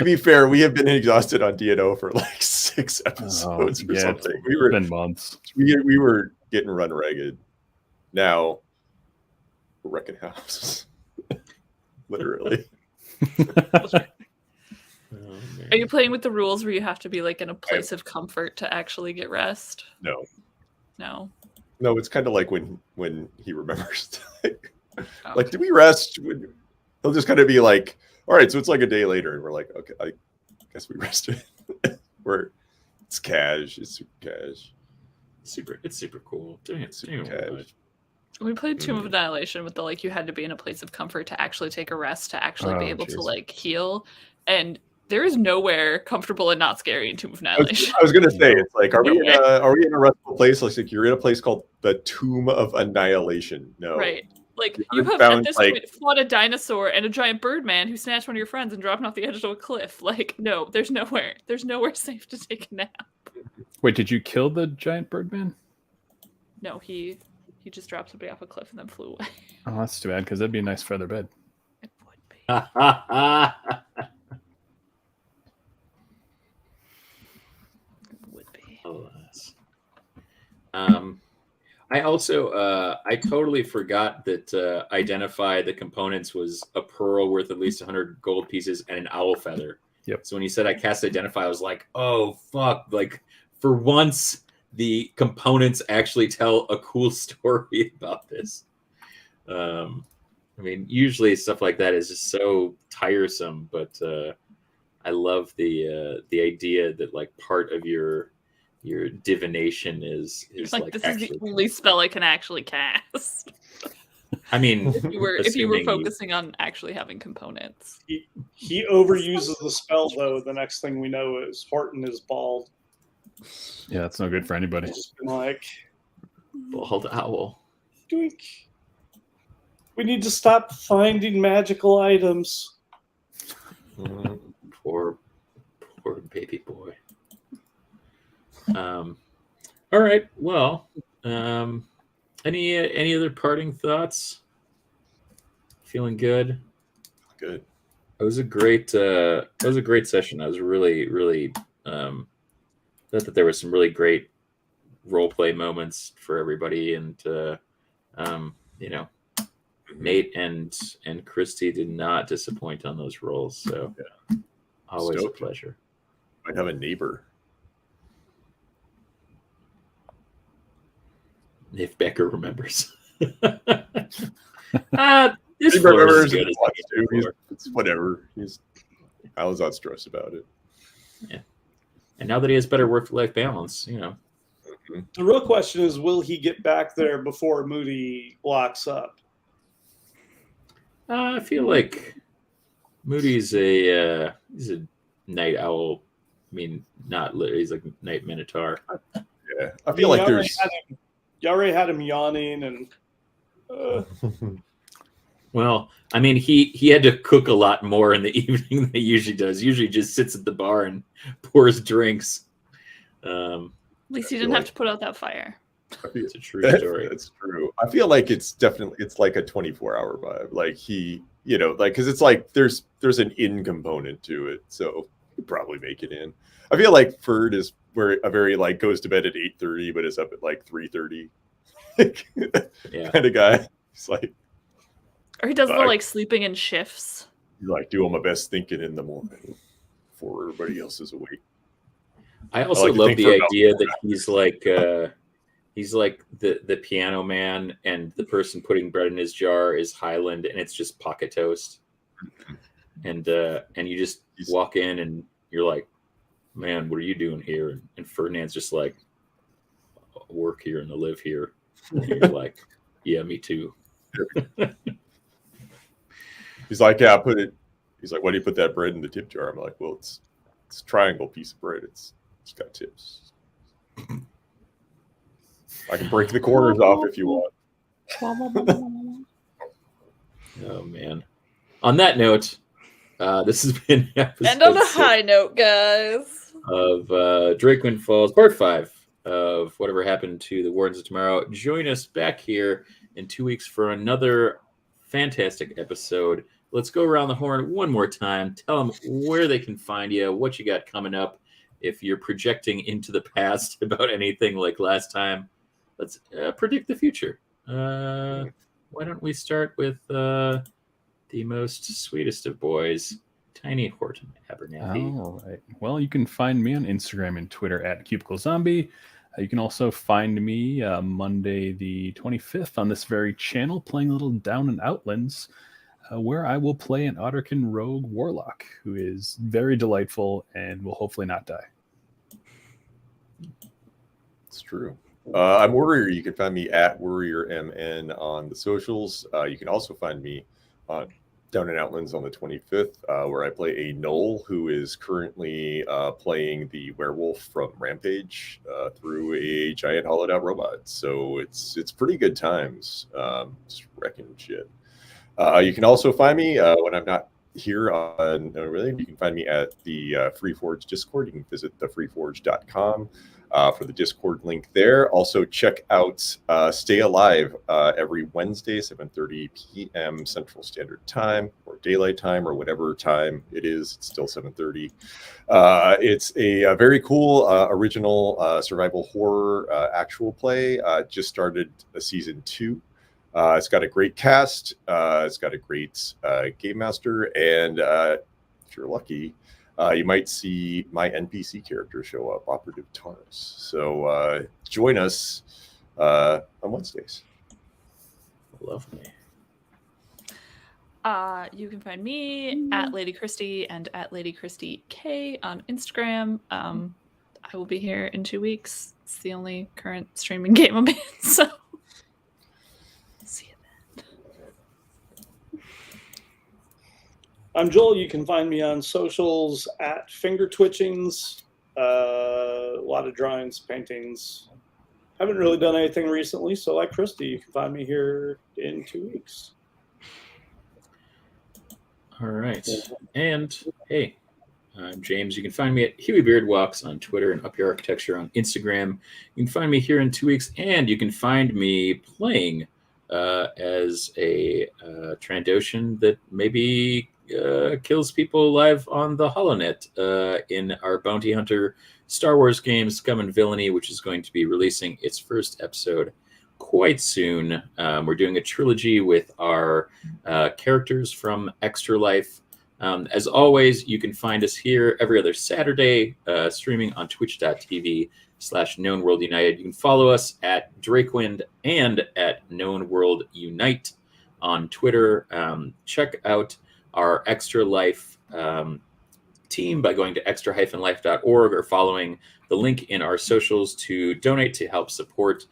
[SPEAKER 2] be fair, we have been exhausted on DNO for like 6 episodes or something.
[SPEAKER 4] It's been months.
[SPEAKER 2] We were getting run ragged. Now we're wrecking house. Literally.
[SPEAKER 3] Are you playing with the rules where you have to be like in a place of comfort to actually get rest?
[SPEAKER 2] No.
[SPEAKER 3] No,
[SPEAKER 2] It's kind of like when he remembers. Like,
[SPEAKER 3] Okay.
[SPEAKER 2] did we rest? He'll just kind of be like, all right, so it's like a day later, and we're like, okay, I guess we rested. It's cash. It's super cash.
[SPEAKER 1] It's super cool. Dang it,
[SPEAKER 2] Super cash.
[SPEAKER 3] We played Tomb of Annihilation with the like you had to be in a place of comfort to actually take a rest, to actually be able to like heal, and there is nowhere comfortable and not scary in Tomb of Annihilation.
[SPEAKER 2] I was gonna say, it's like, are we in a restful place? Like you're in a place called the Tomb of Annihilation. No,
[SPEAKER 3] Right. Like you have
[SPEAKER 2] found,
[SPEAKER 3] at this point fought a dinosaur and a giant birdman who snatched one of your friends and dropped him off the edge of a cliff. Like, no, there's nowhere safe to take a nap.
[SPEAKER 4] Wait, did you kill the giant birdman?
[SPEAKER 3] No, he just dropped somebody off a cliff and then flew away.
[SPEAKER 4] Oh, that's too bad, because that'd be a nice feather bed.
[SPEAKER 3] It would be. It would be.
[SPEAKER 1] Alas. I also I totally forgot that identify the components was a pearl worth at least 100 gold pieces and an owl feather.
[SPEAKER 4] Yep.
[SPEAKER 1] So when you said I cast identify, I was like, oh fuck! Like for once, the components actually tell a cool story about this. I mean, usually stuff like that is just so tiresome, but I love the idea that like part of your divination is like
[SPEAKER 3] this
[SPEAKER 1] actually,
[SPEAKER 3] is the only spell I can actually cast.
[SPEAKER 1] I mean,
[SPEAKER 3] if you were
[SPEAKER 1] assuming
[SPEAKER 3] focusing on actually having components.
[SPEAKER 5] He overuses the spell, though. The next thing we know is Horton is bald.
[SPEAKER 4] Yeah, that's no good for anybody.
[SPEAKER 5] Just been like,
[SPEAKER 1] bald owl.
[SPEAKER 5] doink. We need to stop finding magical items.
[SPEAKER 1] Poor baby boy. All right. Well, any other parting thoughts? Feeling good?
[SPEAKER 2] Good.
[SPEAKER 1] It was a great session. I was really thought that there were some really great role play moments for everybody, and Nate and Christy did not disappoint on those roles. So always
[SPEAKER 2] Stoked.
[SPEAKER 1] a pleasure.
[SPEAKER 2] Might have a neighbor.
[SPEAKER 1] If Becker remembers. This
[SPEAKER 2] He
[SPEAKER 1] floor is
[SPEAKER 2] remembers
[SPEAKER 1] as good
[SPEAKER 2] and
[SPEAKER 1] as
[SPEAKER 2] wants
[SPEAKER 1] any
[SPEAKER 2] to.
[SPEAKER 1] floor.
[SPEAKER 2] It's whatever. I was not stressed about it.
[SPEAKER 1] And now that he has better work-life balance,
[SPEAKER 5] The real question is, will he get back there before Moody locks up?
[SPEAKER 1] I feel like Moody's he's a night owl. I mean, not literally, he's like night minotaur.
[SPEAKER 2] Yeah, I feel like there's.
[SPEAKER 5] You already had him yawning, and
[SPEAKER 1] Well, I mean, he had to cook a lot more in the evening than he usually does. Usually just sits at the bar and pours drinks.
[SPEAKER 3] At least he didn't have to put out that fire.
[SPEAKER 1] It's a true story.
[SPEAKER 2] That's true. I feel like it's like a 24-hour vibe. Like he, because it's like there's an in component to it, so he'd probably make it in. I feel like Ferd is where a very like goes to bed at 8:30, but is up at like 3:30.
[SPEAKER 1] Yeah.
[SPEAKER 2] Kind of guy. He's like,
[SPEAKER 3] Or he does the like sleeping in shifts.
[SPEAKER 2] doing my best thinking in the morning before everybody else is awake.
[SPEAKER 1] I also love the idea that he's like the piano man, and the person putting bread in his jar is Highland, and it's just pocket toast. And you just walk in and you're like, man, what are you doing here? And Ferdinand's just like, I work here and I live here. And you're like, yeah, me too.
[SPEAKER 2] He's like, yeah, He's like, why do you put that bread in the tip jar? I'm like, well, it's a triangle piece of bread. It's got tips. I can break the corners off if you want.
[SPEAKER 1] Oh man. On that note, this has been episode
[SPEAKER 3] And on a
[SPEAKER 1] 6
[SPEAKER 3] high note, guys.
[SPEAKER 1] of Drakewind Falls, part 5 of Whatever Happened to the Wardens of Tomorrow. Join us back here in 2 weeks for another fantastic episode. Let's go around the horn one more time. Tell them where they can find you, what you got coming up. If you're projecting into the past about anything like last time, let's predict the future. Why don't we start with the most sweetest of boys, Tiny Horton Abernathy.
[SPEAKER 4] All right. Well, you can find me on Instagram and Twitter at CubicleZombie. You can also find me Monday the 25th on this very channel playing a little Down and Outlands, where I will play an Otterkin Rogue Warlock who is very delightful and will hopefully not die.
[SPEAKER 2] It's true. I'm Warrior. You can find me at WarriorMN on the socials. You can also find me on Down and Outlands on the 25th, where I play a Gnoll who is currently playing the werewolf from Rampage through a giant hollowed out robot. So it's pretty good times. Just wrecking shit. You can also find me when I'm not here on really. You can find me at the FreeForge Discord. You can visit thefreeforge.com for the Discord link there. Also check out Stay Alive every Wednesday, 7:30 p.m. Central Standard Time or Daylight Time or whatever time it is. It's still 7:30. It's a very cool original survival horror actual play. Just started season 2. It's got a great cast. It's got a great game master, and if you're lucky, you might see my NPC character show up, Operative Taurus. So join us on Wednesdays.
[SPEAKER 1] Lovely.
[SPEAKER 3] You can find me at Lady Christie and at Lady Christie K on Instagram. I will be here in 2 weeks. It's the only current streaming game I'm in, so see you then.
[SPEAKER 5] I'm Joel. You can find me on socials at Finger Twitchings. A lot of drawings, paintings. Haven't really done anything recently, so like Christy, you can find me here in 2 weeks.
[SPEAKER 1] All right. And hey, I'm James. You can find me at Huey Beard Walks on Twitter and Up Your Architecture on Instagram. You can find me here in 2 weeks, and you can find me playing as a Trandoshan that maybe kills people live on the HoloNet in our Bounty Hunter Star Wars game, Scum and Villainy, which is going to be releasing its first episode quite soon. We're doing a trilogy with our characters from Extra Life. As always, you can find us here every other Saturday, streaming on twitch.tv/KnownWorldUnited. You can follow us at Drakewind and at Known World Unite on Twitter. Check out our Extra Life team by going to extra-life.org or following the link in our socials to donate to help support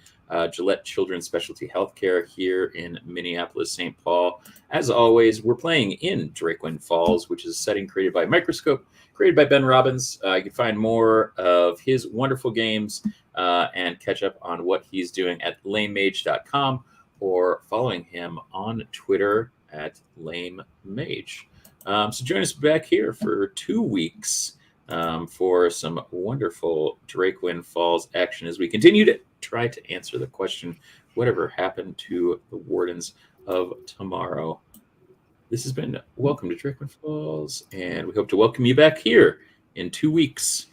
[SPEAKER 1] Gillette Children's Specialty Healthcare here in Minneapolis, St. Paul. As always, we're playing in Drakewind Falls, which is a setting created by Microscope, created by Ben Robbins. You can find more of his wonderful games and catch up on what he's doing at lamemage.com or following him on Twitter at lamemage. So join us back here for 2 weeks for some wonderful Drakewind Falls action as we continue to try to answer the question, whatever happened to the Wardens of Tomorrow? This has been Welcome to Drakewind Falls, and we hope to welcome you back here in 2 weeks.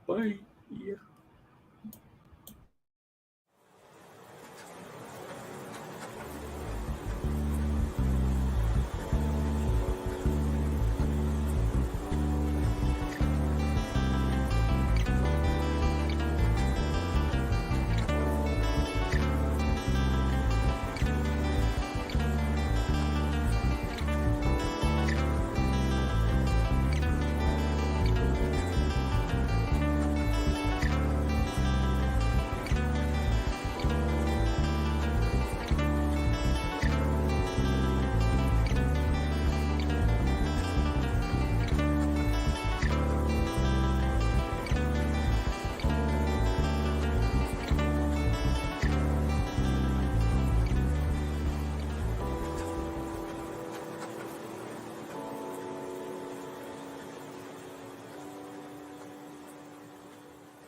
[SPEAKER 1] Bye.